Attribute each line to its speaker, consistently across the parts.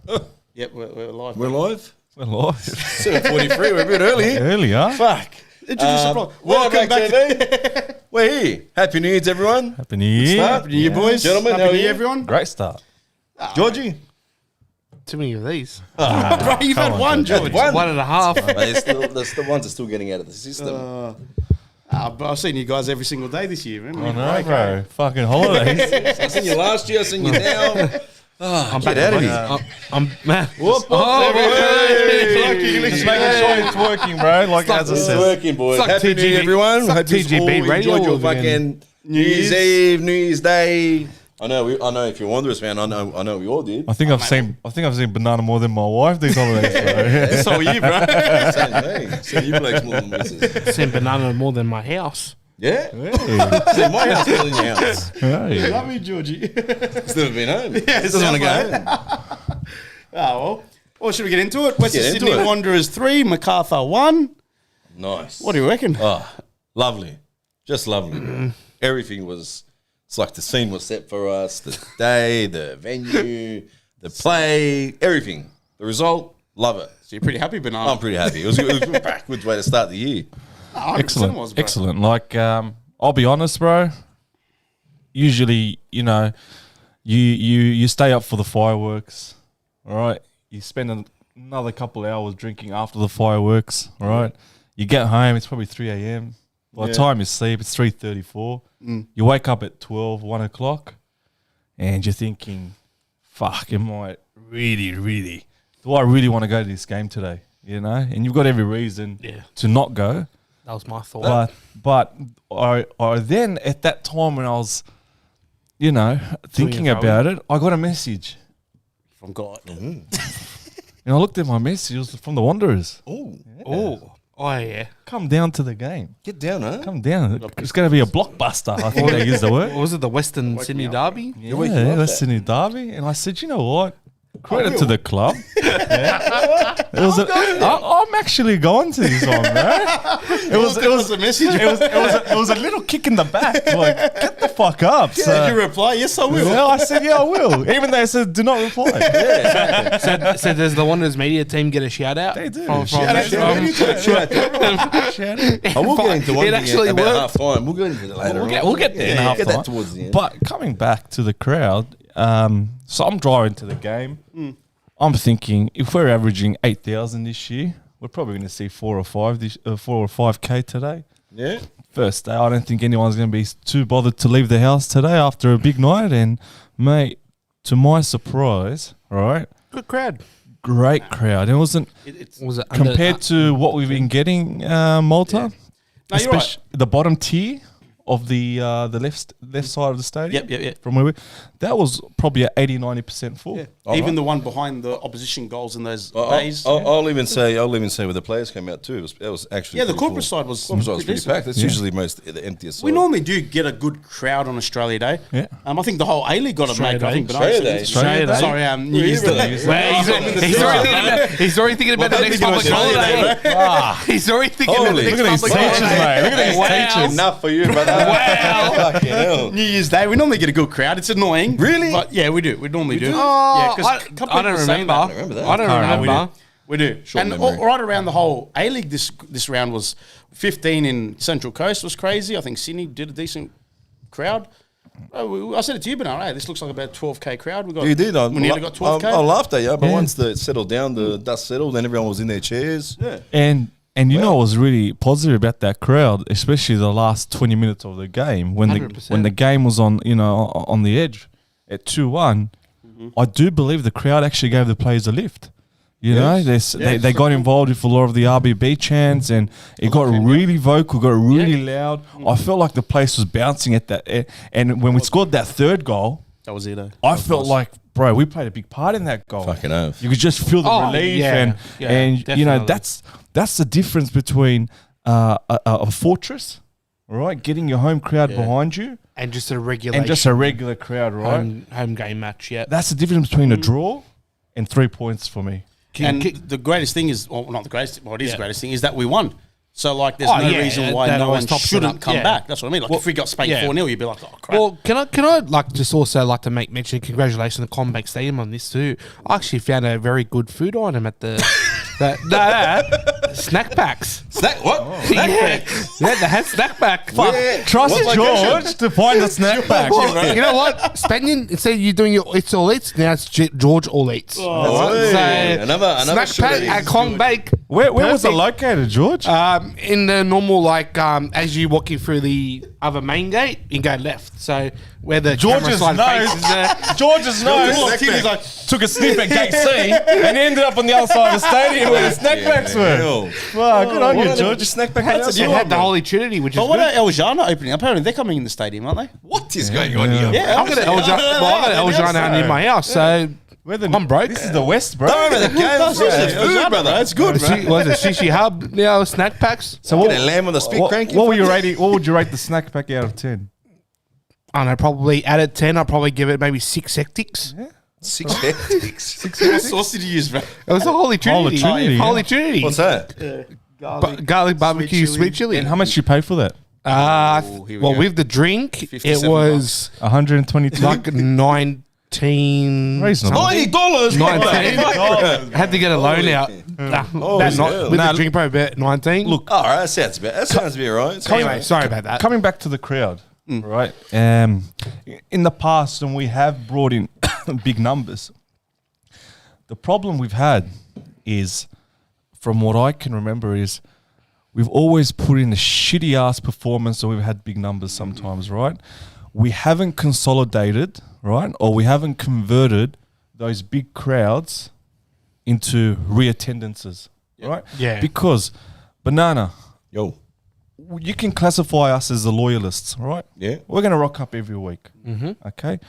Speaker 1: Yep, we're live.
Speaker 2: We're live?
Speaker 3: We're live.
Speaker 2: 7:43, we're a bit early.
Speaker 3: Early, huh?
Speaker 2: Fuck.
Speaker 1: Introduce the blog.
Speaker 2: Welcome back. We're here. Happy New Year to everyone.
Speaker 3: Happy New Year.
Speaker 1: Happy New Year, boys.
Speaker 2: Gentlemen, how
Speaker 1: Happy
Speaker 2: are
Speaker 1: New
Speaker 2: you?
Speaker 1: Year, everyone.
Speaker 3: Great start.
Speaker 2: Georgie?
Speaker 4: Too many of these.
Speaker 1: Bro, you've had one, George.
Speaker 4: One and a half.
Speaker 2: The ones are still getting out of the system.
Speaker 1: But I've seen you guys every single day this year, man.
Speaker 3: I know, bro. Fucking holidays.
Speaker 2: I seen you last year, I seen you now.
Speaker 4: I'm
Speaker 2: Get
Speaker 4: back
Speaker 2: out of
Speaker 4: to
Speaker 2: here.
Speaker 4: I'm man.
Speaker 2: Whoop,
Speaker 3: Just making sure it's working, bro. Like as I
Speaker 2: It's
Speaker 3: said.
Speaker 2: working, boys.
Speaker 4: Suck
Speaker 2: Happy New Year,
Speaker 4: TGB
Speaker 2: everyone.
Speaker 4: suck
Speaker 2: Hope you
Speaker 4: TGB
Speaker 2: all
Speaker 4: radio
Speaker 2: enjoyed your
Speaker 4: again.
Speaker 2: fucking New Year's Eve, New Year's Day. I know. If you're Wanderers fan, I know we all did.
Speaker 3: I think I've seen Banana more than my wife these holidays, bro.
Speaker 1: So are you, bro.
Speaker 2: Same thing. So you blokes more than misses.
Speaker 4: Seen banana more than my house.
Speaker 2: Yeah.
Speaker 3: Hey.
Speaker 2: See, my house still in your house.
Speaker 3: Hey.
Speaker 1: Love you, Georgie.
Speaker 2: Still been home.
Speaker 1: Yeah,
Speaker 2: Doesn't want to go
Speaker 1: sounds
Speaker 2: home.
Speaker 1: Well, should we get into it? Western
Speaker 2: get into
Speaker 1: Sydney
Speaker 2: it.
Speaker 1: Wanderers 3, Macarthur 1.
Speaker 2: Nice.
Speaker 1: What do you reckon?
Speaker 2: Oh, lovely. Just lovely. Everything was, it's like the scene was set for us. The day, the venue, the play, everything. The result, love it.
Speaker 1: So you're pretty happy, Banana?
Speaker 2: I'm pretty happy. It was a backwards way to start the year.
Speaker 1: 100%
Speaker 3: Excellent.
Speaker 1: was, bro.
Speaker 3: Excellent. Like, I'll be honest, bro. Usually, you know, you stay up for the fireworks, all right? You spend another couple hours drinking after the fireworks, all right? You get home, it's probably 3 a.m. By the time you sleep, it's 3:34. You wake up at 12, 1 o'clock, and you're thinking, fuck, do I really want to go to this game today? You know? And you've got every reason to not go.
Speaker 4: That was my thought.
Speaker 3: But I then, at that time when I was, you know, thinking
Speaker 4: and fro.
Speaker 3: about it, I got a message.
Speaker 1: From God.
Speaker 3: And I looked at my message, it was from the Wanderers.
Speaker 4: Oh yeah.
Speaker 3: Come down to the game.
Speaker 2: Get down, huh?
Speaker 3: Come down. It's going to be a blockbuster, I think they used the word.
Speaker 4: What was it, the Western Sydney Derby?
Speaker 3: Yeah,
Speaker 2: waking up
Speaker 3: West Sydney Derby. And I said, you know what? Credit to the club. It was I'm actually going to this one, man. It was
Speaker 1: a message.
Speaker 3: it was a little kick in the back. Like, get the fuck up.
Speaker 1: Did
Speaker 3: So,
Speaker 1: you reply? Yes, I will.
Speaker 3: I said, yeah, I will. Even though I said, do not reply.
Speaker 4: So does the Wanderers media team get a shout out?
Speaker 3: They do.
Speaker 4: From
Speaker 3: Shout out to
Speaker 2: Shout out. I will get into one
Speaker 4: It
Speaker 2: thing
Speaker 4: actually
Speaker 2: about
Speaker 4: worked.
Speaker 2: half time. We'll get into that later.
Speaker 3: We'll get there in half
Speaker 2: Get
Speaker 3: time.
Speaker 2: that towards the end.
Speaker 3: But coming back to the crowd, so I'm driving to the game. I'm thinking if we're averaging 8,000 this year, we're probably going to see 4 or 5K today.
Speaker 2: Yeah.
Speaker 3: First day, I don't think anyone's going to be too bothered to leave the house today after a big night. And mate, to my surprise, all right,
Speaker 4: Good crowd.
Speaker 3: great crowd. It wasn't
Speaker 4: Was it
Speaker 3: compared to what we've been getting, Malta,
Speaker 1: No, you're right.
Speaker 3: the bottom tier of the left side of the stadium.
Speaker 1: Yep.
Speaker 3: From where that was probably at 80-90% full.
Speaker 1: Yeah.
Speaker 2: All
Speaker 1: Even
Speaker 2: right.
Speaker 1: the one behind the opposition goals in those
Speaker 2: I'll
Speaker 1: days.
Speaker 2: I'll even say where the players came out too. It was actually
Speaker 1: Yeah, the
Speaker 2: pretty
Speaker 1: corporate
Speaker 2: full.
Speaker 1: side was
Speaker 2: Corporate side was pretty
Speaker 1: decent.
Speaker 2: packed. It's usually the emptiest side.
Speaker 1: We normally do get a good crowd on Australia Day.
Speaker 3: Yeah.
Speaker 1: I think the whole A-League got a make. I think, but
Speaker 2: Australia Day.
Speaker 3: Australia Day.
Speaker 1: Sorry, New Year's Day.
Speaker 4: Well, he's already thinking about the next public holiday. He's already thinking about the
Speaker 2: Holy,
Speaker 4: next
Speaker 3: look at these
Speaker 4: public
Speaker 3: teachers,
Speaker 4: holiday.
Speaker 3: mate. Look at these
Speaker 4: Wow.
Speaker 3: teachers.
Speaker 2: Enough for you, brother.
Speaker 4: Wow.
Speaker 2: Fucking hell.
Speaker 1: New Year's Day, we normally get a good crowd. It's annoying.
Speaker 2: Really?
Speaker 1: But yeah, we do. We normally do.
Speaker 4: Oh,
Speaker 1: Yeah, 'cause a couple
Speaker 4: I don't
Speaker 1: people saying
Speaker 4: remember.
Speaker 1: that.
Speaker 2: remember that.
Speaker 4: I don't remember.
Speaker 1: We do.
Speaker 2: Short
Speaker 1: And
Speaker 2: memory.
Speaker 1: right around the whole A-League this round was 15 in Central Coast was crazy. I think Sydney did a decent crowd. I said it to you, but hey, this looks like about 12K crowd. We got.
Speaker 2: You did.
Speaker 1: We nearly got 12K.
Speaker 2: I laughed at you, but
Speaker 3: Yeah.
Speaker 2: once it settled down, the dust settled, and everyone was in their chairs.
Speaker 1: Yeah.
Speaker 3: And you know what was really positive about that crowd, especially the last 20 minutes of the game when
Speaker 4: 100%.
Speaker 3: the game was on on the edge at 2-1. I do believe the crowd actually gave the players a lift. You know, they got involved with a lot of the RBB chants, and it got really vocal, got really loud. I felt like the place was bouncing at that. And when we scored that third goal,
Speaker 1: That was it.
Speaker 3: I felt like, bro, we played a big part in that goal.
Speaker 2: Fucking oath.
Speaker 3: You could just feel the relief, and you know
Speaker 4: definitely.
Speaker 3: that's the difference between a fortress, all right, getting your home crowd behind you,
Speaker 4: And just a regular
Speaker 3: and just a regular crowd, right?
Speaker 4: home game match. Yeah.
Speaker 3: That's the difference between a draw and 3 points for me.
Speaker 1: And the greatest thing is, well, not the greatest, well, it is the greatest thing, is that we won. So, like, there's
Speaker 5: Oh,
Speaker 1: no
Speaker 5: yeah,
Speaker 1: reason why
Speaker 5: that
Speaker 1: no
Speaker 5: always
Speaker 1: one
Speaker 5: tops it
Speaker 1: shouldn't
Speaker 5: up,
Speaker 1: come
Speaker 5: yeah.
Speaker 1: back. That's what I mean. Like, if we got spanked
Speaker 5: yeah.
Speaker 1: 4-0, you'd be like, oh, crap.
Speaker 5: Well, can I like just also like to make mention congratulations to Combank Stadium on this too. I actually found a very good food item at the snack packs.
Speaker 2: Snack what?
Speaker 5: Yeah, they had snack pack.
Speaker 2: Where?
Speaker 3: Trust
Speaker 2: What
Speaker 3: George
Speaker 2: location?
Speaker 3: to find the snack pack.
Speaker 5: Well, you know what? Spending instead of you doing your It's All Eats, now it's George All Eats.
Speaker 2: Hey, another
Speaker 5: snack
Speaker 2: sugar
Speaker 5: pack
Speaker 2: eats.
Speaker 5: at Combank.
Speaker 3: Where was it
Speaker 5: Perfect.
Speaker 3: located, George?
Speaker 5: In the normal, like, as you walking through the other main gate, you go left. So where the camera
Speaker 3: George's
Speaker 5: slide
Speaker 3: nose.
Speaker 5: faces there.
Speaker 3: George's nose.
Speaker 2: Snack pack.
Speaker 3: Took a sniff at gate C and ended up on the other side of the stadium where the snack packs were.
Speaker 2: Hell.
Speaker 3: Wow, good on
Speaker 2: What
Speaker 3: you,
Speaker 2: are the
Speaker 3: George.
Speaker 2: snack pack?
Speaker 1: That's a
Speaker 5: They
Speaker 1: new
Speaker 5: had
Speaker 1: one,
Speaker 5: the
Speaker 1: bro.
Speaker 5: Holy Trinity, which is
Speaker 1: But what
Speaker 5: good.
Speaker 1: are El Jana opening? Apparently, they're coming in the stadium, aren't they?
Speaker 2: What is going on here?
Speaker 1: Yeah,
Speaker 5: I've got an El Jana. Well, I've got an El Jana near my house, so I'm broke.
Speaker 3: This is the West, bro.
Speaker 2: Don't remember the games. It's food, brother.
Speaker 1: That's good, bro.
Speaker 5: Was it Sushi Hub? Now snack packs.
Speaker 3: So
Speaker 2: Get a lamb on the spit cranky.
Speaker 3: what were you rating? What would you rate the snack pack out of 10?
Speaker 5: I don't know, probably out of 10, I'd probably give it maybe 6 hectics.
Speaker 2: 6 hectics.
Speaker 1: What sauce did you use, bro?
Speaker 5: It was the Holy Trinity.
Speaker 3: Trinity, yeah.
Speaker 5: Holy Trinity.
Speaker 2: What's that?
Speaker 5: Garlic barbecue sweet chili.
Speaker 3: And how much you pay for that?
Speaker 1: here we
Speaker 5: Well,
Speaker 1: go.
Speaker 5: with the drink, it
Speaker 1: 57
Speaker 5: was
Speaker 3: 122.
Speaker 5: like 19.
Speaker 3: Reasonable.
Speaker 2: $90.
Speaker 5: 19. Had to get a loan out.
Speaker 2: Oh,
Speaker 5: That
Speaker 2: hell.
Speaker 5: night, with the drink, probably about 19.
Speaker 3: Look,
Speaker 2: All right, that sounds about right.
Speaker 5: anyway, sorry about that.
Speaker 3: coming back to the crowd, right? In the past, when we have brought in big numbers, the problem we've had is, from what I can remember, is we've always put in a shitty ass performance, and we've had big numbers sometimes, right? We haven't consolidated, right, or we haven't converted those big crowds into reattendances, right?
Speaker 5: Yeah.
Speaker 3: Because Banana,
Speaker 2: Yo.
Speaker 3: you can classify us as the loyalists, right?
Speaker 2: Yeah.
Speaker 3: We're going to rock up every week, okay?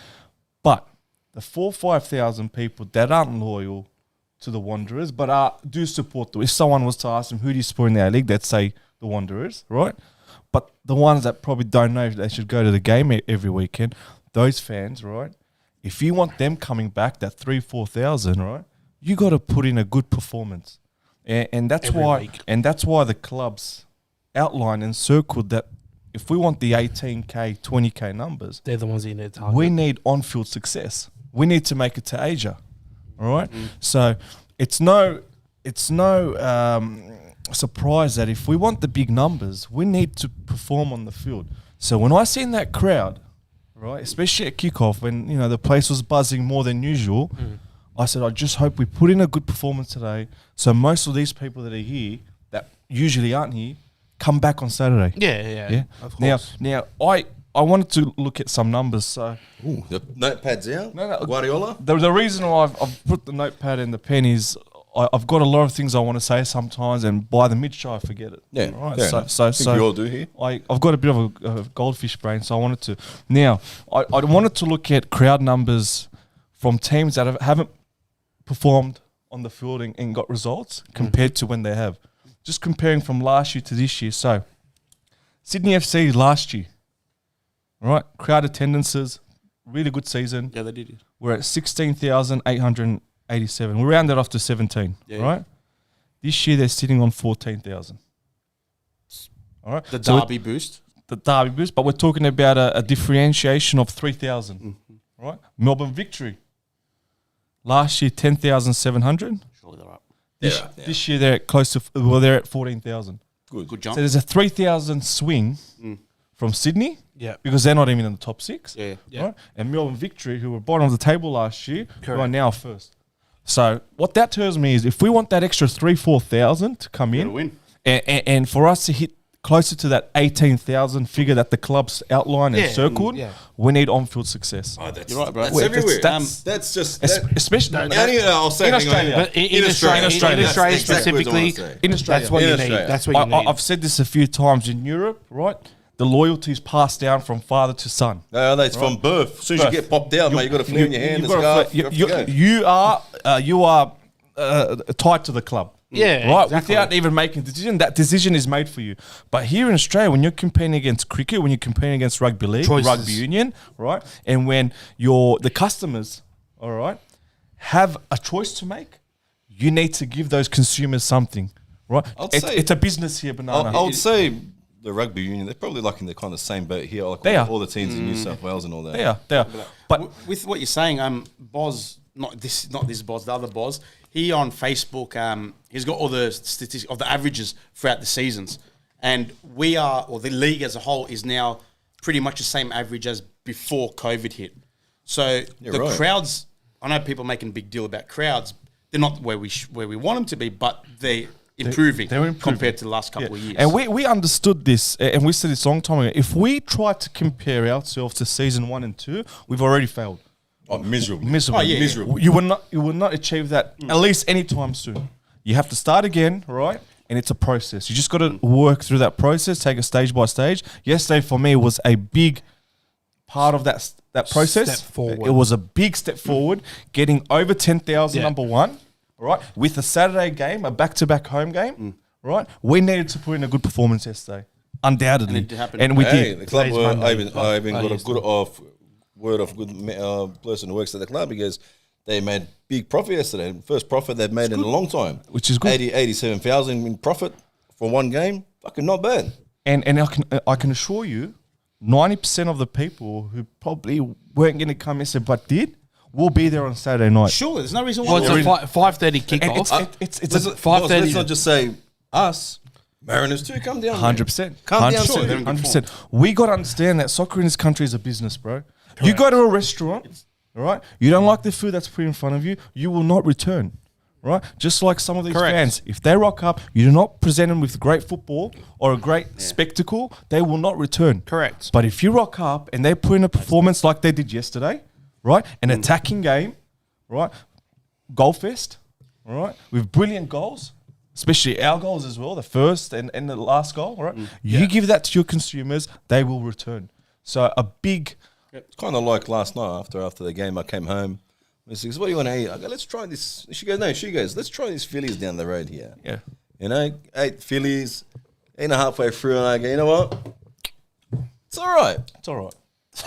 Speaker 3: But the 4,000-5,000 people that aren't loyal to the Wanderers, but do support them. If someone was to ask them, who do you support in the A-League, they'd say the Wanderers, right? But the ones that probably don't know if they should go to the game every weekend, those fans, right? If you want them coming back, that 3,000-4,000, right? You got to put in a good performance, and that's
Speaker 5: Every
Speaker 3: why.
Speaker 5: week.
Speaker 3: And that's why the clubs outlined and circled that if we want the 18K, 20K numbers,
Speaker 5: They're the ones in there target.
Speaker 3: we need on-field success. We need to make it to Asia, all right? So it's no surprise that if we want the big numbers, we need to perform on the field. So when I seen that crowd, right, especially at kickoff, when the place was buzzing more than usual, I said, I just hope we put in a good performance today, so most of these people that are here that usually aren't here come back on Saturday.
Speaker 5: Yeah. Of
Speaker 3: Now,
Speaker 5: course.
Speaker 3: I wanted to look at some numbers. So
Speaker 2: Ooh, the notepad's out.
Speaker 3: No.
Speaker 2: Guardiola.
Speaker 3: the reason why I've put the notepad and the pen is I've got a lot of things I want to say sometimes, and by the mid-show I forget it.
Speaker 2: Yeah,
Speaker 3: Right.
Speaker 2: fair
Speaker 3: So
Speaker 2: enough. I think we all do here.
Speaker 3: I've got a bit of a goldfish brain, so I wanted to. Now I wanted to look at crowd numbers from teams that haven't performed on the field and got results compared to when they have. Just comparing from last year to this year. So Sydney FC last year, right? Crowd attendances, really good season.
Speaker 1: Yeah, they did.
Speaker 3: We're at 16,887. We rounded off to 17,
Speaker 1: Yeah.
Speaker 3: right? This year they're sitting on 14,000. All right,
Speaker 1: The
Speaker 3: So
Speaker 1: Derby boost.
Speaker 3: the Derby boost, but we're talking about a differentiation of 3,000, right? Melbourne Victory. Last year 10,700.
Speaker 1: Surely they're up.
Speaker 3: This year they're at close to they're at 14,000.
Speaker 1: Good
Speaker 3: So
Speaker 1: jump.
Speaker 3: there's a 3,000 swing from Sydney.
Speaker 5: Yeah.
Speaker 3: Because they're not even in the top 6.
Speaker 1: Yeah.
Speaker 3: Right? And Melbourne Victory, who were bottom of the table last year, who are now first. So what that tells me is if we want that extra 3,000-4,000 to come
Speaker 1: Gotta
Speaker 3: in,
Speaker 1: win.
Speaker 3: and for us to hit closer to that 18,000 figure that the club's outlined and circled, we need on-field success.
Speaker 2: Oh, that's,
Speaker 1: You're right, bro.
Speaker 2: That's
Speaker 1: Wait,
Speaker 2: everywhere.
Speaker 3: that's-
Speaker 2: That's just.
Speaker 3: Especially
Speaker 2: I'll say
Speaker 3: in
Speaker 2: hang on.
Speaker 3: Australia.
Speaker 5: But in Australia,
Speaker 2: That's
Speaker 5: Australia
Speaker 2: exactly
Speaker 5: specifically,
Speaker 2: what I wanna say.
Speaker 3: in Australia.
Speaker 5: that's what
Speaker 2: In
Speaker 5: you
Speaker 2: Australia.
Speaker 5: need. That's what you need.
Speaker 3: I've said this a few times in Europe, right? The loyalty is passed down from father to son.
Speaker 2: No, that's from birth. As soon as you get popped out, mate, you got a flea in your hand.
Speaker 3: You've
Speaker 2: and
Speaker 3: got a
Speaker 2: scarf.
Speaker 3: flea- you are tied to the club.
Speaker 5: Yeah,
Speaker 3: right.
Speaker 5: exactly.
Speaker 3: Without even making a decision, that decision is made for you. But here in Australia, when you're competing against cricket, when you're competing against rugby league,
Speaker 5: Choices.
Speaker 3: rugby union, right, and when the customers, all right, have a choice to make, you need to give those consumers something, right?
Speaker 2: I'd say-
Speaker 3: It's a business here, Banana.
Speaker 2: I would say the rugby union, they're probably like in the kind of same boat here, like
Speaker 3: They
Speaker 2: all
Speaker 3: are.
Speaker 2: the teams in New South Wales and all that.
Speaker 3: They are. But
Speaker 1: With what you're saying, Boz, not this Boz, the other Boz, he on Facebook, he's got all the statistics of the averages throughout the seasons. And the league as a whole is now pretty much the same average as before COVID hit. So
Speaker 2: right.
Speaker 1: crowds, I know people making a big deal about crowds. They're not where we want them to be, but they're improving, compared to the last couple of years.
Speaker 3: And we understood this, and we said this a long time ago. If we try to compare ourselves to season 1 and 2, we've already failed.
Speaker 2: Oh, miserable.
Speaker 3: Miserable.
Speaker 1: Oh, yeah.
Speaker 2: Miserable.
Speaker 3: You will not achieve that at least anytime soon. You have to start again, right? And it's a process. You just got to work through that process, take it stage by stage. Yesterday for me was a big part of that process.
Speaker 5: Step forward.
Speaker 3: It was a big step forward, getting over 10,000,
Speaker 5: Yeah.
Speaker 3: number one, right? With a Saturday game, a back-to-back home game, right? We needed to put in a good performance yesterday, undoubtedly.
Speaker 1: And it happened.
Speaker 3: And we
Speaker 2: Hey,
Speaker 3: did.
Speaker 2: the club,
Speaker 5: Today's Monday.
Speaker 2: I even got a
Speaker 5: yes.
Speaker 2: good word of good person who works at the club because they made big profit yesterday. First profit they've made in a long time.
Speaker 3: Which is good.
Speaker 2: 87,000 in profit for one game. Fucking not bad.
Speaker 3: And I can assure you, 90% of the people who probably weren't going to come yesterday but did, will be there on Saturday night.
Speaker 1: Sure, there's no reason why.
Speaker 5: Well, it's a 5:30
Speaker 3: And
Speaker 5: kickoff.
Speaker 3: it's
Speaker 2: Let's,
Speaker 3: a
Speaker 2: boss,
Speaker 5: 5:30.
Speaker 2: let's not just say us. Mariners too, come down.
Speaker 3: 100%.
Speaker 2: Calm down,
Speaker 3: 100%. We got to understand that soccer in this country is a business, bro. You go to a restaurant, all right? You don't like the food that's put in front of you, you will not return, right? Just like some of these fans, if they rock up, you do not present them with great football or a great spectacle, they will not return.
Speaker 5: Correct.
Speaker 3: But if you rock up and they put in a performance like they did yesterday, right? An attacking game, right? Goal fest, all right? With brilliant goals. Especially our goals as well, the first and the last goal, right? You give that to your consumers, they will return. So a big...
Speaker 2: It's kind of like last night after the game. I came home. And she goes, "What do you want to eat?" I go, "Let's try this." She goes, "No." She goes, "Let's try these Phillies down the road here."
Speaker 3: Yeah.
Speaker 2: You know, 8 Phillies, and halfway through, and I go, "You know what? It's all right.
Speaker 3: It's all right.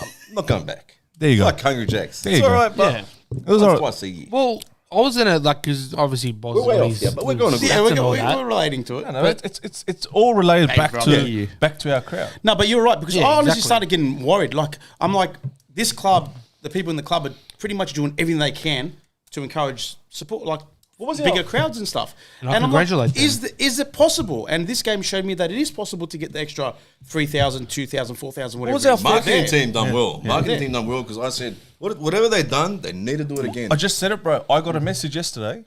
Speaker 2: I'm not going back."
Speaker 3: There you
Speaker 2: It's
Speaker 3: go.
Speaker 2: like Hungry Jacks.
Speaker 3: There
Speaker 2: It's
Speaker 3: you
Speaker 2: all
Speaker 3: go.
Speaker 2: right, but
Speaker 5: Yeah.
Speaker 3: It was all right.
Speaker 2: twice a year.
Speaker 5: Well, I was gonna because obviously Boz.
Speaker 2: We're way
Speaker 5: got
Speaker 2: off
Speaker 5: his-
Speaker 2: here, but we're going to
Speaker 5: his
Speaker 2: go.
Speaker 1: Yeah,
Speaker 5: stats and all that.
Speaker 1: we're relating to it.
Speaker 3: No, it's all related
Speaker 1: Hey,
Speaker 3: back
Speaker 1: bro,
Speaker 3: to
Speaker 1: yeah.
Speaker 3: back to our crowd.
Speaker 1: No, but you're right because
Speaker 5: Yeah,
Speaker 1: I honestly
Speaker 5: exactly.
Speaker 1: started getting worried. Like I'm like, this club, the people in the club are pretty much doing everything they can to encourage support, like
Speaker 3: What was
Speaker 1: bigger
Speaker 3: our-
Speaker 1: crowds and stuff.
Speaker 5: And I
Speaker 1: I'm
Speaker 5: congratulate
Speaker 1: like, is it possible? And this game showed me that it is possible to get the extra 3,000, 2,000, 4,000, whatever.
Speaker 3: was
Speaker 1: it
Speaker 3: our
Speaker 1: is.
Speaker 2: Marketing
Speaker 1: There.
Speaker 2: team done well. Marketing
Speaker 1: Yeah.
Speaker 2: team done well because I said, whatever they done, they need to do it again.
Speaker 3: I just said it, bro. I got a message yesterday,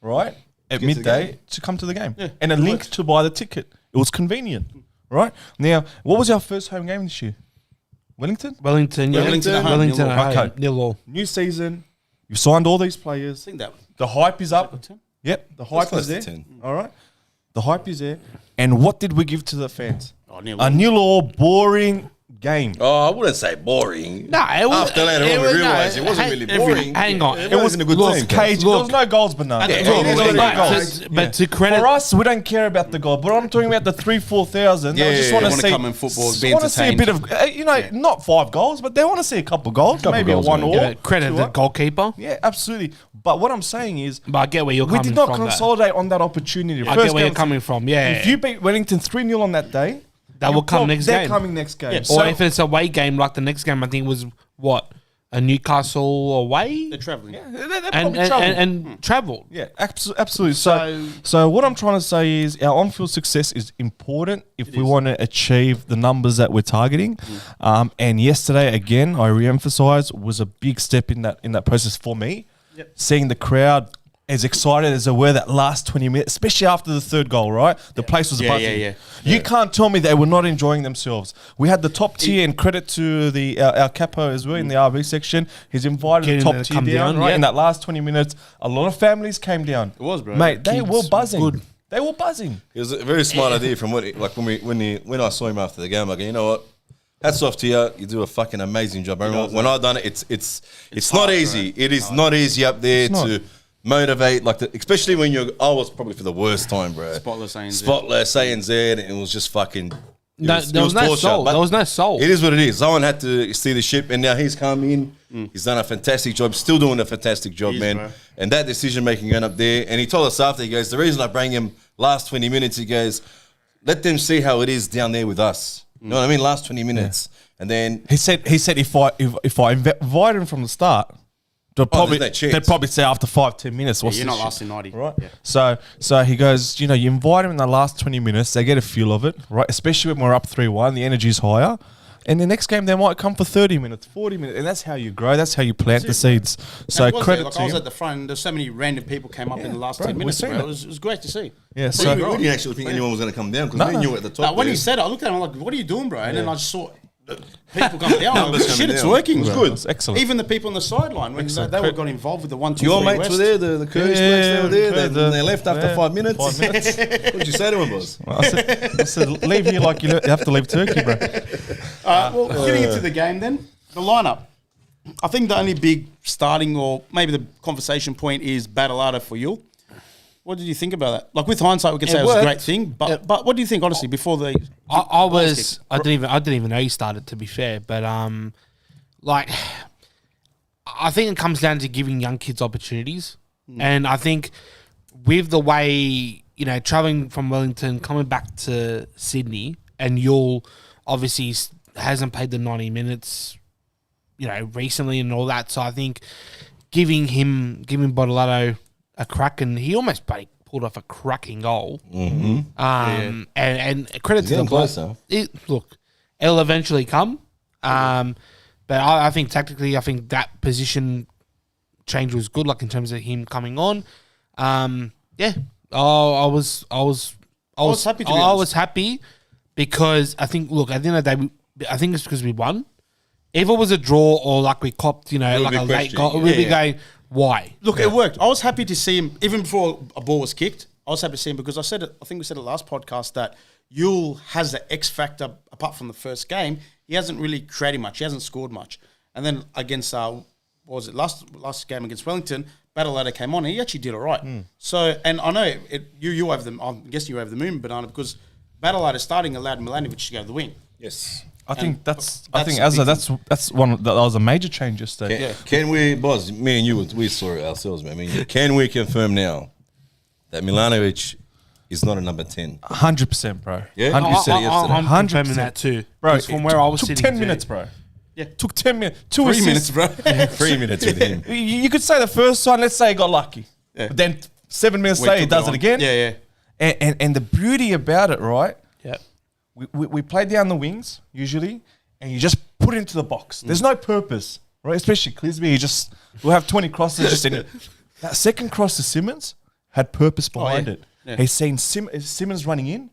Speaker 3: right, at
Speaker 2: to the
Speaker 3: midday
Speaker 2: game.
Speaker 3: to come to the game, and a link to buy the ticket. It was convenient, right? Now, what was our first home game this year? Wellington.
Speaker 5: Wellington, yeah.
Speaker 1: Wellington at home,
Speaker 5: Wellington
Speaker 1: nil
Speaker 5: at
Speaker 3: all.
Speaker 5: home,
Speaker 3: Okay.
Speaker 5: 0-0.
Speaker 3: New season. You've signed all these players.
Speaker 1: I think that.
Speaker 3: The hype is up.
Speaker 1: 10?
Speaker 3: Yep, the hype
Speaker 2: close
Speaker 3: is
Speaker 2: to
Speaker 3: there.
Speaker 2: 10.
Speaker 3: All right, the hype is there. And what did we give to the fans?
Speaker 1: Oh, nil.
Speaker 3: A nil-all boring game.
Speaker 2: Oh, I wouldn't say boring.
Speaker 5: No, it was.
Speaker 2: After later on, we realised it wasn't
Speaker 5: hang-
Speaker 2: really boring.
Speaker 5: Hang on.
Speaker 2: It wasn't a good
Speaker 3: Look,
Speaker 2: team.
Speaker 3: cage. There was no goals, but none.
Speaker 2: Yeah,
Speaker 3: Look,
Speaker 2: it is
Speaker 3: look,
Speaker 2: what it
Speaker 3: no
Speaker 2: is.
Speaker 3: goals.
Speaker 5: But to credit,
Speaker 3: For us, we don't care about the goal, but I'm talking about the 3,000-4,000.
Speaker 2: Yeah,
Speaker 3: They just
Speaker 2: yeah,
Speaker 3: want
Speaker 2: yeah.
Speaker 3: to
Speaker 1: Wanna
Speaker 3: see.
Speaker 1: come in football, be
Speaker 3: Want to see a bit
Speaker 1: entertained.
Speaker 3: of, not 5 goals, but they want to see a couple goals, maybe
Speaker 2: goals,
Speaker 3: a 1
Speaker 2: man.
Speaker 3: or
Speaker 5: yeah, credit the
Speaker 3: 2-1.
Speaker 5: goalkeeper.
Speaker 3: Yeah, absolutely. But what I'm saying is,
Speaker 5: But I get where you're
Speaker 3: we
Speaker 5: coming
Speaker 3: did not
Speaker 5: from.
Speaker 3: consolidate on that opportunity.
Speaker 5: I get where you're coming from. Yeah,
Speaker 3: If you beat Wellington 3-0 on that day,
Speaker 5: That will
Speaker 3: you're
Speaker 5: come next
Speaker 3: they're
Speaker 5: game.
Speaker 3: coming next game.
Speaker 1: Yeah.
Speaker 5: or
Speaker 3: So-
Speaker 5: if it's a away game like the next game, I think was what a Newcastle away
Speaker 1: They're traveling.
Speaker 3: they're
Speaker 5: and
Speaker 3: probably
Speaker 5: and,
Speaker 3: trouble.
Speaker 5: and travel.
Speaker 3: Yeah, absolutely. So what I'm trying to say is our on-field success is important if we want to achieve the numbers that we're targeting. And yesterday, again, I re-emphasize, was a big step in that process for me. Seeing the crowd as excited as they were that last 20 minutes, especially after the third goal, right? The place was
Speaker 1: Yeah,
Speaker 3: buzzing.
Speaker 1: yeah.
Speaker 3: You can't tell me they were not enjoying themselves. We had the top tier, and credit to our capo as well in the RB section. He's invited
Speaker 5: Getting
Speaker 3: the
Speaker 5: them
Speaker 3: top
Speaker 5: to
Speaker 3: tier
Speaker 5: come
Speaker 3: down,
Speaker 5: down,
Speaker 3: right?
Speaker 5: yeah.
Speaker 3: In that last 20 minutes, a lot of families came down.
Speaker 1: It was, bro.
Speaker 3: Mate, they
Speaker 5: Kids,
Speaker 3: were buzzing.
Speaker 5: good.
Speaker 3: They were buzzing.
Speaker 2: It was a very smart idea from when I saw him after the game. I go, you know what? Hats off to you. You do a fucking amazing job. When I done it, it's not
Speaker 1: hard,
Speaker 2: easy. It is not easy up there
Speaker 3: It's not.
Speaker 2: to motivate, especially when I was probably for the worst time, bro.
Speaker 1: Spotless ANZ.
Speaker 2: Spotless ANZ, and it was just fucking.
Speaker 5: There was no
Speaker 2: torture,
Speaker 5: soul.
Speaker 2: but
Speaker 5: There was no soul.
Speaker 2: It is what it is. Someone had to steer the ship, and now he's come in. He's done a fantastic job, still doing a fantastic job,
Speaker 1: He is,
Speaker 2: man.
Speaker 1: bro.
Speaker 2: And that decision making going up there, and he told us after, he goes, the reason I bring him last 20 minutes, he goes, let them see how it is down there with us. You know what I mean? Last 20 minutes. And then
Speaker 3: He said if I invite him from the start, they'd
Speaker 2: there's no chance.
Speaker 3: say after 5-10 minutes, what's
Speaker 1: You're
Speaker 3: this
Speaker 1: not
Speaker 3: shit?
Speaker 1: lasting 90.
Speaker 3: Right.
Speaker 1: Yeah.
Speaker 3: So he goes, you know, you invite them in the last 20 minutes, they get a feel of it, right? Especially when we're up 3-1, the energy's higher. And the next game they might come for 30 minutes, 40 minutes, and that's how you grow. That's how you plant the seeds. So
Speaker 1: And it was
Speaker 3: credit
Speaker 1: like
Speaker 3: to
Speaker 1: I was
Speaker 3: him.
Speaker 1: at the front, and there's so many random people came up in the last
Speaker 3: bro,
Speaker 1: 10
Speaker 3: we've
Speaker 1: minutes,
Speaker 3: seen
Speaker 1: bro.
Speaker 3: it.
Speaker 1: It was great to see.
Speaker 3: Yeah.
Speaker 2: So
Speaker 3: So
Speaker 2: we didn't actually think anyone was going to come down because
Speaker 3: No,
Speaker 2: me and you were at the top.
Speaker 1: When
Speaker 2: there.
Speaker 1: he said it, I looked at him like, what are you doing, bro? And then I just saw people coming down. I'm
Speaker 2: Numbers
Speaker 1: like, shit,
Speaker 2: coming
Speaker 1: it's
Speaker 2: down.
Speaker 1: working.
Speaker 2: It was
Speaker 1: bro.
Speaker 2: good.
Speaker 3: It's excellent.
Speaker 1: Even the people on the sideline, when they all got involved with the 1, 2,
Speaker 2: Your
Speaker 1: 3
Speaker 2: mates
Speaker 1: West.
Speaker 2: were there, the Kurdish blokes, they were there. They left after
Speaker 3: yeah,
Speaker 2: 5 minutes.
Speaker 3: 5 minutes.
Speaker 2: What did you say to him, boss?
Speaker 3: I said, leave here like you have to leave Turkey, bro.
Speaker 1: Well, getting into the game then, the lineup. I think the only big starting or maybe the conversation point is Badalada for you. What did you think about that? Like with hindsight, we can say it was a
Speaker 5: worked.
Speaker 1: great thing, but what do you think honestly before the?
Speaker 5: I didn't even know he started, to be fair, but like I think it comes down to giving young kids opportunities, and I think with the way traveling from Wellington coming back to Sydney, and Yule obviously hasn't played the 90 minutes, recently and all that, so I think giving Bottolato a crack, and he almost pulled off a cracking goal. And credit to
Speaker 2: getting
Speaker 5: the bloke.
Speaker 2: closer.
Speaker 5: Look, it'll eventually come. But I think tactically, I think that position change was good. Like in terms of him coming on. I was
Speaker 1: happy to be
Speaker 5: I
Speaker 1: honest.
Speaker 5: was happy because I think. Look, at the end of the day, I think it's because we won. If it was a draw or like we copped, like
Speaker 2: would be
Speaker 5: a late
Speaker 2: questioning.
Speaker 5: goal, we'd be going, why?
Speaker 1: Look, it worked. I was happy to see him even before a ball was kicked. I was happy to see him because I said it. I think we said it last podcast that Yule has the X factor. Apart from the first game, he hasn't really created much. He hasn't scored much. And then against what was it last game against Wellington, Badalada came on. And he actually did all right. So, and I know you have them. I'm guessing you have the moon banana because Badalada starting allowed Milanovic to go to the wing.
Speaker 2: Yes.
Speaker 3: I think
Speaker 1: that's
Speaker 3: one that was a major change yesterday.
Speaker 2: Can we, boss, me and you, we saw it ourselves, man. I mean, can we confirm now that Milanovic is not a number 10?
Speaker 3: 100%, bro.
Speaker 2: Yeah?
Speaker 3: 100%.
Speaker 2: You said it yesterday.
Speaker 5: I'm
Speaker 3: 100%.
Speaker 5: confirming that too,
Speaker 3: Bro,
Speaker 5: 'Cause from where I was
Speaker 3: took
Speaker 5: sitting,
Speaker 3: 10
Speaker 5: too.
Speaker 3: minutes, bro.
Speaker 1: Yeah.
Speaker 3: Took 10 minutes. 2
Speaker 1: 3
Speaker 3: assists.
Speaker 1: minutes, bro.
Speaker 2: 3 minutes with him.
Speaker 3: You could say the first one, let's say he got lucky.
Speaker 1: Yeah.
Speaker 3: But then 7 minutes later, he does it again.
Speaker 1: Yeah, yeah.
Speaker 3: And the beauty about it, right?
Speaker 5: Yeah.
Speaker 3: We play down the wings, usually, and you just put it into the box. There's no purpose, right? Especially Clisby, we'll have 20 crosses just in it. That second cross to Simmons had purpose behind
Speaker 1: yeah.
Speaker 3: it.
Speaker 1: Yeah.
Speaker 3: He's seen Simmons running in,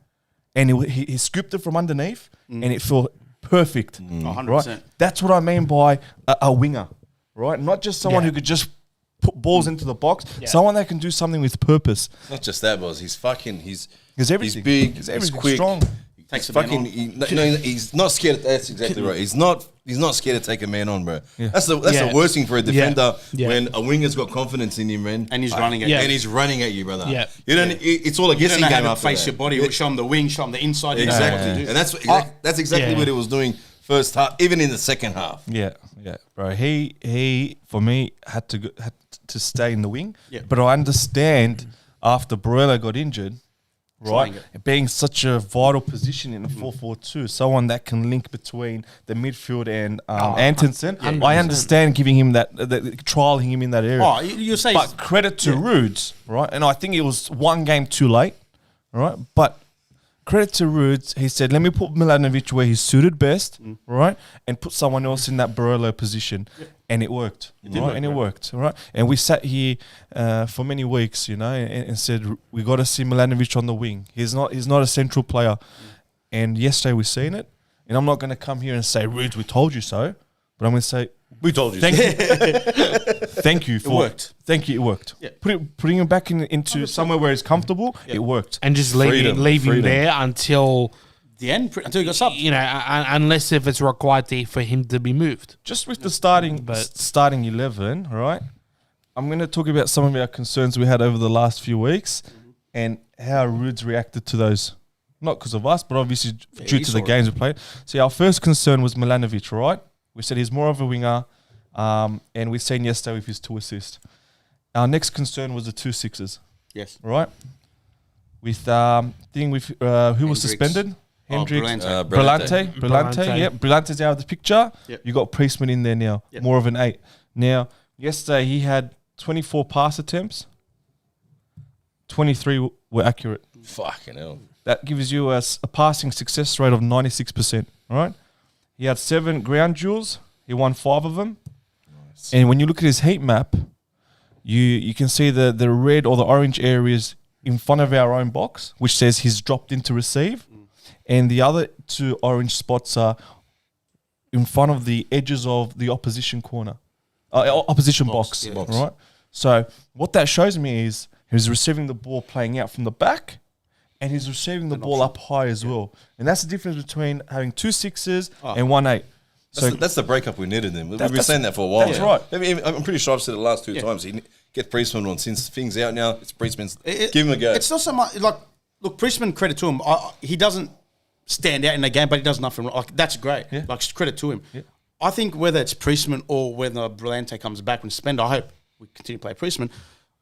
Speaker 3: and he scooped it from underneath, and it felt perfect.
Speaker 1: 100%.
Speaker 3: Right? That's what I mean by a winger, right? Not just someone who could just put balls into the box, someone that can do something with purpose.
Speaker 2: Not just that, boss. He's fucking,
Speaker 3: He's everything.
Speaker 2: He's big,
Speaker 3: He's
Speaker 2: he's
Speaker 3: everything.
Speaker 2: quick.
Speaker 3: Strong.
Speaker 1: Takes
Speaker 2: He's
Speaker 1: a man
Speaker 2: fucking,
Speaker 1: on.
Speaker 2: he's not scared. That's exactly right. He's not scared to take a man on, bro.
Speaker 3: Yeah.
Speaker 2: That's the
Speaker 5: Yeah.
Speaker 2: worst thing for a defender
Speaker 5: Yeah.
Speaker 2: when a winger's got confidence in him, man.
Speaker 1: And he's running at
Speaker 5: Yeah.
Speaker 1: you.
Speaker 2: And he's running at you, brother.
Speaker 5: Yeah.
Speaker 2: You don't. It's all a
Speaker 1: You
Speaker 2: guessing
Speaker 1: don't know
Speaker 2: game
Speaker 1: how to
Speaker 2: after
Speaker 1: face
Speaker 2: that.
Speaker 1: your body. Show him the wing, show him the inside. You know what
Speaker 2: Exactly.
Speaker 1: to do.
Speaker 2: And that's exactly
Speaker 5: Yeah.
Speaker 2: what he was doing first half, even in the second half.
Speaker 3: Yeah, bro. He for me had to stay in the wing.
Speaker 1: Yeah.
Speaker 3: But I understand after Barella got injured, right?
Speaker 1: Playing
Speaker 3: Being such a vital position in the 4-4-2, someone that can link between the midfield and Antonsen. I understand giving him that trialing him in that area.
Speaker 1: Oh, you say
Speaker 3: But credit to Rudes, right? And I think it was one game too late, right? But credit to Rudes, he said, let me put Milanovic where he's suited best, right? And put someone else in that Barolo position. And it worked, right? It worked, right? And we sat here for many weeks, and said, we got to see Milanovic on the wing. He's not a central player. And yesterday we seen it. And I'm not going to come here and say, Rudes, we told you so. But I'm going to say,
Speaker 2: We told you.
Speaker 3: Thank you. Thank you.
Speaker 1: worked.
Speaker 3: Thank you. It worked.
Speaker 1: Yeah.
Speaker 3: Putting him back into somewhere where he's comfortable. It worked.
Speaker 5: And just leave him there until
Speaker 1: the end until he got subbed.
Speaker 5: unless if it's required for him to be moved.
Speaker 3: Just with the starting 11, right? I'm going to talk about some of our concerns we had over the last few weeks and how Rudes reacted to those. Not because of us, but obviously due to the games we played. See, our first concern was Milanovic, right? We said he's more of a winger, and we've seen yesterday with his 2 assists. Our next concern was the 2 6s,
Speaker 1: Yes.
Speaker 3: right? with who was
Speaker 1: Hendricks.
Speaker 3: suspended? Hendricks,
Speaker 1: Brillante.
Speaker 3: Brillante. Yep, Brillante's out of the picture.
Speaker 1: Yep.
Speaker 3: You got Priestman in there now,
Speaker 1: Yep.
Speaker 3: more of an 8. Now, yesterday he had 24 pass attempts. 23 were accurate.
Speaker 2: Fucking hell.
Speaker 3: That gives you a passing success rate of 96%. All right. He had 7 ground duels. He won 5 of them. Nice. And when you look at his heat map, you can see the red or the orange areas in front of our own box, which says he's dropped in to receive. And the other 2 orange spots are in front of the edges of the opposition corner, opposition box.
Speaker 1: Yeah.
Speaker 3: All right. So what that shows me is he's receiving the ball playing out from the back, and he's receiving the ball up high as well. And that's the difference between having 2 6s and 1 8. So
Speaker 2: That's the breakup we needed them. We've been
Speaker 3: that's-
Speaker 2: saying that for a while.
Speaker 3: that's
Speaker 2: now.
Speaker 3: right.
Speaker 2: I mean, I'm pretty sure I've said it the last 2 times. Get Priestman on. Since things out now, it's Priestman's. Give him a go.
Speaker 1: It's not so much like, look, Priestman, credit to him. He doesn't stand out in the game, but he does nothing wrong. Like, that's great.
Speaker 3: Yeah.
Speaker 1: Like, credit to him. Yeah. I think whether it's Priestman or whether Brillante comes back and spend, I hope we continue to play Priestman.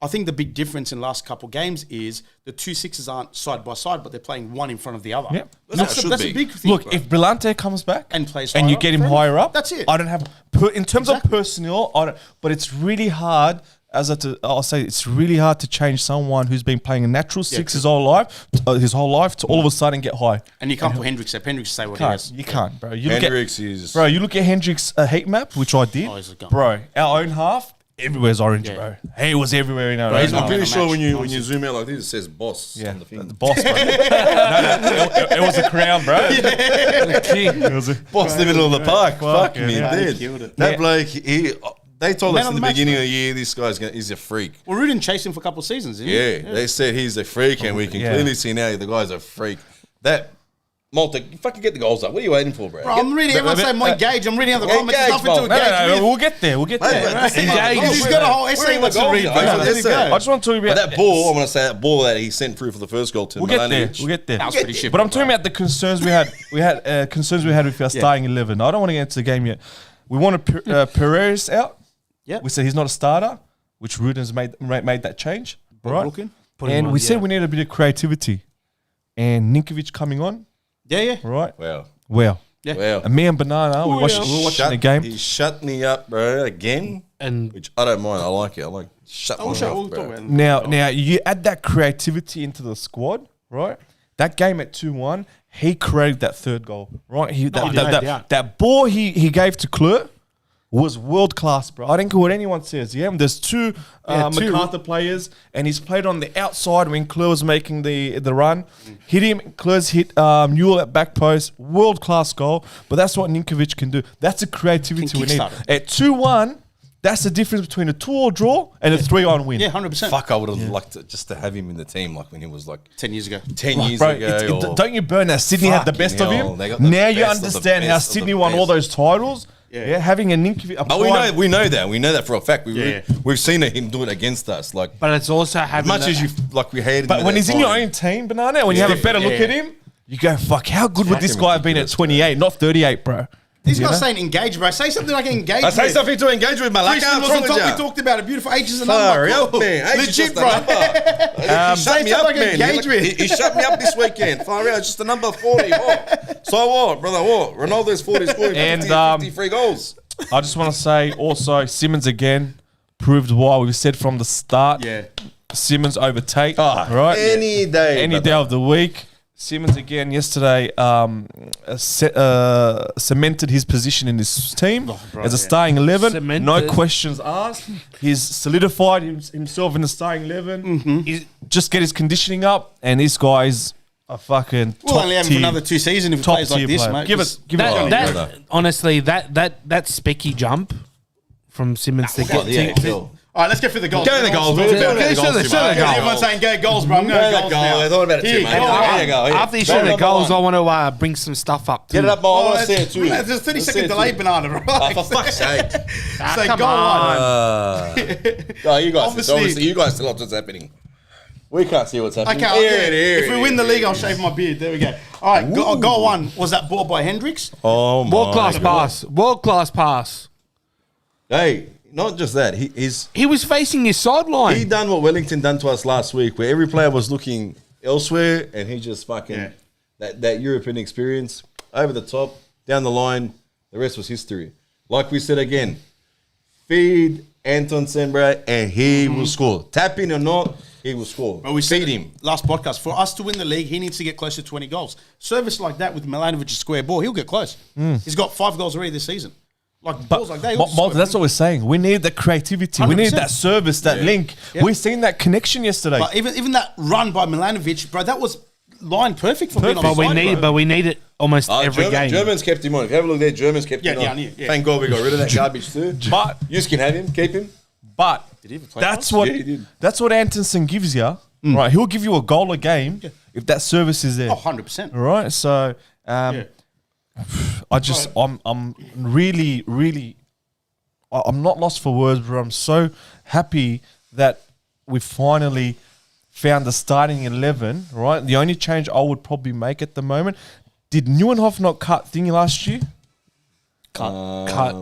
Speaker 1: I think the big difference in the last couple of games is the 2 6s aren't side by side, but they're playing one in front of the other.
Speaker 3: Yeah.
Speaker 1: That's
Speaker 2: Should
Speaker 1: a
Speaker 2: be.
Speaker 1: big thing.
Speaker 3: look,
Speaker 1: bro.
Speaker 3: if Brillante comes back
Speaker 1: And plays
Speaker 3: and you
Speaker 1: higher
Speaker 3: get
Speaker 1: up,
Speaker 3: him
Speaker 1: fair
Speaker 3: higher
Speaker 1: enough.
Speaker 3: up,
Speaker 1: That's it.
Speaker 3: I don't have in terms of personnel. But it's really hard. I'll say it's really hard to change someone who's been playing a natural 6 his whole life, to all of a sudden get high.
Speaker 1: And you can't put Hendricks there. Hendricks say what he
Speaker 3: Can't,
Speaker 1: has.
Speaker 3: you can't, bro. You
Speaker 2: Hendricks is.
Speaker 3: you look at Hendricks' heat map, which I did,
Speaker 1: Oh, he's a gun.
Speaker 3: bro. Our own half, everywhere's orange, bro. He was everywhere in our own
Speaker 1: he's
Speaker 3: half.
Speaker 2: I'm pretty
Speaker 1: Man
Speaker 2: sure
Speaker 1: of
Speaker 2: when
Speaker 1: match.
Speaker 2: you zoom out like this, it says boss
Speaker 3: Yeah,
Speaker 2: on the thing.
Speaker 3: the boss, bro. It was a crown, bro. It was a
Speaker 2: Boss in the middle of the park. Fuck me,
Speaker 3: yeah.
Speaker 2: dead.
Speaker 1: He killed it.
Speaker 2: That
Speaker 3: Yeah.
Speaker 2: bloke, they told
Speaker 1: Man
Speaker 2: us
Speaker 1: of
Speaker 2: in the
Speaker 1: the match,
Speaker 2: beginning
Speaker 1: bro.
Speaker 2: of the year, this guy's he's a freak.
Speaker 1: Well, Rudin chased him for a couple of seasons, didn't
Speaker 2: Yeah, they said he's a freak, and we can
Speaker 3: Yeah.
Speaker 2: clearly see now the guy's a freak. That Malta, you fucking get the goals up. What are you waiting for, bro?
Speaker 1: Bro, I'm reading, everyone say more engage. I'm reading other comments. There's
Speaker 2: engage,
Speaker 1: nothing to
Speaker 2: bro.
Speaker 1: engage with.
Speaker 3: we'll get there. We'll get there.
Speaker 1: Engage. He's got a whole essay he wants to read.
Speaker 2: I
Speaker 1: bro. There you go.
Speaker 3: I just want to talk about
Speaker 2: But that ball, I want to say that ball that he sent through for the first goal to
Speaker 3: We'll get there.
Speaker 2: Milanovic.
Speaker 3: We'll get there.
Speaker 1: That was pretty shit.
Speaker 3: But I'm talking about the concerns we had. We had concerns we had with our starting 11. I don't want to get into the game yet. We wanted Perez out.
Speaker 1: Yeah.
Speaker 3: We said he's not a starter, which Ruden's made that change. Right.
Speaker 1: Brooklyn.
Speaker 3: And we said we need a bit of creativity. And Ninkovic coming on.
Speaker 1: Yeah.
Speaker 3: Right.
Speaker 2: Wow.
Speaker 3: Well.
Speaker 1: Yeah.
Speaker 2: Wow.
Speaker 3: And me and Banana, we were watching the game.
Speaker 2: He shut me up, bro, again.
Speaker 5: And
Speaker 2: Which I don't mind. I like it. I like shut me
Speaker 1: We'll
Speaker 2: up,
Speaker 1: talk
Speaker 2: bro.
Speaker 1: about it.
Speaker 3: Now you add that creativity into the squad, right? That game at 2-1, he created that third goal, right? That ball he gave to Kleur was world class, bro. I don't care what anyone says. Yeah, there's two Macarthur players, and he's played on the outside when Kleur was making the run. Hit him. Kleur's hit Newell at back post. World class goal. But that's what Ninkovic can do. That's the creativity we need.
Speaker 1: kickstart it.
Speaker 3: At 2-1, that's the difference between a 2-all draw and a 3-on win.
Speaker 1: Yeah, 100%.
Speaker 2: Fuck, I would have liked just to have him in the team, like when he was like
Speaker 1: 10 years ago.
Speaker 2: 10 years
Speaker 3: Bro,
Speaker 2: ago. or-
Speaker 3: don't you burn that Sydney had the
Speaker 2: Fucking
Speaker 3: best of
Speaker 2: hell,
Speaker 3: him?
Speaker 2: they got the
Speaker 3: Now you
Speaker 2: best of the
Speaker 3: understand how
Speaker 2: best of the
Speaker 3: Sydney won all
Speaker 2: best.
Speaker 3: those titles. Yeah, having a Ninkovic.
Speaker 2: But we know that for a fact. We've seen him do it against us. Like
Speaker 5: but it's also
Speaker 2: as
Speaker 5: having
Speaker 2: much
Speaker 5: that-
Speaker 2: as you like, we hated.
Speaker 3: But
Speaker 2: him
Speaker 3: when
Speaker 2: at
Speaker 3: he's
Speaker 2: that
Speaker 3: in your
Speaker 2: time.
Speaker 3: own team, Banana, when you have a better look at him, you go, fuck, how good would this guy have been at 28, not 38, bro?
Speaker 1: These guys saying engage, bro. Say something like engage.
Speaker 2: I say something to engage with Malaka.
Speaker 1: Christian
Speaker 2: What's wrong
Speaker 1: was
Speaker 2: with
Speaker 1: on top.
Speaker 2: you?
Speaker 1: We talked about it. Beautiful. Age is a
Speaker 2: Sorry,
Speaker 1: number.
Speaker 2: help me. Age is
Speaker 1: Legit,
Speaker 2: just a
Speaker 1: bro.
Speaker 2: number. He shut
Speaker 1: say
Speaker 2: me
Speaker 1: something
Speaker 2: up,
Speaker 1: like
Speaker 2: man.
Speaker 1: engage with.
Speaker 2: He shut me up this weekend. Far out, just a number 40. What? So what, brother? What? Ronaldo's 40 scoring
Speaker 3: And,
Speaker 2: 53 goals.
Speaker 3: I just want to say also, Simmons again proved why we said from the start.
Speaker 1: Yeah.
Speaker 3: Simmons over Tate, right?
Speaker 2: Any day.
Speaker 3: Any day of the week. Simmons again yesterday cemented his position in this team as a starting 11.
Speaker 5: Cemented.
Speaker 3: No questions asked. He's solidified himself in the starting 11. He's just get his conditioning up, and this guy's a fucking
Speaker 1: We'll only have him for another 2 seasons if he
Speaker 3: top
Speaker 1: plays like
Speaker 3: tier
Speaker 1: this,
Speaker 3: player.
Speaker 1: mate.
Speaker 3: Give
Speaker 1: Just-
Speaker 3: it
Speaker 5: that,
Speaker 3: a
Speaker 5: that
Speaker 2: brother.
Speaker 5: honestly, that specky jump from Simmons to get to
Speaker 1: All right, let's go through the goals.
Speaker 2: Go to the goals.
Speaker 1: Everyone's
Speaker 2: Go to the goals,
Speaker 1: talking-
Speaker 2: Timmo.
Speaker 1: Everyone's saying go goals, bro. I'm going to goals now.
Speaker 2: I thought about it too, mate. There you go.
Speaker 5: after you shoot the goals, I want to bring some stuff up too.
Speaker 2: Get it up, I
Speaker 1: Oh,
Speaker 2: want to see it too.
Speaker 1: There's a 30-second delay, Banana, bro.
Speaker 2: For fuck's sake.
Speaker 1: Say
Speaker 5: come
Speaker 1: goal
Speaker 5: on.
Speaker 1: one.
Speaker 2: Oh, you guys,
Speaker 1: Obviously-
Speaker 2: obviously, you guys still know what's happening. We can't see what's happening.
Speaker 1: Okay,
Speaker 2: Here,
Speaker 1: if we win the league, I'll shave my beard. There we go. All right, goal one. Was that ball by Hendricks?
Speaker 2: Oh, my
Speaker 5: World class
Speaker 2: God.
Speaker 5: pass. World class pass.
Speaker 2: Hey, not just that. He
Speaker 5: He was facing his sideline.
Speaker 2: done what Wellington done to us last week, where every player was looking elsewhere, and he just fucking that European experience over the top, down the line. The rest was history. Like we said again, feed Anton Sembra, and he will score. Tap in or not, he will score.
Speaker 1: But we
Speaker 2: feed
Speaker 1: said
Speaker 2: him.
Speaker 1: last podcast, for us to win the league, he needs to get close to 20 goals. Service like that with Milanovic's square ball, he'll get close. He's got 5 goals already this season. Like balls like that. he'll just
Speaker 3: Malta,
Speaker 1: score.
Speaker 3: that's what we're saying. We need the creativity. We need
Speaker 1: 100%.
Speaker 3: that service, that link.
Speaker 1: Yeah.
Speaker 3: We've seen that connection yesterday.
Speaker 1: But even that run by Milanovic, bro, that was line perfect for being
Speaker 5: But we
Speaker 1: offside,
Speaker 5: need,
Speaker 1: bro.
Speaker 5: but we need it almost every game.
Speaker 2: Germans kept him on. If you have a look there, Germans kept him on.
Speaker 1: I knew, yeah.
Speaker 2: Thank God we got rid of that garbage too.
Speaker 3: But
Speaker 2: You can have him, keep him.
Speaker 3: But
Speaker 1: he ever play
Speaker 3: that's
Speaker 1: for us?
Speaker 3: what
Speaker 2: Yeah, he did.
Speaker 3: that's what Antonsen gives you, right? He'll give you a goal a game if that service is there.
Speaker 1: Oh, 100%.
Speaker 3: All right, so
Speaker 1: Yeah.
Speaker 3: I'm really I'm not lost for words, but I'm so happy that we finally found the starting 11. Right, the only change I would probably make at the moment. Did Neuenhoff not cut thingy last year?
Speaker 5: Cut.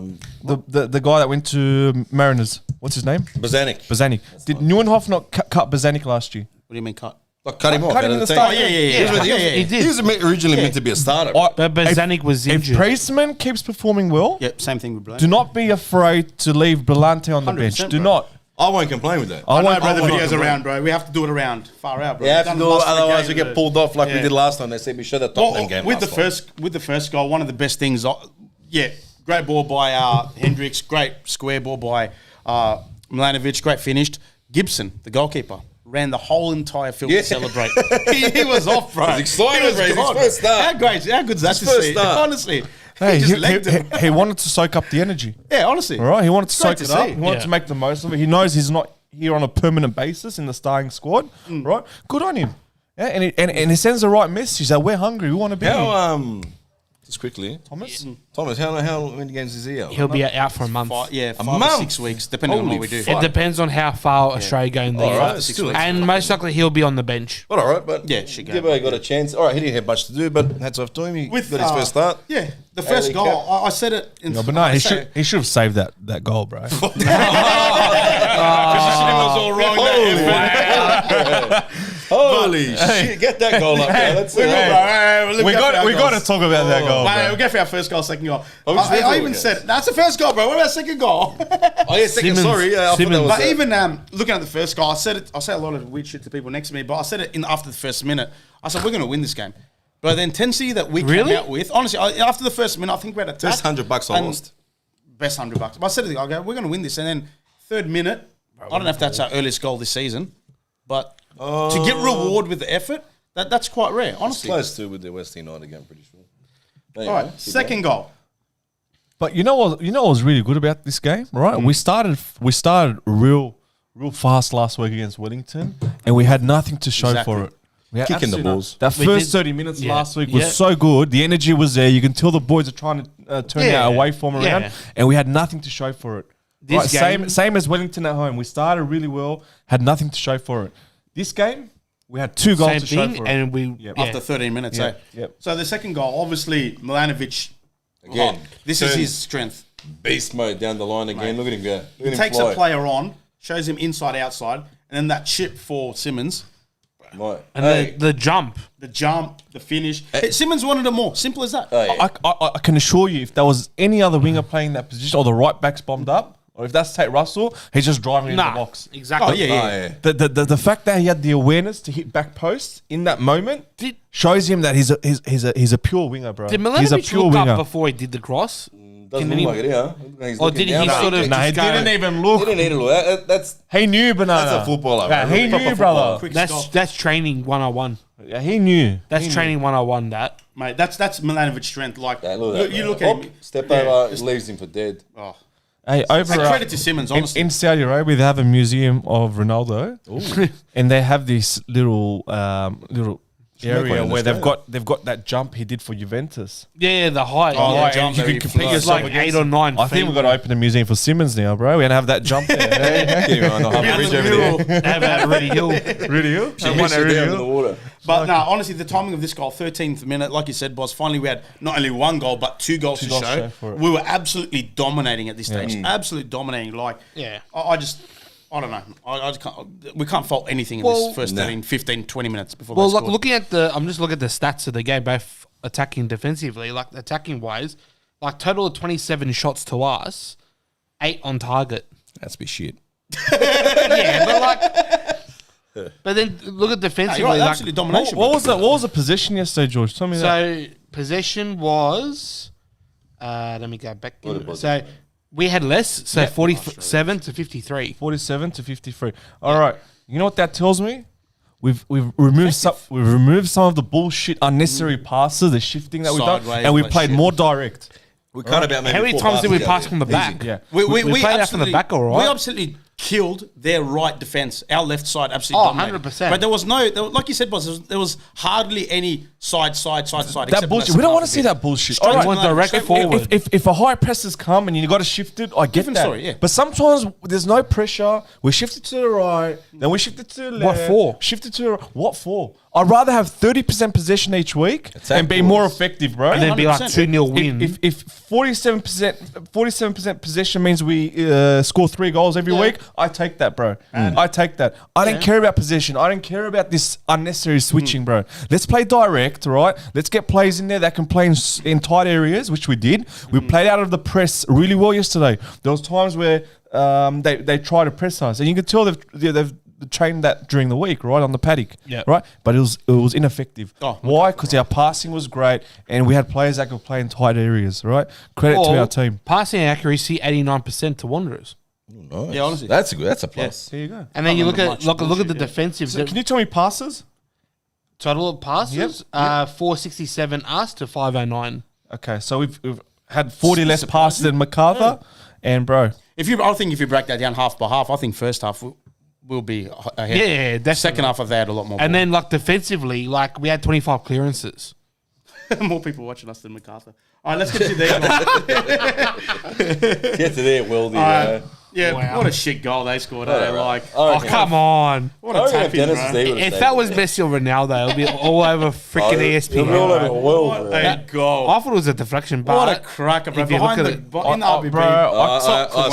Speaker 3: The guy that went to Mariners. What's his name?
Speaker 2: Bazanik.
Speaker 3: Bazanik. Did Neuenhoff not cut Bazanik last year?
Speaker 1: What do you mean cut?
Speaker 2: Like, cut him off.
Speaker 3: Cut
Speaker 2: out
Speaker 3: him
Speaker 2: of
Speaker 3: in the
Speaker 2: team.
Speaker 3: start.
Speaker 5: He did.
Speaker 2: He was originally meant to be a starter.
Speaker 5: But Bazanik was
Speaker 3: If
Speaker 5: injured.
Speaker 3: Priestman keeps performing well,
Speaker 1: Yep, same thing with Blaine.
Speaker 3: do not be afraid to leave Belante on the bench.
Speaker 1: 100%,
Speaker 3: Do
Speaker 1: bro.
Speaker 3: not.
Speaker 2: I won't complain with that.
Speaker 1: I know,
Speaker 3: won't-
Speaker 1: bro, the
Speaker 3: won't
Speaker 1: video's
Speaker 3: complain.
Speaker 1: around, bro. We have to do it around, far out, bro.
Speaker 2: You have to
Speaker 1: Done
Speaker 2: do
Speaker 1: last
Speaker 2: it, otherwise
Speaker 1: game,
Speaker 2: we get pulled off like we
Speaker 1: Yeah.
Speaker 2: did last time. They said we should have Tottenham game
Speaker 1: with the
Speaker 2: last time.
Speaker 1: first goal, one of the best things. Great ball by Hendricks, great square ball by Milanovic, great finished. Gibson, the goalkeeper, ran the whole entire field to celebrate. he was off, bro.
Speaker 2: He's excited,
Speaker 1: He was
Speaker 2: bro. It's his
Speaker 1: gone.
Speaker 2: first start.
Speaker 1: How good's that
Speaker 2: His
Speaker 1: to
Speaker 2: first
Speaker 1: see?
Speaker 2: start.
Speaker 1: Honestly,
Speaker 3: Hey,
Speaker 1: he just legged him.
Speaker 3: he wanted to soak up the energy.
Speaker 1: Yeah, honestly.
Speaker 3: All right, he wanted to
Speaker 1: Great
Speaker 3: soak
Speaker 1: to
Speaker 3: it up.
Speaker 1: see.
Speaker 3: He wanted
Speaker 5: Yeah.
Speaker 3: to make the most of it. He knows he's not here on a permanent basis in the starting squad. Right, good on him. Yeah, and he sends the right message that we're hungry. We want to be here.
Speaker 2: How, just quickly,
Speaker 3: Thomas.
Speaker 2: Thomas, how many games is he out?
Speaker 5: He'll be out for a month.
Speaker 1: 5 or
Speaker 2: month?
Speaker 1: 6 weeks, depending on
Speaker 2: Holy
Speaker 1: what we do.
Speaker 2: fuck.
Speaker 5: It depends on how far Australia go in the year.
Speaker 2: Alright,
Speaker 1: 6
Speaker 2: still-
Speaker 1: weeks.
Speaker 5: And most likely he'll be on the bench.
Speaker 2: But all right, but
Speaker 1: Yeah, should go.
Speaker 2: Gibbo got a chance. All right, he didn't have much to do, but hats off to him. He got his first start.
Speaker 1: Yeah, the first
Speaker 2: A-League
Speaker 1: goal.
Speaker 2: cap.
Speaker 1: I said it. In
Speaker 3: No, but no,
Speaker 1: I
Speaker 3: he
Speaker 1: said
Speaker 3: should have saved that goal, bro.
Speaker 2: Holy shit! Get that goal up, there. Let's see.
Speaker 3: we got to talk about that goal,
Speaker 1: We'll
Speaker 3: bro.
Speaker 1: go for our first goal, second goal.
Speaker 2: Oh, which
Speaker 1: I
Speaker 2: goal
Speaker 1: even
Speaker 2: was
Speaker 1: said that's the first goal, bro. What about second goal?
Speaker 2: Oh yeah, second.
Speaker 5: Simmons-
Speaker 2: Sorry, yeah. I thought that
Speaker 5: Simmons.
Speaker 2: was
Speaker 1: But even looking at the first goal, I said it. I say a lot of weird shit to people next to me, but I said it after the first minute. I said we're going to win this game. But the intensity that we
Speaker 5: Really?
Speaker 1: came out with, honestly, after the first minute, I think we had a
Speaker 2: best $100 I lost.
Speaker 1: Best $100. But I said to the guy, we're going to win this. And then third minute, I don't know if that's our earliest goal this season, but to get reward with the effort, that's quite rare, honestly.
Speaker 2: Close to with the West United game, pretty sure. Anyway,
Speaker 1: All right, second goal.
Speaker 3: But you know what was really good about this game, right? We started real fast last week against Wellington, and we had nothing to show
Speaker 1: Exactly.
Speaker 3: for it. We had
Speaker 2: Kicking the
Speaker 3: absolutely
Speaker 2: balls.
Speaker 3: That
Speaker 5: We
Speaker 3: first
Speaker 5: did-
Speaker 3: 30 minutes
Speaker 5: yeah.
Speaker 3: last week
Speaker 5: Yeah.
Speaker 3: was so good. The energy was there. You can tell the boys are trying to turn
Speaker 5: Yeah.
Speaker 3: our away form around,
Speaker 5: Yeah.
Speaker 3: and we had nothing to show for it.
Speaker 5: This
Speaker 3: Right,
Speaker 5: game-
Speaker 3: same as Wellington at home. We started really well, had nothing to show for it. This game, we had 2 goals
Speaker 5: Same
Speaker 3: to show
Speaker 5: thing,
Speaker 3: for it.
Speaker 5: and we
Speaker 1: After 13 minutes,
Speaker 3: Yeah,
Speaker 1: eh?
Speaker 3: yep.
Speaker 1: So the second goal, obviously, Milanovic.
Speaker 2: Again,
Speaker 1: this is
Speaker 2: turns
Speaker 1: his strength.
Speaker 2: beast mode down the line again. Look at him go. Look
Speaker 1: He
Speaker 2: at him
Speaker 1: takes
Speaker 2: fly.
Speaker 1: a player on, shows him inside, outside, and then that chip for Simmons,
Speaker 2: Right.
Speaker 5: and
Speaker 2: Hey,
Speaker 5: the jump.
Speaker 1: the jump, the finish. Simmons wanted it more. Simple as that.
Speaker 2: hey,
Speaker 3: I can assure you, if there was any other winger playing that position, or the right back's bombed up, or if that's Tate Russell, he's just driving into the
Speaker 5: Nah,
Speaker 3: box.
Speaker 5: exactly.
Speaker 1: Oh, yeah.
Speaker 2: oh, yeah.
Speaker 3: The fact that he had the awareness to hit back post in that moment
Speaker 5: Did-
Speaker 3: shows him that he's a pure winger, bro.
Speaker 5: Did
Speaker 3: He's a
Speaker 5: Milanovic
Speaker 3: pure
Speaker 5: look
Speaker 3: winger.
Speaker 5: up before he did the cross?
Speaker 2: Doesn't
Speaker 5: Can
Speaker 2: look
Speaker 5: any-
Speaker 2: like it, yeah. Look like he's
Speaker 5: Or
Speaker 2: looking
Speaker 5: did he
Speaker 2: down.
Speaker 5: sort of
Speaker 3: Nah, he
Speaker 5: just go?
Speaker 3: didn't even
Speaker 2: He
Speaker 3: look.
Speaker 2: didn't need to look. That's
Speaker 3: He knew, banana.
Speaker 2: a footballer.
Speaker 3: Yeah,
Speaker 2: man.
Speaker 3: he
Speaker 2: Proper
Speaker 3: knew,
Speaker 2: footballer.
Speaker 3: brother.
Speaker 1: Quick stop.
Speaker 5: That's training 101.
Speaker 3: Yeah, he knew.
Speaker 5: That's
Speaker 3: He knew.
Speaker 5: training 101. That
Speaker 1: Mate, that's Milanovic's strength. Like,
Speaker 2: Yeah, look at that,
Speaker 1: you
Speaker 2: man.
Speaker 1: look at him.
Speaker 2: Step
Speaker 1: Yeah,
Speaker 2: over,
Speaker 1: just-
Speaker 2: it leaves him for dead.
Speaker 1: Oh.
Speaker 3: Hey, over
Speaker 1: And credit to Simmons, honestly.
Speaker 3: in Saudi Arabia, they have a museum of Ronaldo, and they have this little
Speaker 2: make one
Speaker 3: area
Speaker 2: in
Speaker 3: where
Speaker 2: Australia.
Speaker 3: they've got that jump he did for Juventus.
Speaker 5: yeah, the height.
Speaker 1: Oh,
Speaker 5: yeah.
Speaker 1: right, jump
Speaker 3: you
Speaker 1: that
Speaker 3: can
Speaker 1: he
Speaker 3: compare
Speaker 1: flies.
Speaker 5: It's like
Speaker 3: yourself
Speaker 5: 8 or 9
Speaker 3: I think we've got to open a museum for Simmons now, bro. We're gonna have that jump there.
Speaker 2: Get him on the Harbour Bridge over there.
Speaker 5: Have at Reddy Hill.
Speaker 3: Really?
Speaker 2: She missed it down in the water.
Speaker 1: But no, honestly, the timing of this goal, 13th minute, like you said, boss, finally we had not only 1 goal, but 2 goals to
Speaker 3: goals
Speaker 1: show.
Speaker 3: for it.
Speaker 1: We were absolutely dominating at this stage. Absolutely dominating. Like,
Speaker 5: Yeah.
Speaker 1: I I don't know. I just can't. We can't fault anything in
Speaker 5: Well,
Speaker 1: this first 13, 15, 20 minutes before.
Speaker 5: Well,
Speaker 1: they
Speaker 5: like
Speaker 1: scored.
Speaker 5: looking at I'm just looking at the stats of the game, both attacking and defensively. Like attacking wise, like total of 27 shots to us, 8 on target.
Speaker 2: That's be shit.
Speaker 5: Yeah, but like, but then look at
Speaker 1: No,
Speaker 5: defensively.
Speaker 1: you're right,
Speaker 5: like,
Speaker 1: absolutely domination.
Speaker 3: What was the position yesterday, George? Tell me that.
Speaker 5: so possession was. Let me go back.
Speaker 2: What was
Speaker 5: So we had less. So 47 to 53.
Speaker 3: 47 to 53. All right. You know what that tells me? We've removed some of the bullshit, unnecessary passes, the shifting that we've done,
Speaker 1: Sideways,
Speaker 3: and we
Speaker 1: like
Speaker 3: played
Speaker 1: shit.
Speaker 3: more direct.
Speaker 2: We cut about maybe
Speaker 5: How many
Speaker 2: 4
Speaker 5: times did we
Speaker 2: passes
Speaker 5: pass
Speaker 2: out
Speaker 5: from the
Speaker 2: there.
Speaker 5: back?
Speaker 2: Easy.
Speaker 3: Yeah.
Speaker 5: We played that from the back, all right.
Speaker 1: We absolutely killed their right defense. Our left side absolutely dominated.
Speaker 5: 100%.
Speaker 1: But there was like you said, boss, there was hardly any side.
Speaker 3: That bullshit. We don't want to see that bullshit.
Speaker 1: Straight
Speaker 3: All right.
Speaker 5: one direct forward.
Speaker 3: If a high press has come and you got to shift it, I get
Speaker 1: Different
Speaker 3: that.
Speaker 1: story, yeah.
Speaker 3: But sometimes there's no pressure. We shift it to the right, then we shift it to the left.
Speaker 5: What for?
Speaker 3: Shift it to the right. What for? I'd rather have 30% possession each week
Speaker 2: Attack
Speaker 3: and be
Speaker 2: balls.
Speaker 3: more effective, bro.
Speaker 5: And then be like
Speaker 1: 100%.
Speaker 5: 2-0 win.
Speaker 3: If 47% possession means we score 3 goals every week, I take that, bro. I take that. I don't care about possession. I don't care about this unnecessary switching, bro. Let's play direct, right? Let's get players in there that can play in tight areas, which we did. We played out of the press really well yesterday. There was times where they try to press us, and you can tell they've trained that during the week, right, on the paddock,
Speaker 5: Yeah.
Speaker 3: right? But it was ineffective.
Speaker 1: Oh,
Speaker 3: Why? Because our passing was great, and we had players that could play in tight areas, right? Credit to our team.
Speaker 5: Passing accuracy 89% to Wanderers.
Speaker 2: Nice.
Speaker 1: Yeah, honestly.
Speaker 2: That's good. That's a plus.
Speaker 3: There you go.
Speaker 5: And then you look
Speaker 1: remember
Speaker 5: at
Speaker 1: much
Speaker 5: look at the
Speaker 1: bullshit, yeah.
Speaker 5: defensive
Speaker 3: So can you tell me passes?
Speaker 5: total of passes. 467 us to 509.
Speaker 3: Okay, so we've had 40 less passes than Macarthur, and bro,
Speaker 1: I think if you break that down half by half, I think first half will be ahead.
Speaker 5: Yeah, definitely.
Speaker 1: Second half of that, a lot more.
Speaker 5: And then like defensively, like we had 25 clearances.
Speaker 1: more people watching us than Macarthur. All right, let's get to there. Guys.
Speaker 2: Get to there, Wildy.
Speaker 1: Yeah,
Speaker 5: Wow.
Speaker 1: what a shit goal they scored. Like,
Speaker 5: Oh, come on.
Speaker 1: what a tap in, bro.
Speaker 5: If that was Messi or Ronaldo, it would be all over freaking ESPN.
Speaker 1: What a goal.
Speaker 5: I thought it was a deflection, but
Speaker 1: What a cracker, bro.
Speaker 5: if you look
Speaker 1: Behind
Speaker 5: at
Speaker 1: the,
Speaker 5: it-
Speaker 1: in the RBB.
Speaker 3: bro,
Speaker 2: I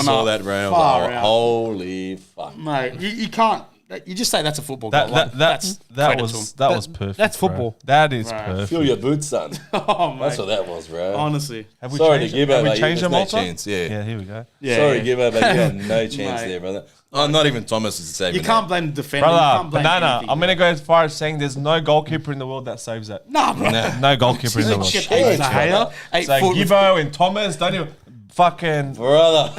Speaker 2: saw that, bro. I was
Speaker 1: Far
Speaker 2: like,
Speaker 1: out.
Speaker 2: holy fuck.
Speaker 1: Mate, you can't. You just say that's a football
Speaker 3: that
Speaker 1: goal. Like,
Speaker 3: that
Speaker 1: credit
Speaker 3: was
Speaker 1: to 'em.
Speaker 3: perfect.
Speaker 5: that's
Speaker 3: bro.
Speaker 5: football.
Speaker 3: That is
Speaker 1: Right.
Speaker 3: perfect.
Speaker 2: Feel your boots, son.
Speaker 1: Oh, mate.
Speaker 2: That's what that was, bro.
Speaker 1: Honestly.
Speaker 3: Have we
Speaker 2: Sorry
Speaker 3: changed
Speaker 2: to give
Speaker 3: have
Speaker 2: up,
Speaker 3: we
Speaker 2: mate.
Speaker 3: changed
Speaker 2: There's
Speaker 3: them,
Speaker 2: no
Speaker 3: Malta?
Speaker 2: chance, yeah.
Speaker 3: Yeah, here we go.
Speaker 1: Yeah.
Speaker 2: Sorry to give up, but you had no chance
Speaker 1: Mate.
Speaker 2: there, brother. Oh, not even Thomas is saving
Speaker 1: You can't blame the defender. you
Speaker 3: Brother,
Speaker 1: can't blame
Speaker 3: Banana,
Speaker 1: anything,
Speaker 3: I'm
Speaker 1: bro.
Speaker 3: going to go as far as saying there's no goalkeeper in the world that saves that.
Speaker 1: Nah, bro.
Speaker 3: No goalkeeper in the world.
Speaker 1: Shit,
Speaker 2: Chance,
Speaker 1: eight
Speaker 2: brother.
Speaker 1: Haya, 8
Speaker 3: So
Speaker 1: foot.
Speaker 3: Gibbo and Thomas, don't even fucking
Speaker 2: Brother.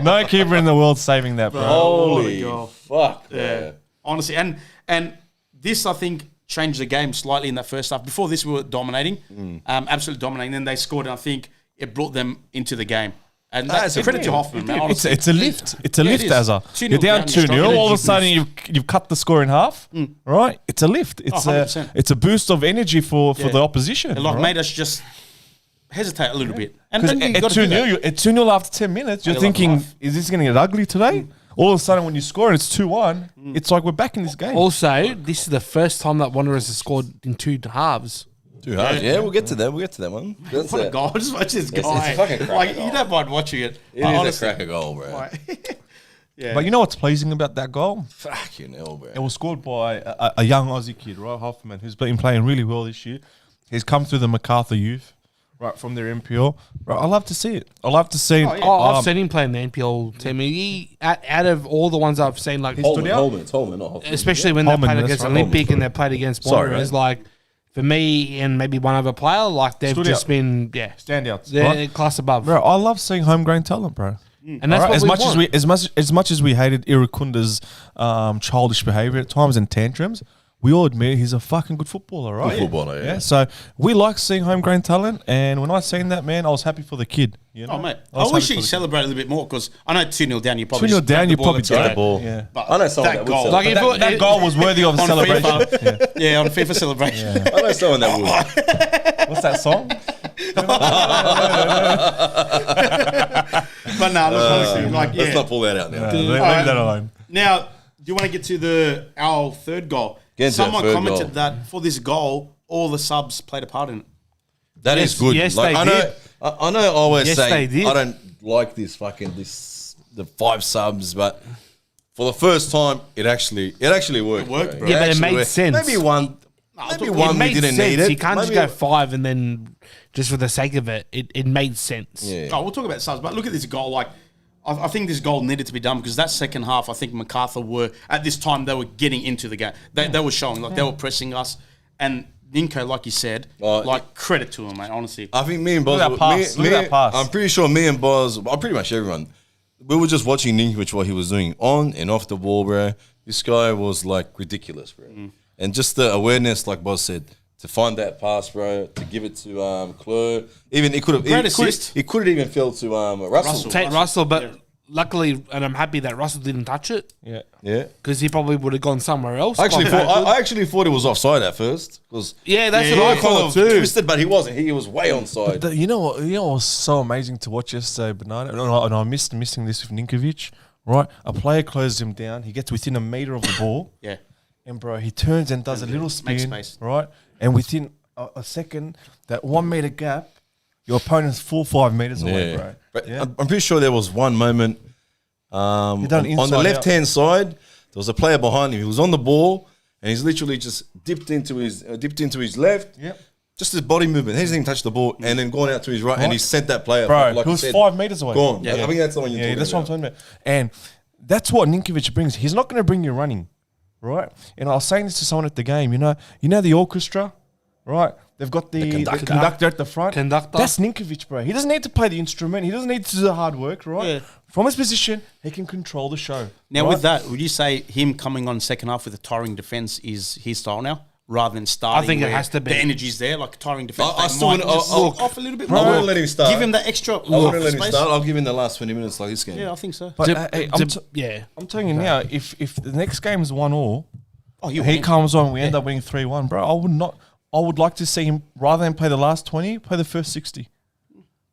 Speaker 3: no keeper in the world saving that, bro.
Speaker 2: Holy
Speaker 1: goal.
Speaker 2: fuck,
Speaker 1: Yeah,
Speaker 2: bro.
Speaker 1: honestly, and this I think changed the game slightly in that first half. Before this, we were dominating, absolutely dominating. Then they scored, and I think it brought them into the game. And that's
Speaker 2: it's a
Speaker 1: credit to
Speaker 2: win.
Speaker 1: Hoffman, man. Honestly.
Speaker 3: It's a lift. It's a
Speaker 1: Yeah,
Speaker 3: lift,
Speaker 1: it is.
Speaker 3: Azza.
Speaker 1: 2-0
Speaker 3: You're down
Speaker 1: down,
Speaker 3: 2-0.
Speaker 1: strong
Speaker 3: All of a
Speaker 1: energy
Speaker 3: sudden, you've cut the score in half, right? It's a lift. It's a
Speaker 1: 100%.
Speaker 3: it's a boost of energy for
Speaker 1: Yeah.
Speaker 3: the opposition.
Speaker 1: It like
Speaker 3: right?
Speaker 1: made us just hesitate a little bit. And
Speaker 3: Because
Speaker 1: then you
Speaker 3: at
Speaker 1: got to do that.
Speaker 3: 2-0, at 2-0 after 10 minutes, you're
Speaker 1: You're like,
Speaker 3: thinking,
Speaker 1: life.
Speaker 3: is this going to get ugly today? All of a sudden, when you score and it's 2-1, it's like we're back in this game.
Speaker 5: Also, this is the first time that Wanderers has scored in 2 halves.
Speaker 2: Too hard. Yeah, we'll get to that. We'll get to that one. That's
Speaker 1: What a
Speaker 2: it.
Speaker 1: goal! Just watch this
Speaker 2: It's
Speaker 1: guy.
Speaker 2: a fucking cracker
Speaker 1: like
Speaker 2: goal.
Speaker 1: you don't mind watching it.
Speaker 2: It
Speaker 1: But
Speaker 2: is
Speaker 1: honestly,
Speaker 2: a cracker goal, bro.
Speaker 1: yeah.
Speaker 3: But you know what's pleasing about that goal?
Speaker 2: Fucking hell, bro.
Speaker 3: It was scored by a young Aussie kid, right, Hoffman, who's been playing really well this year. He's come through the Macarthur youth, right, from their NPL. Right, I love to see it. I love to see.
Speaker 5: I've seen him play in the NPL team. He, out of all the ones I've seen, like
Speaker 2: Holman, it's Holman, not Hoffman.
Speaker 5: especially when
Speaker 3: Holman,
Speaker 5: they played
Speaker 3: that's
Speaker 5: against
Speaker 3: right.
Speaker 5: Olympic
Speaker 2: Holman,
Speaker 5: and they played against
Speaker 2: Sorry,
Speaker 5: Wanderers,
Speaker 2: mate.
Speaker 5: like for me and maybe one other player, like they've
Speaker 3: Stood
Speaker 5: just
Speaker 3: out.
Speaker 5: been
Speaker 3: Standouts,
Speaker 5: they're
Speaker 3: right?
Speaker 5: class above.
Speaker 3: Bro, I love seeing homegrown talent, bro.
Speaker 5: And that's
Speaker 3: Alright,
Speaker 5: what
Speaker 3: as
Speaker 5: we
Speaker 3: much
Speaker 5: want.
Speaker 3: as much as we hated Irakunda's childish behaviour at times and tantrums, we all admit he's a fucking good footballer, right?
Speaker 2: Good footballer, yeah.
Speaker 3: So we like seeing homegrown talent, and when I seen that, man, I was happy for the kid. You know?
Speaker 1: Oh mate,
Speaker 3: I was
Speaker 1: I wish
Speaker 3: happy
Speaker 1: you
Speaker 3: for the
Speaker 1: celebrated a little bit more because I know 2-0 down. You probably
Speaker 3: 2-0
Speaker 1: just grab
Speaker 3: down,
Speaker 1: the
Speaker 3: you
Speaker 1: ball
Speaker 3: probably
Speaker 1: and
Speaker 3: take
Speaker 1: go.
Speaker 3: the ball. Yeah.
Speaker 1: But
Speaker 2: I know someone that would
Speaker 1: goal,
Speaker 2: celebrate.
Speaker 5: Like if
Speaker 3: That goal was worthy of a
Speaker 1: on
Speaker 3: celebration.
Speaker 1: FIFA, yeah, on FIFA celebration.
Speaker 2: I know someone that would.
Speaker 3: What's that song?
Speaker 1: But no, look, honestly, like
Speaker 2: Let's
Speaker 1: yeah.
Speaker 2: not pull that out now.
Speaker 3: Leave
Speaker 1: Alright.
Speaker 3: that alone.
Speaker 1: Now, do you want to get to our third goal?
Speaker 2: Get to our
Speaker 1: Someone
Speaker 2: third
Speaker 1: commented
Speaker 2: goal.
Speaker 1: that for this goal, all the subs played a part in it.
Speaker 2: That is
Speaker 5: Yes,
Speaker 2: good.
Speaker 5: yes,
Speaker 2: like,
Speaker 5: they
Speaker 2: I know.
Speaker 5: did.
Speaker 2: I know. I always
Speaker 5: Yes,
Speaker 2: say
Speaker 5: they did.
Speaker 2: I don't like this fucking this the 5 subs, but for the first time, it actually worked.
Speaker 1: It worked, bro.
Speaker 5: Yeah, but it
Speaker 2: actually
Speaker 5: made
Speaker 2: worked.
Speaker 5: sense.
Speaker 2: Maybe one
Speaker 5: It
Speaker 2: we
Speaker 5: made
Speaker 2: didn't
Speaker 5: sense.
Speaker 2: need it.
Speaker 5: You can't
Speaker 2: Maybe
Speaker 5: just go 5 and then just for the sake of it. It made sense.
Speaker 2: Yeah.
Speaker 1: Oh, we'll talk about subs, but look at this goal. Like, I think this goal needed to be done because that second half, I think Macarthur were at this time they were getting into the game. They were showing like they were pressing us, and Ninko, like you said, like credit to him, mate. Honestly,
Speaker 2: I think me and Boz.
Speaker 3: Look at that pass. Look at that pass.
Speaker 2: I'm pretty sure me and Boz, pretty much everyone, we were just watching Ninkovic what he was doing on and off the ball, bro. This guy was like ridiculous, bro. And just the awareness, like Boz said, to find that pass, bro, to give it to Claire. Even it could have. It could have even fell to Russell.
Speaker 5: Take Russell, but luckily, and I'm happy that Russell didn't touch it.
Speaker 3: Yeah.
Speaker 2: Yeah.
Speaker 5: Because he probably would have gone somewhere else.
Speaker 2: I actually thought it was offside at first.
Speaker 5: Yeah, that's
Speaker 2: He
Speaker 5: what I
Speaker 2: kind
Speaker 5: thought
Speaker 2: of
Speaker 5: too.
Speaker 2: twisted, but he wasn't. He was way onside.
Speaker 3: You know what was so amazing to watch yesterday, Bernardo? And I missing this with Ninkovic, right? A player closes him down. He gets within a metre of the ball.
Speaker 1: yeah.
Speaker 3: And, bro, he turns and does a little
Speaker 1: Makes
Speaker 3: spin,
Speaker 1: space.
Speaker 3: right? And within a second, that 1 metre gap, your opponent's full 5 metres away, bro.
Speaker 2: But
Speaker 3: Yeah.
Speaker 2: I'm pretty sure there was one moment on
Speaker 3: done
Speaker 2: the
Speaker 3: inside
Speaker 2: left-hand side. There was a player behind him. He was on the ball, and he's literally just dipped into his left.
Speaker 3: Yep.
Speaker 2: Just his body movement. He hasn't even touched the ball, and then gone out to his right, and he sent that player.
Speaker 3: Bro,
Speaker 2: like
Speaker 3: he
Speaker 2: you
Speaker 3: was
Speaker 2: said,
Speaker 3: 5 metres away.
Speaker 2: gone.
Speaker 1: Yeah.
Speaker 2: I think that's the one you're talking
Speaker 3: that's
Speaker 2: about.
Speaker 3: what I'm talking about. And that's what Ninkovic brings. He's not going to bring you running, right? And I was saying this to someone at the game. You know the orchestra, right? They've got the conductor at the front.
Speaker 5: Conductor.
Speaker 3: That's Ninkovic, bro. He doesn't need to play the instrument. He doesn't need to do the hard work, right?
Speaker 1: Yeah.
Speaker 3: From his position, he can control the show.
Speaker 1: Now,
Speaker 3: right?
Speaker 1: with that, would you say him coming on second half with a tiring defense is his style now, rather than starting?
Speaker 5: I think it
Speaker 1: where
Speaker 5: has to be.
Speaker 1: The energy's there, like tiring defense.
Speaker 2: I
Speaker 1: they
Speaker 2: still
Speaker 1: might
Speaker 2: wouldn't-
Speaker 1: just
Speaker 2: I'll-
Speaker 1: look off a little bit
Speaker 2: I
Speaker 1: more.
Speaker 2: wouldn't let him start.
Speaker 1: Give him that extra.
Speaker 2: I wouldn't let him
Speaker 1: space.
Speaker 2: start. I'll give him the last 20 minutes like this game.
Speaker 1: Yeah, I think so.
Speaker 3: But hey,
Speaker 5: yeah.
Speaker 3: I'm telling you now, if the next game is 1-1,
Speaker 1: You
Speaker 3: he
Speaker 1: win.
Speaker 3: comes on, we end up winning 3-1, bro. I would like to see him, rather than play the last 20, play the first 60.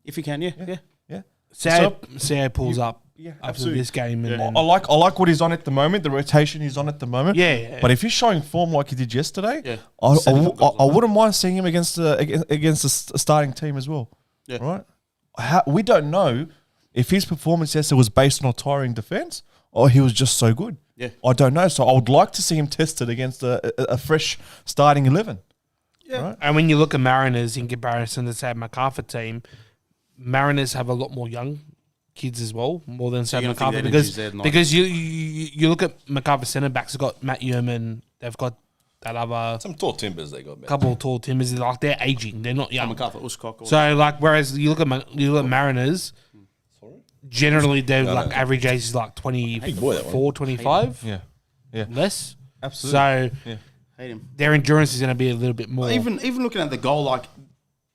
Speaker 1: If you can, yeah.
Speaker 3: Yeah.
Speaker 5: See how he pulls up after
Speaker 3: absolutely.
Speaker 5: this game. And then,
Speaker 3: I like what he's on at the moment, the rotation he's on at the moment.
Speaker 5: Yeah.
Speaker 3: But if he's showing form like he did yesterday,
Speaker 1: Yeah.
Speaker 3: I wouldn't mind seeing him against the starting team as well.
Speaker 1: Yeah.
Speaker 3: Right? We don't know if his performance yesterday was based on a tiring defense or he was just so good.
Speaker 1: Yeah.
Speaker 3: I don't know. So I would like to see him tested against a fresh starting 11.
Speaker 5: And when you look at Mariners in comparison to, say, Macarthur team, Mariners have a lot more young kids as well, more than, say,
Speaker 1: you don't think
Speaker 5: Macarthur.
Speaker 1: the energy's there tonight?
Speaker 5: Because you look at Macarthur centre backs, they've got Matt Yeoman, they've got that other
Speaker 2: Some tall timbers they got. Man.
Speaker 5: couple of tall timbers. Like, they're aging, they're not young.
Speaker 1: Macarthur, Uscock.
Speaker 5: So, like, whereas you look at Mariners, generally they're like average age is like
Speaker 2: boy, that
Speaker 5: 24, 25,
Speaker 3: Yeah.
Speaker 5: less.
Speaker 3: Absolutely.
Speaker 5: So
Speaker 1: hate him.
Speaker 5: their endurance is going to be a little bit more.
Speaker 1: Even looking at the goal, like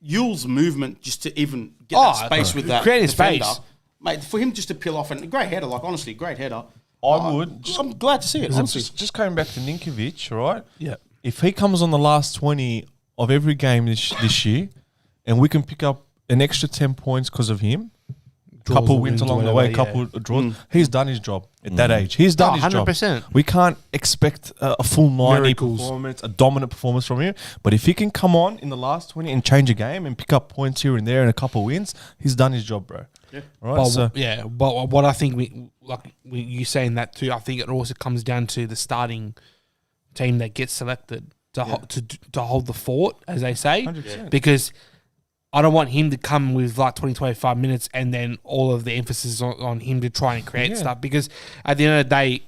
Speaker 1: Yule's movement just to even get that space with that
Speaker 5: creating
Speaker 1: defender,
Speaker 5: space.
Speaker 1: mate, for him just to peel off, and great header, like honestly, great header.
Speaker 3: I would.
Speaker 1: I'm glad to see it. Honestly.
Speaker 3: Just coming back to Ninkovic, right?
Speaker 5: Yeah.
Speaker 3: If he comes on the last 20 of every game this year, and we can pick up an extra 10 points because of him, couple
Speaker 5: or
Speaker 3: wins
Speaker 5: wins,
Speaker 3: along the way,
Speaker 5: whatever,
Speaker 3: couple draws, he's done his job at that age. He's done his job.
Speaker 5: 100%.
Speaker 3: We can't expect a full 90
Speaker 5: Miracles.
Speaker 3: performance, a dominant performance from him. But if he can come on in the last 20 and change a game and pick up points here and there and a couple wins, he's done his job, bro.
Speaker 1: Yeah.
Speaker 3: Right?
Speaker 5: But,
Speaker 3: So,
Speaker 5: but what I think you saying that too, I think it also comes down to the starting team that gets selected to hold the fort, as they say,
Speaker 3: 100%.
Speaker 5: because I don't want him to come with like 20, 25 minutes and then all of the emphasis on him to try and create stuff, because at the end of the day,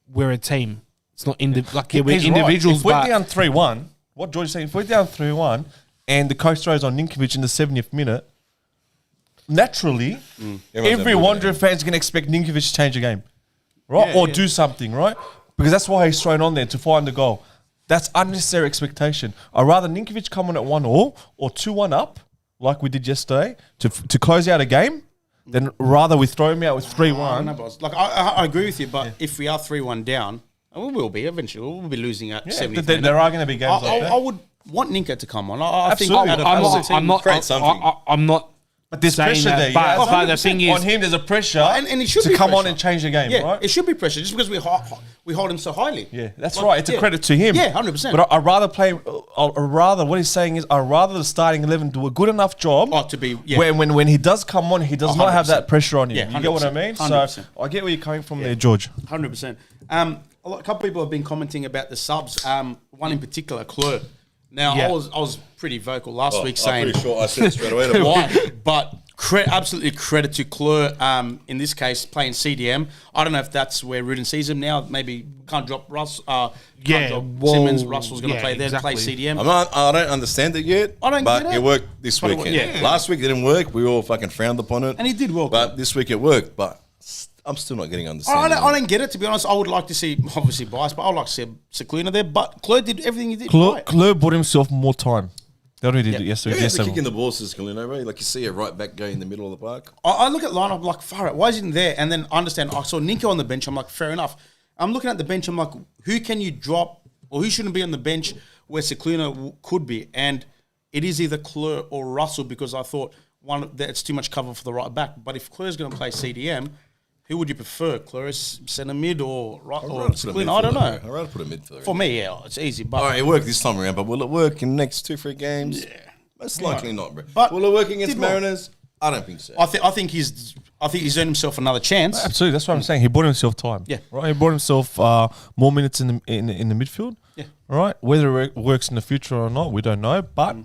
Speaker 5: we're a team. It's not we're
Speaker 3: he's
Speaker 5: individuals,
Speaker 3: right. If
Speaker 5: but
Speaker 3: we're down 3-1, what George is saying, if we're down 3-1 and the coach throws on Ninkovic in the 70th minute, naturally, every Wanderer fan's going to expect Ninkovic to change the game, right? Or do something, right? Because that's why he's thrown on there, to find the goal. That's unnecessary expectation. I'd rather Ninkovic come on at 1-1 or 2-1 up, like we did yesterday, to close out a game, than rather we throw him out with 3-1.
Speaker 1: No, boss. Like I agree with you, but if we are 3-1 down, and we will be eventually, we'll be losing at 70.
Speaker 3: There are going to be games like that.
Speaker 1: I would want Ninka to come on. I think
Speaker 3: Absolutely.
Speaker 1: out of all the team,
Speaker 5: I'm not.
Speaker 2: create something.
Speaker 5: I'm not
Speaker 3: But there's
Speaker 5: saying
Speaker 3: pressure
Speaker 5: that,
Speaker 3: there.
Speaker 5: but-
Speaker 3: yeah.
Speaker 5: but the thing is-
Speaker 3: on him, there's a pressure
Speaker 1: And it should
Speaker 3: to
Speaker 1: be
Speaker 3: come on
Speaker 1: pressure.
Speaker 3: and change the game,
Speaker 1: Yeah,
Speaker 3: right?
Speaker 1: it should be pressure just because we hold him so highly.
Speaker 3: Yeah, that's
Speaker 1: Like,
Speaker 3: right. It's a
Speaker 1: yeah.
Speaker 3: credit to him.
Speaker 1: Yeah, 100%.
Speaker 3: But I'd rather play. I'd rather what he's saying is I'd rather the starting 11 do a good enough job.
Speaker 1: Oh, to be yeah.
Speaker 3: When he does come on, he does not have
Speaker 1: 100%.
Speaker 3: that pressure on him.
Speaker 1: Yeah,
Speaker 3: you get what I
Speaker 1: 100%.
Speaker 3: mean?
Speaker 1: 100%.
Speaker 3: So I get where you're coming from there, George.
Speaker 1: 100%. A couple people have been commenting about the subs. One in particular, Kleur. Now,
Speaker 5: Yeah.
Speaker 1: I was pretty vocal last week
Speaker 2: I'm
Speaker 1: saying
Speaker 2: pretty sure I said it straight away.
Speaker 1: why, but absolutely credit to Kleur. In this case, playing CDM. I don't know if that's where Rudin sees him now. Maybe can't drop Russ. Can't drop
Speaker 5: well,
Speaker 1: Simmons. Russell's going to
Speaker 5: yeah,
Speaker 1: play there.
Speaker 5: exactly.
Speaker 1: Play CDM.
Speaker 2: I don't understand it yet.
Speaker 1: I don't
Speaker 2: but
Speaker 1: get it.
Speaker 2: it worked this
Speaker 1: But it
Speaker 2: weekend.
Speaker 1: yeah.
Speaker 2: Last week it didn't work. We all fucking frowned upon it.
Speaker 1: And he did well.
Speaker 2: But this week it worked. But I'm still not getting
Speaker 1: I
Speaker 2: understanding.
Speaker 1: don't get it, to be honest. I would like to see, obviously biased, but I would like to see Cicluna there. But Kleur did everything he did. right.
Speaker 3: Kleur bought himself more time. They already did it
Speaker 2: Yeah,
Speaker 3: yesterday.
Speaker 2: he's kicking the balls to Scalino, bro. Like you see a right back guy in the middle of the park.
Speaker 1: I look at lineup like, far out, why is he there? And then I understand, I saw Ninko on the bench. I'm like, fair enough. I'm looking at the bench. I'm like, who can you drop or who shouldn't be on the bench where Cicluna could be? And it is either Kleur or Russell because I thought that it's too much cover for the right back. But if Kleur's going to play CDM, who would you prefer? Kleur is centre mid or Cicluna? I don't know.
Speaker 2: I'd rather put a midfielder.
Speaker 1: For me, yeah, it's easy. But
Speaker 2: All right, it worked this time around, but will it work in the next 2-3 games? Yeah. Most likely not, bro.
Speaker 1: But
Speaker 2: will it work against
Speaker 1: did well.
Speaker 2: Mariners? I don't think so.
Speaker 1: I think he's earned himself another chance.
Speaker 3: Absolutely, that's what I'm saying. He bought himself time.
Speaker 1: Yeah.
Speaker 3: Right. He bought himself more minutes in the midfield.
Speaker 1: Yeah.
Speaker 3: All right. Whether it works in the future or not, we don't know. But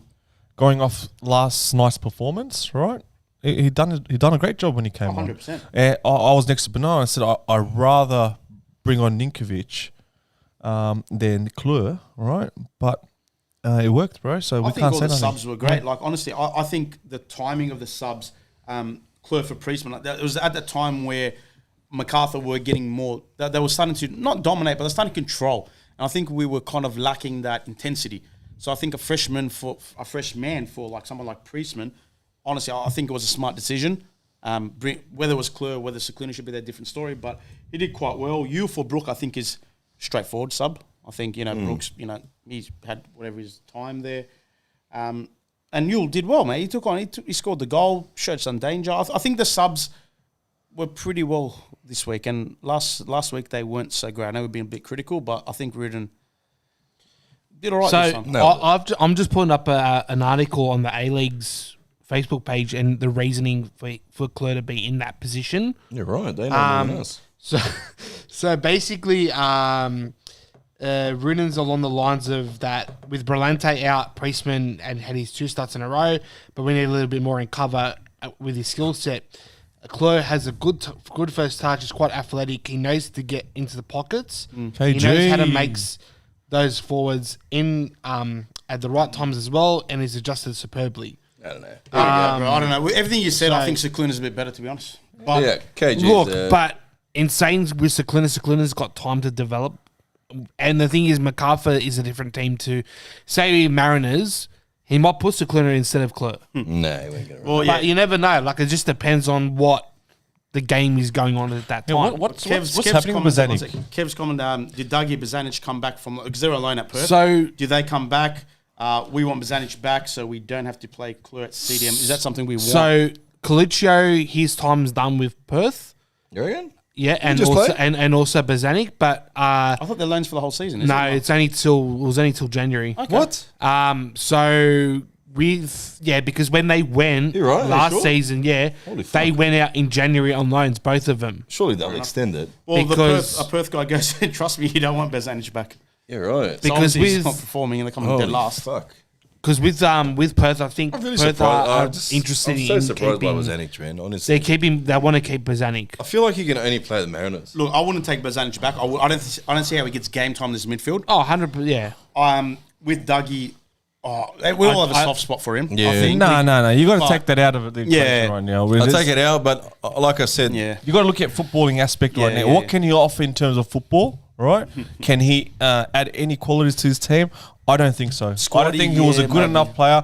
Speaker 3: going off last night's performance, right? He done a great job when he came on.
Speaker 1: 100%.
Speaker 3: And I was next to Bernard and said I'd rather bring on Ninkovic than Kleur, right? But it worked, bro. So we
Speaker 1: I think
Speaker 3: can't
Speaker 1: all
Speaker 3: say
Speaker 1: the
Speaker 3: nothing.
Speaker 1: subs were great. Like honestly, I think the timing of the subs, Kleur for Priestman, like it was at the time where Macarthur were getting more. They were starting to not dominate, but they're starting to control. And I think we were kind of lacking that intensity. So I think a fresh man for like someone like Priestman, honestly, I think it was a smart decision. Whether it was Kleur, whether Cicluna should be there, different story. But he did quite well. You for Brook, I think, is straightforward sub. I think, Brooks, he's had whatever his time there. And Newell did well, mate. He took on, he scored the goal, showed some danger. I think the subs were pretty well this week. And last week they weren't so great. I know we've been a bit critical, but I think Rudin did all right this
Speaker 5: So
Speaker 1: time.
Speaker 5: I'm just pulling up an article on the A-League's Facebook page and the reasoning for Kleur to be in that position.
Speaker 2: You're right. They know more than us.
Speaker 5: So basically, Rudin's along the lines of that with Brillante out, Priestman had his 2 starts in a row, but we need a little bit more in cover with his skill set. Kleur has a good first touch. He's quite athletic. He knows to get into the pockets. He knows how to make those forwards in at the right times as well, and he's adjusted superbly.
Speaker 2: I don't know.
Speaker 1: I don't know. With everything you said, I think Cicluna's a bit better, to be honest. But
Speaker 2: Yeah, KG's
Speaker 5: Look, but in saying with Cicluna's got time to develop. And the thing is, Macarthur is a different team to, say, Mariners. He might put Cicluna instead of Kleur.
Speaker 2: no, he won't get it right.
Speaker 1: well,
Speaker 5: But you never know. Like, it just depends on what the game is going on at that time.
Speaker 3: What's happening with Bozanic?
Speaker 1: Kev's comment, did Dougie Bozanic come back from, because they're alone at Perth.
Speaker 5: So-
Speaker 1: do they come back? We want Bozanic back so we don't have to play Kleur at CDM. Is that something we want?
Speaker 5: So, Colicchio, his time's done with Perth.
Speaker 2: You reckon?
Speaker 5: Yeah, and
Speaker 2: just
Speaker 5: also
Speaker 2: played?
Speaker 5: and also Bozanic, but
Speaker 1: I thought they're loans for the whole season.
Speaker 5: no, it was only till January.
Speaker 1: Okay.
Speaker 2: What?
Speaker 5: So because when they went
Speaker 2: You're right,
Speaker 5: last
Speaker 2: sure?
Speaker 5: season,
Speaker 2: Holy fuck.
Speaker 5: they went out in January on loans, both of them.
Speaker 2: Surely they'll extend it.
Speaker 1: Well,
Speaker 5: because-
Speaker 1: a Perth guy goes, trust me, you don't want Bozanic back.
Speaker 2: Yeah, right.
Speaker 1: So
Speaker 5: Because
Speaker 1: obviously he's
Speaker 5: with-
Speaker 1: not performing and they're coming
Speaker 2: Holy
Speaker 1: dead last.
Speaker 2: fuck.
Speaker 5: Because with Perth, I think
Speaker 2: I'm really
Speaker 5: Perth
Speaker 2: surprised.
Speaker 5: are interested
Speaker 2: I'm so
Speaker 5: in
Speaker 2: surprised by
Speaker 5: keeping.
Speaker 2: Bozanic, man, honestly.
Speaker 5: They want to keep Bozanic.
Speaker 2: I feel like he can only play the Mariners.
Speaker 1: Look, I wouldn't take Bozanic back. I don't see how he gets game time in this midfield.
Speaker 5: Oh, 100%, yeah.
Speaker 1: With Dougie, we all have a soft spot for him.
Speaker 2: Yeah.
Speaker 1: I think.
Speaker 3: No. You got to
Speaker 1: But-
Speaker 3: take that out of the equation
Speaker 1: Yeah.
Speaker 3: right now.
Speaker 2: I'll take it out, but like I said,
Speaker 1: Yeah.
Speaker 3: You got to look at footballing aspect right
Speaker 1: Yeah,
Speaker 3: now.
Speaker 1: yeah,
Speaker 3: What
Speaker 1: yeah.
Speaker 3: can he offer in terms of football? Right? Can he add any qualities to his team? I don't think so. I don't
Speaker 1: Squatty,
Speaker 3: think he was a
Speaker 1: yeah,
Speaker 3: good
Speaker 1: maybe.
Speaker 3: enough player.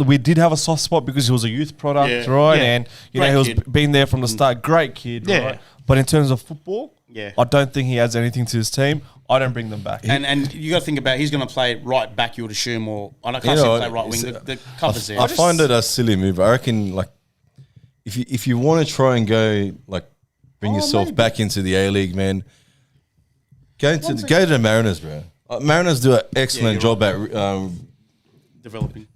Speaker 3: we did have a soft spot because he was a youth product,
Speaker 1: Yeah.
Speaker 3: right?
Speaker 5: Yeah.
Speaker 3: And you
Speaker 1: Great
Speaker 3: know he was
Speaker 1: kid.
Speaker 3: been there from the start. Great kid,
Speaker 5: Yeah.
Speaker 3: right? But in terms of football,
Speaker 1: Yeah.
Speaker 3: I don't think he adds anything to his team. I don't bring them back.
Speaker 1: And you got to think about he's going to play right back, you would assume, or I can't
Speaker 2: You
Speaker 1: say
Speaker 2: know,
Speaker 1: play right wing. The covers there.
Speaker 2: I find it a silly move. I reckon, like, if you want to try and go, like, bring yourself back into the A-League, man, go to the Mariners, bro. Mariners do an excellent
Speaker 1: you're
Speaker 2: job at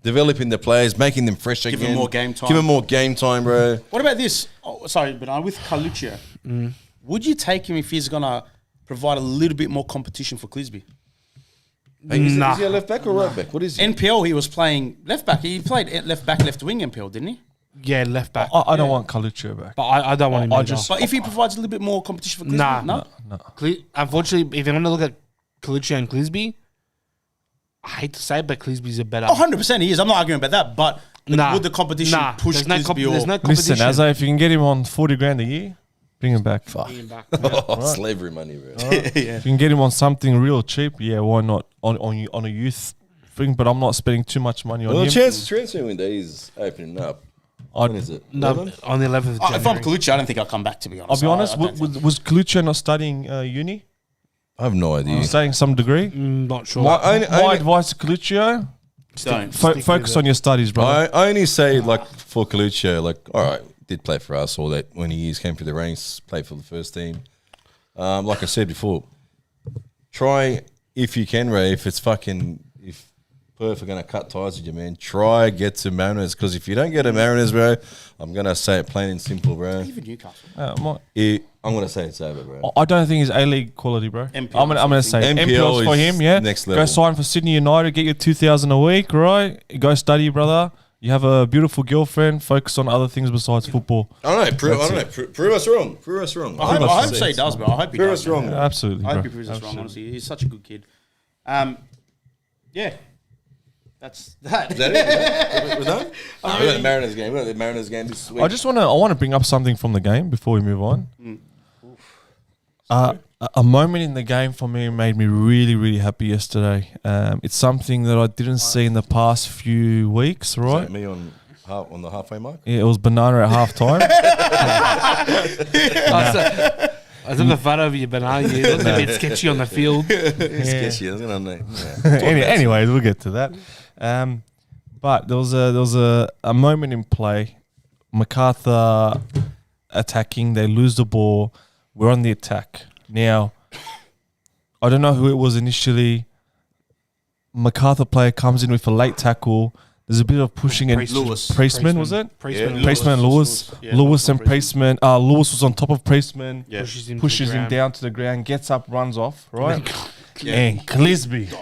Speaker 2: developing the players, making them fresh again.
Speaker 1: Give them more game time.
Speaker 2: Give them more game time, bro.
Speaker 1: What about this? Oh, sorry, but with Carluccio, would you take him if he's going to provide a little bit more competition for Clisby?
Speaker 2: Is
Speaker 5: Nah.
Speaker 2: he a left back or right back? What is he?
Speaker 1: NPL, he was playing left back. He played left back, left wing NPL, didn't he?
Speaker 5: Yeah, left back.
Speaker 3: I don't want Carluccio back.
Speaker 5: But I don't want him.
Speaker 3: I
Speaker 5: either.
Speaker 3: just-
Speaker 1: But if he provides a little bit more competition for Clisby,
Speaker 5: Nah.
Speaker 1: no?
Speaker 5: Unfortunately, if you're going to look at Colucci and Clisby, I hate to say it, but Clisby's a better.
Speaker 1: Oh, 100% he is. I'm not arguing about that. But would the competition push
Speaker 5: there's no
Speaker 1: Clisby or...
Speaker 5: there's no competition.
Speaker 3: Listen, Azza, if you can get him on 40 grand a year, bring him back.
Speaker 5: Bring him back.
Speaker 2: Slavery money, bro.
Speaker 3: If you can get him on something real cheap, yeah, why not? On a youth thing, but I'm not spending too much money on
Speaker 2: Well, the
Speaker 3: him.
Speaker 2: chance transfer window is opening up. When is it?
Speaker 5: No,
Speaker 2: 11?
Speaker 5: on the 11th of January.
Speaker 1: If I'm Colucci, I don't think I'll come back, to be honest.
Speaker 3: I'll be honest,
Speaker 1: I don't think-
Speaker 3: was Carluccio not studying uni?
Speaker 2: I have no idea.
Speaker 3: Studying some degree?
Speaker 5: Not sure.
Speaker 3: My advice to Carluccio,
Speaker 1: Don't.
Speaker 3: focus on your studies, brother.
Speaker 2: I only say, like, for Carluccio, like, all right, did play for us all that when he came through the ranks, played for the first team. Like I said before, try, if you can, Ray, if Perth are going to cut ties with you, man, try get to Mariners. Because if you don't get to Mariners, bro, I'm going to say it plain and simple, bro.
Speaker 1: Even Newcastle.
Speaker 2: I'm going to say it's over, bro.
Speaker 3: I don't think he's A-League quality, bro.
Speaker 1: MPL
Speaker 3: I'm gonna say
Speaker 2: MPL
Speaker 3: MPL's for
Speaker 2: is
Speaker 3: him, yeah.
Speaker 2: next
Speaker 3: Go
Speaker 2: level.
Speaker 3: sign for Sydney United, get your 2,000 a week, right? Go study, brother. You have a beautiful girlfriend. Focus on other things besides football.
Speaker 2: I don't know. Prove us wrong. Prove us wrong.
Speaker 1: I hope so he does, bro. I hope he
Speaker 2: Prove
Speaker 1: does.
Speaker 2: us wrong.
Speaker 1: man.
Speaker 3: Absolutely,
Speaker 1: I hope
Speaker 3: bro.
Speaker 1: he proves us wrong, honestly. He's such a good kid. Yeah. That's that.
Speaker 2: Is that it? We're done? We got the Mariners game. We got the Mariners game this week.
Speaker 3: I want to bring up something from the game before we move on. A moment in the game for me made me really, really happy yesterday. It's something that I didn't see in the past few weeks,
Speaker 2: Is
Speaker 3: right?
Speaker 2: that me on the halfway mark?
Speaker 3: Yeah, it was banana at half time.
Speaker 5: I took a photo of your banana. You looked a bit sketchy on the field.
Speaker 2: Sketchy, isn't it? Yeah.
Speaker 3: Anyways, we'll get to that. But there was a moment in play. Macarthur attacking. They lose the ball. We're on the attack. Now, I don't know who it was initially. Macarthur player comes in with a late tackle. There's a bit of pushing and
Speaker 1: Lewis.
Speaker 3: Priestman, was it?
Speaker 5: Priestman.
Speaker 3: Priestman and Lewis.
Speaker 1: Yeah,
Speaker 3: Lewis and
Speaker 1: Priestman.
Speaker 3: Priestman. Lewis was on top of Priestman.
Speaker 1: Yeah.
Speaker 5: Pushes him
Speaker 3: Down to the ground, gets up, runs off, right?
Speaker 1: Yeah.
Speaker 3: And Clisby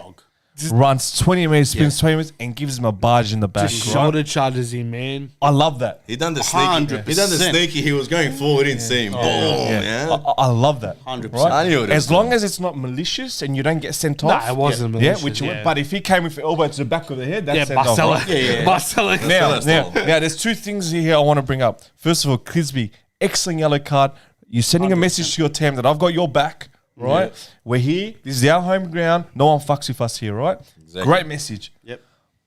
Speaker 3: runs 20 minutes, spins 20 minutes, and gives him a barge in the back.
Speaker 5: Just
Speaker 3: right?
Speaker 5: shoulder charges him, man.
Speaker 3: I love that.
Speaker 2: He done the sneaky.
Speaker 1: 100%.
Speaker 2: He done the sneaky. He was going forward, didn't see him. Boom, yeah.
Speaker 3: I love that.
Speaker 1: 100%.
Speaker 3: Right?
Speaker 2: I knew it
Speaker 3: As
Speaker 2: was
Speaker 3: long as it's not malicious and you don't get sent off.
Speaker 5: Nah, it wasn't
Speaker 3: Yeah,
Speaker 5: malicious,
Speaker 3: which
Speaker 5: yeah.
Speaker 3: but if he came with the elbow to the back of the head, that's
Speaker 5: Yeah,
Speaker 3: sent
Speaker 5: Marcelo.
Speaker 3: off. Right?
Speaker 5: Marcelo.
Speaker 3: Now, there's two things here I want to bring up. First of all, Clisby, excellent yellow card. You're sending a message to your team that I've got your back, right? We're here. This is our home ground. No one fucks with us here, right?
Speaker 2: Exactly.
Speaker 3: Great message.
Speaker 1: Yep.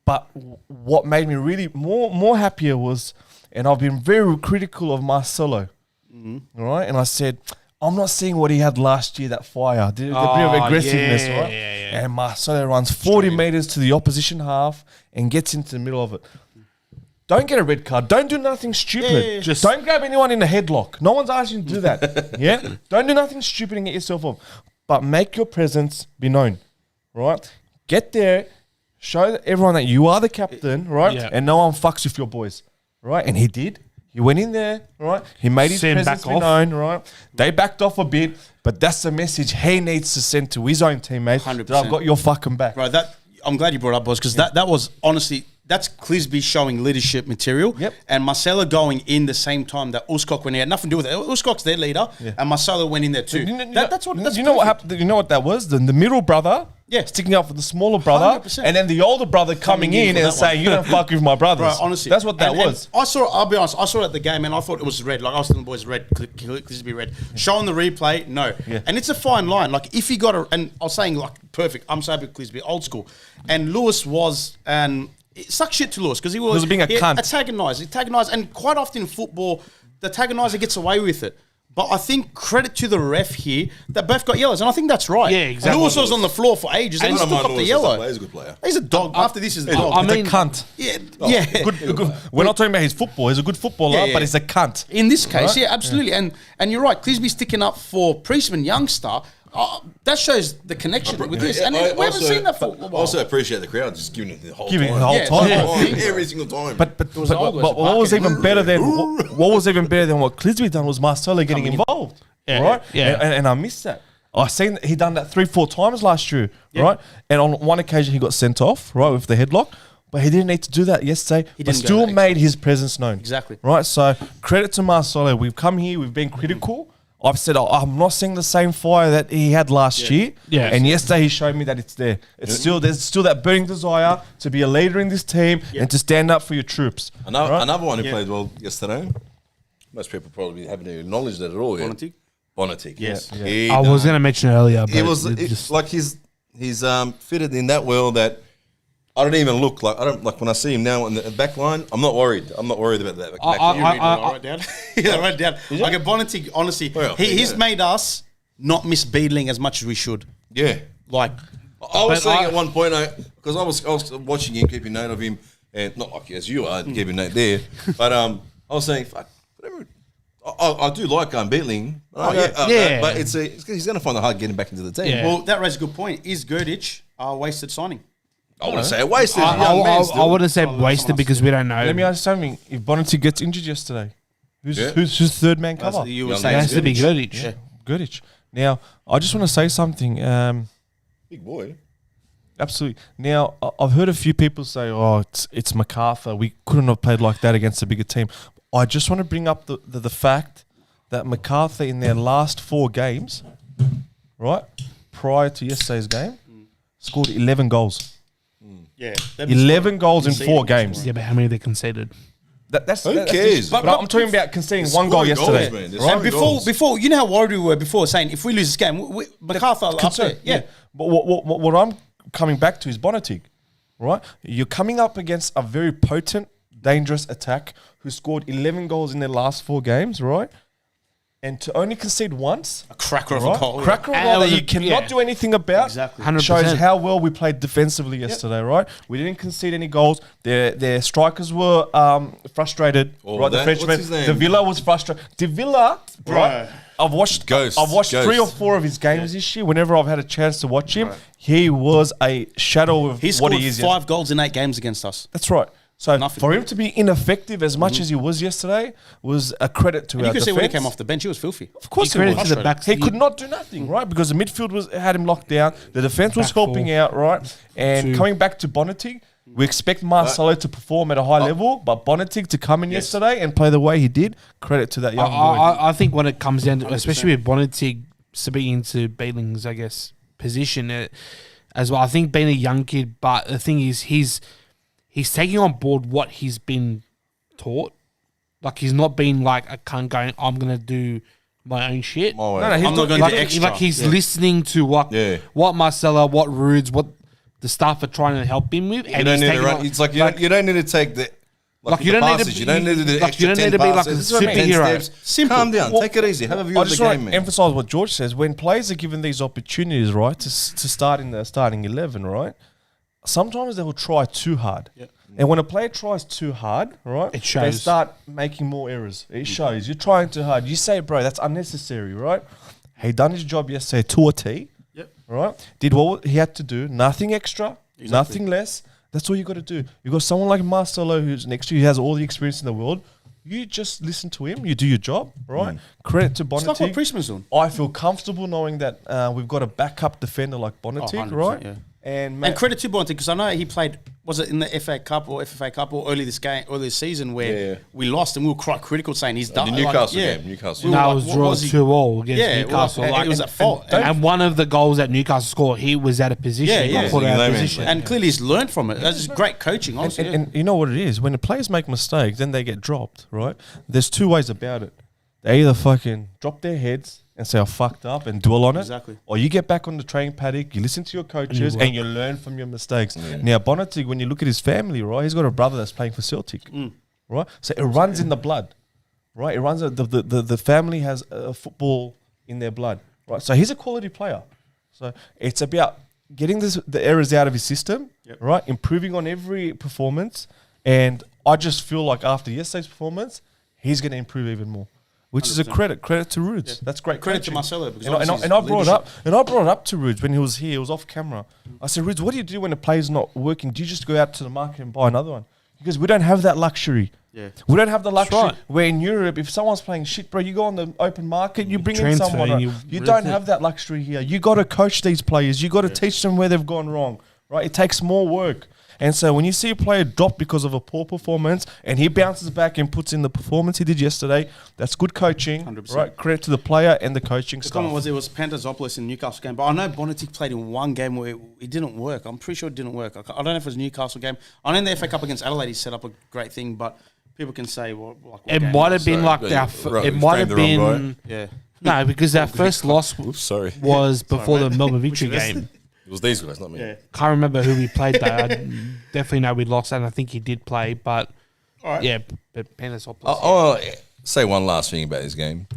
Speaker 3: But what made me really more happier was, and I've been very critical of Marcelo, all right? And I said, I'm not seeing what he had last year, that fire, the bit of aggressiveness,
Speaker 5: yeah,
Speaker 3: right?
Speaker 5: yeah.
Speaker 3: And Marcelo runs 40 metres to the opposition half and gets into the middle of it. Don't get a red card. Don't do nothing stupid.
Speaker 1: Yeah.
Speaker 3: Just don't grab anyone in a headlock. No one's asking you to do that. Yeah? Don't do nothing stupid and get yourself off. But make your presence be known, right? Get there, show everyone that you are the captain, right?
Speaker 5: Yeah.
Speaker 3: And no one fucks with your boys, right? And he did. He went in there, right? He made his
Speaker 5: Send
Speaker 3: presence
Speaker 5: back
Speaker 3: be
Speaker 5: off.
Speaker 3: known, right? They backed off a bit, but that's the message he needs to send to his own teammates.
Speaker 1: 100%.
Speaker 3: That I've got your fucking back.
Speaker 1: Bro, I'm glad you brought it up, boss, because that was honestly, that's Clisby showing leadership material.
Speaker 3: Yep.
Speaker 1: And Marcelo going in the same time that Uskok went in. Had nothing to do with it. Uskok's their leader, and Marcelo went in there too. That's what
Speaker 3: happened? You know what that was? The middle brother,
Speaker 1: Yeah.
Speaker 3: sticking up for the smaller brother,
Speaker 1: 100%.
Speaker 3: and then the older brother coming in
Speaker 1: for
Speaker 3: and
Speaker 1: that
Speaker 3: saying,
Speaker 1: one.
Speaker 3: "You don't fuck with my brothers."
Speaker 1: Bro, honestly,
Speaker 3: that's what that
Speaker 1: and
Speaker 3: was.
Speaker 1: I'll be honest, I saw it at the game and I thought it was red. Like I was telling the boys, red, Clisby red. Showing the replay, no.
Speaker 3: Yeah.
Speaker 1: And it's a fine line. Like if you got and I was saying like perfect. I'm so happy with Clisby, old school. And Lewis was it sucks shit to Lewis because he was
Speaker 3: being a cunt.
Speaker 1: Antagonised, and quite often in football, the antagoniser gets away with it. But I think credit to the ref here that both got yellows, and I think that's right.
Speaker 5: Yeah, exactly.
Speaker 1: Lewis was on the floor for ages, and he
Speaker 2: I don't
Speaker 1: took
Speaker 2: mind
Speaker 1: up the
Speaker 2: Lewis as a
Speaker 1: yellow.
Speaker 2: player. He's a good player.
Speaker 1: He's a dog. After this is a dog.
Speaker 5: I
Speaker 3: He's
Speaker 5: mean-
Speaker 3: a cunt.
Speaker 1: yeah.
Speaker 3: Good. We're not talking about his football. He's a good footballer,
Speaker 1: Yeah.
Speaker 3: but he's a cunt.
Speaker 1: In this case,
Speaker 3: Right?
Speaker 1: yeah, absolutely. And you're right. Clisby sticking up for Priestman Youngster. That shows the connection with this. And we haven't seen that for a
Speaker 2: I
Speaker 1: while.
Speaker 2: also appreciate the crowd just giving it the whole
Speaker 3: Giving it
Speaker 2: time.
Speaker 3: the whole
Speaker 1: Yeah,
Speaker 3: time.
Speaker 1: yeah.
Speaker 2: Every single time.
Speaker 3: But
Speaker 1: was always
Speaker 3: what was
Speaker 1: barking.
Speaker 3: even better than what was even better than what Clisby done was Marcelo getting involved,
Speaker 5: Yeah,
Speaker 3: right?
Speaker 5: yeah.
Speaker 3: And I missed that. I seen that he done that 3-4 times last year, right? And on one occasion he got sent off, right, with the headlock. But he didn't need to do that yesterday. But
Speaker 1: didn't go
Speaker 3: still
Speaker 1: that
Speaker 3: made his presence known.
Speaker 1: Exactly.
Speaker 3: Right. So credit to Marcelo. We've come here. We've been critical. I've said I'm not seeing the same fire that he had last year.
Speaker 5: Yeah.
Speaker 3: And yesterday he showed me that it's there. It's still there's still that burning desire to be a leader in this team and to stand up for your troops.
Speaker 2: Another one who played well yesterday. Most people probably haven't even acknowledged that at all yet. Bonatic.
Speaker 1: Yes.
Speaker 2: He,
Speaker 5: I was going to mention earlier, but
Speaker 2: It was
Speaker 5: it just
Speaker 2: like he's fitted in that well that I don't even look like when I see him now in the back line. I'm not worried. I'm not worried about that. Back line.
Speaker 1: I wrote down. Yeah, I wrote down. Like a Bonatic, honestly,
Speaker 2: Well,
Speaker 1: he's
Speaker 2: yeah.
Speaker 1: made us not miss Beadling as much as we should.
Speaker 2: Yeah.
Speaker 1: Like,
Speaker 2: I was
Speaker 5: But
Speaker 2: saying
Speaker 5: I-
Speaker 2: at one point, because I was watching him, keeping note of him, and not like as you are keeping note there, but I was saying, fuck, whatever. I do like Beatling.
Speaker 5: Yeah.
Speaker 2: But he's going to find it hard getting back into the team.
Speaker 5: Yeah.
Speaker 1: well, that raises a good point. Is Gurditch a wasted signing?
Speaker 2: I wouldn't say a wasted.
Speaker 5: I wouldn't say wasted because we don't know.
Speaker 3: Let me ask you something. If Bonatic gets injured yesterday, who's
Speaker 2: Yeah.
Speaker 3: who's third man cover?
Speaker 1: You were
Speaker 2: Young
Speaker 5: It
Speaker 1: saying
Speaker 5: has to be
Speaker 1: Gurditch.
Speaker 5: Gurditch.
Speaker 1: Yeah.
Speaker 3: Gurditch. Now, I just want to say something.
Speaker 2: Big boy.
Speaker 3: Absolutely. Now, I've heard a few people say, "Oh, it's Macarthur. We couldn't have played like that against a bigger team." I just want to bring up the fact that Macarthur in their last 4 games, right, prior to yesterday's game, scored 11 goals.
Speaker 1: Yeah.
Speaker 3: 11 goals in 4 games.
Speaker 5: Yeah, but how many they conceded?
Speaker 3: That's
Speaker 2: Who
Speaker 3: that's
Speaker 2: cares?
Speaker 3: just- But I'm talking about conceding 1 goal
Speaker 2: Scoring
Speaker 3: yesterday.
Speaker 2: goals, man. They're
Speaker 1: And
Speaker 2: scoring
Speaker 1: before,
Speaker 2: goals.
Speaker 1: you know how worried we were before, saying if we lose this game, MacArthur up
Speaker 3: Concern,
Speaker 1: there. Yeah.
Speaker 3: But what I'm coming back to is Bonatic, right? You're coming up against a very potent, dangerous attack who scored 11 goals in their last 4 games, right? And to only concede once,
Speaker 1: A cracker of
Speaker 3: right?
Speaker 1: a goal. yeah.
Speaker 3: Cracker of a
Speaker 5: And
Speaker 3: goal
Speaker 5: it
Speaker 3: that
Speaker 5: was
Speaker 3: you
Speaker 5: a-
Speaker 3: cannot
Speaker 5: yeah.
Speaker 3: do anything about.
Speaker 1: Exactly.
Speaker 5: 100%.
Speaker 3: Shows how well we played defensively yesterday, right? We didn't concede any goals. Their strikers were frustrated,
Speaker 2: Oh,
Speaker 3: right? The
Speaker 2: that-
Speaker 3: Frenchman,
Speaker 2: what's his name?
Speaker 3: De Villa was frustrated. De Villa, right? I've watched
Speaker 2: Ghost.
Speaker 3: 3 or 4 of his games this year. Whenever I've had a chance to watch him, he was a shadow of
Speaker 1: He
Speaker 3: what
Speaker 1: scored
Speaker 3: he is.
Speaker 1: 5 goals in 8 games against us.
Speaker 3: That's right. So
Speaker 1: Nothing.
Speaker 3: for him to be ineffective as much as he was yesterday was a credit to
Speaker 1: And
Speaker 3: our
Speaker 1: you could see when he
Speaker 3: defense.
Speaker 1: came off the bench, he was filthy.
Speaker 3: Of course,
Speaker 5: He
Speaker 3: he,
Speaker 5: credit
Speaker 3: was.
Speaker 5: to the backs.
Speaker 3: He could not do nothing, right? Because the midfield had him locked down. The defense was
Speaker 5: Back four.
Speaker 3: helping out, right? And coming back to Bonatic, we expect Marcelo to perform at a high level, but Bonatic to come in yesterday and play the way he did, credit to that young boy.
Speaker 5: I think when it comes down to, especially with Bonatic stepping into Beatling's, I guess, position as well. I think being a young kid, but the thing is, he's taking on board what he's been taught. Like he's not being like a cunt going, I'm gonna do my own shit.
Speaker 2: My way.
Speaker 3: No, he's
Speaker 1: I'm not going
Speaker 5: Like,
Speaker 1: to extra.
Speaker 5: he's listening to what Marcelo, what Rudes, what the staff are trying to help him with,
Speaker 2: You
Speaker 5: and
Speaker 2: don't
Speaker 5: he's
Speaker 2: need to
Speaker 5: taking
Speaker 2: run.
Speaker 5: on,
Speaker 2: It's like you don't need to take the.
Speaker 5: Like,
Speaker 2: the
Speaker 5: you don't need to
Speaker 2: passes.
Speaker 5: be-
Speaker 2: You don't need to do the
Speaker 5: like,
Speaker 2: extra
Speaker 5: you don't
Speaker 2: 10
Speaker 5: need to be like a
Speaker 2: passes,
Speaker 5: superhero.
Speaker 2: 10 steps.
Speaker 1: Simple.
Speaker 2: Calm down.
Speaker 3: Well,
Speaker 2: Take it easy. Have a view
Speaker 3: I
Speaker 2: of the
Speaker 3: just want
Speaker 2: game,
Speaker 3: to
Speaker 2: man.
Speaker 3: emphasize what George says. When players are given these opportunities, right, to start in the starting 11, right, sometimes they will try too hard. And when a player tries too hard, right,
Speaker 5: It
Speaker 3: they
Speaker 5: shows.
Speaker 3: start making more errors. It shows. You're trying too hard. You say, bro, that's unnecessary, right? He done his job yesterday to a T, right? Did what he had to do. Nothing extra, nothing less. That's all you got to do. You got someone like Marcelo who's next to you, who has all the experience in the world. You just listen to him. You do your job, right? Credit to
Speaker 1: It's like what
Speaker 3: Bonatic.
Speaker 1: Priestman's doing.
Speaker 3: I feel comfortable knowing that we've got a backup defender like Bonatic,
Speaker 1: 100%,
Speaker 3: right?
Speaker 1: yeah.
Speaker 3: And
Speaker 1: And credit to Bonatic because I know he played. Was it in the FA Cup or FFA Cup or early this season where we lost and we were quite critical saying he's done.
Speaker 2: The Newcastle game, Newcastle.
Speaker 1: We were
Speaker 5: That
Speaker 1: like,
Speaker 5: was
Speaker 1: what
Speaker 5: drawn
Speaker 1: was he-
Speaker 5: 2-2 against
Speaker 1: Yeah,
Speaker 5: Newcastle.
Speaker 1: it was at fault.
Speaker 5: And one of the goals that Newcastle scored, he was out of position.
Speaker 1: Yeah,
Speaker 5: He
Speaker 1: yeah.
Speaker 5: got put out
Speaker 2: Yeah,
Speaker 5: of
Speaker 2: man.
Speaker 5: position.
Speaker 1: And clearly he's learned from it. That's just great coaching, honestly.
Speaker 3: and you know what it is? When the players make mistakes, then they get dropped, right? There's 2 ways about it. they either fucking drop their heads and say I fucked up and dwell on it,
Speaker 1: Exactly.
Speaker 3: or you get back on the training paddock, you listen to your coaches, and you learn from your mistakes. Now, Bonnetig, when you look at his family, right, he's got a brother that's playing for Celtic, right? So it runs in the blood, right? It runs. The family has football in their blood, right? So he's a quality player. So it's about getting the errors out of his system, right? Improving on every performance, and I just feel like after yesterday's performance, he's going to improve even more. Which 100%. Is a credit to Rudes. That's great.
Speaker 1: Credit to Marcelo.
Speaker 3: And I brought it up to Rudes when he was here. He was off camera. I said, Rudes, what do you do when a player's not working? Do you just go out to the market and buy another one? Because we don't have that luxury. Yeah. We don't have the luxury where in Europe, if someone's playing shit, bro, you go on the open market, you bring in someone. You don't have that luxury here. You got to coach these players. You got to teach them where they've gone wrong, right? It takes more work. And so when you see a player drop because of a poor performance and he bounces back and puts in the performance he did yesterday, that's good coaching, 100%. Right? Credit to the player and the coaching staff. The comment was
Speaker 1: it was Pantazopoulos in the Newcastle game, but I know Bonnetic played in one game where it didn't work. I'm pretty sure it didn't work. I don't know if it was a Newcastle game. I know in the FA Cup against Adelaide he set up a great thing, but people can say, well, like
Speaker 5: it might have been like it might have been no, because our first loss was before the Melbourne Victory game.
Speaker 2: It was these guys, not me. Yeah.
Speaker 5: Can't remember who we played though. I definitely know we lost, and I think he did play. But but Panthers.
Speaker 2: I'll say one last thing about this game.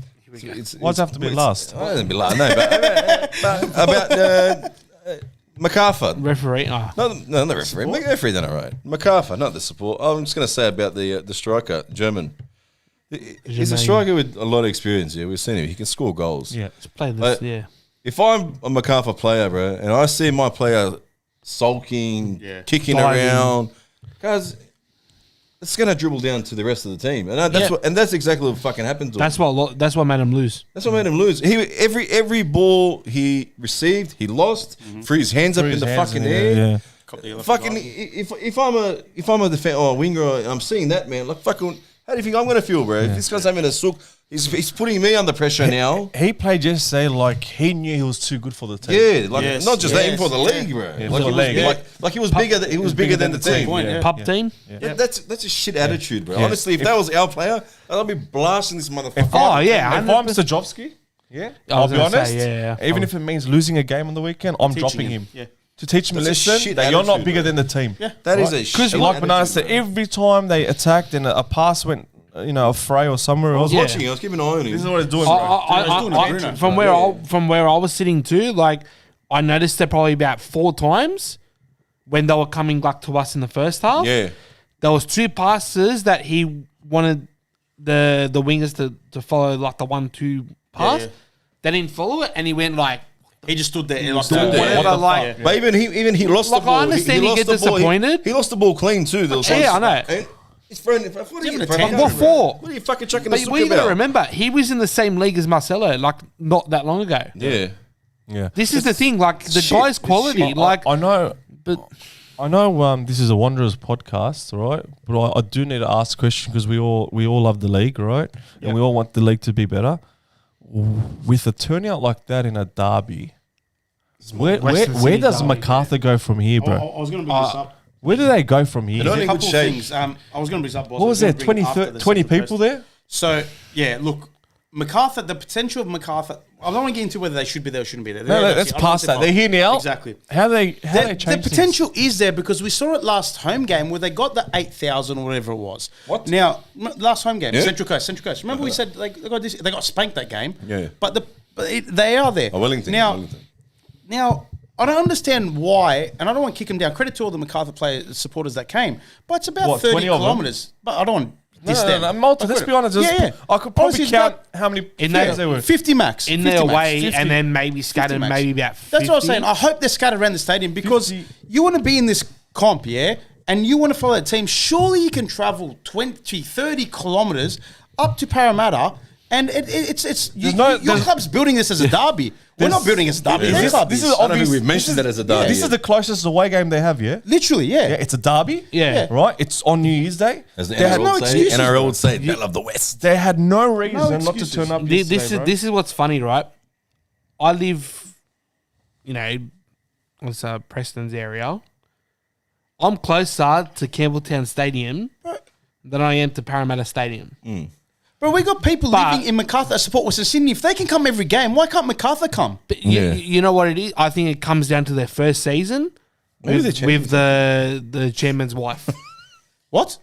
Speaker 3: What's have to be last?
Speaker 2: I didn't be last. No, but about Macarthur
Speaker 5: referee.
Speaker 2: No, the referee. The referee done it right. Macarthur, not the support. I'm just going to say about the striker, German. He's a striker with a lot of experience. Yeah, we've seen him. He can score goals.
Speaker 5: Yeah, let's play this.
Speaker 2: If I'm a Macarthur player, bro, and I see my player sulking, kicking around, guys, it's going to dribble down to the rest of the team, and that's exactly what fucking happened to him.
Speaker 5: That's what made him lose.
Speaker 2: That's what made him lose. Every ball he received, he lost. Threw his hands up in the fucking air. Fucking if I'm a defender or a winger, and I'm seeing that, man, like fucking, how do you think I'm going to feel, bro? If this guy's having a sook. He's putting me under pressure now.
Speaker 3: He played yesterday like he knew he was too good for the team.
Speaker 2: Yeah, not just that, even for the league, bro. Yeah, like he was bigger. He was bigger than the team.
Speaker 5: Pup team.
Speaker 2: Yeah. That's a shit attitude, bro. Honestly, if that was our player, I'd be blasting this motherfucker.
Speaker 3: If I'm Stajovski, I'll be honest. Even if it means losing a game on the weekend, I'm dropping him. To teach him a lesson that you're not bigger than the team.
Speaker 2: Yeah, that is a shit.
Speaker 3: Because like Bernard said, every time they attacked and a pass went. A fray or somewhere.
Speaker 2: I was watching. I was keeping an eye on him.
Speaker 3: This is what he's doing, bro.
Speaker 5: From where I was sitting too, like I noticed it probably about 4 times when they were coming back to us in the first half.
Speaker 2: Yeah,
Speaker 5: there was 2 passes that he wanted the wingers to follow, like the 1-2 pass. Yeah. They didn't follow it, and he went like.
Speaker 1: He just stood there.
Speaker 2: But even he lost the ball.
Speaker 5: I understand he gets disappointed.
Speaker 2: He lost the ball clean too.
Speaker 5: I know.
Speaker 2: He's throwing it. What
Speaker 5: are
Speaker 2: you fucking chucking
Speaker 5: the sook about? But you got to remember, he was in the same league as Marcelo, like not that long ago.
Speaker 2: Yeah.
Speaker 5: This is the thing, like the guy's quality. Like
Speaker 3: I know, but I know this is a Wanderers podcast, right? But I do need to ask a question because we all love the league, right? And we all want the league to be better. With a turnout like that in a derby, where does Macarthur go from here, bro?
Speaker 1: I was going to bring this up.
Speaker 3: Where do they go from here?
Speaker 1: A couple of things. I was going to bring this up.
Speaker 3: What was there? 20 people there?
Speaker 1: So, look, Macarthur, the potential of Macarthur, I don't want to get into whether they should be there or shouldn't be there.
Speaker 3: No, let's pass that. They're here now.
Speaker 1: Exactly.
Speaker 3: How they change
Speaker 1: the potential is there because we saw it last home game where they got the 8,000 or whatever it was.
Speaker 2: What?
Speaker 1: Now, last home game, Central Coast. Remember we said they got spanked that game?
Speaker 2: Yeah.
Speaker 1: But they are there.
Speaker 2: Wellington.
Speaker 1: Now, I don't understand why, and I don't want to kick them down. Credit to all the Macarthur supporters that came, but it's about 30 kilometres. But I don't want to diss them.
Speaker 3: Let's be honest. I could probably count how many fans there were.
Speaker 1: 50 max.
Speaker 5: In their way, and then maybe scattered maybe about 50.
Speaker 1: That's what I was saying. I hope they're scattered around the stadium because you want to be in this comp, and you want to follow that team. Surely you can travel 20, 30 kilometres up to Parramatta. And your club's building this as a derby. We're not building it as a derby.
Speaker 3: This is
Speaker 2: I don't think we've mentioned that as a derby.
Speaker 3: This is the closest away game they have,
Speaker 1: Literally,
Speaker 3: it's a derby. Right? It's on New Year's Day.
Speaker 2: As the NRL would say, Battle of the West.
Speaker 3: They had no reason not to turn up.
Speaker 5: This is what's funny, right? I live, what's Preston's area. I'm closer to Campbelltown Stadium than I am to Parramatta Stadium.
Speaker 1: Bro, we got people
Speaker 5: But-
Speaker 1: living in Macarthur that support Western Sydney. If they can come every game, why can't Macarthur come?
Speaker 5: But
Speaker 2: Yeah.
Speaker 5: you know what it is? I think it comes down to their first season
Speaker 2: Maybe
Speaker 5: with,
Speaker 2: they're
Speaker 5: with the chairman's wife.
Speaker 1: What?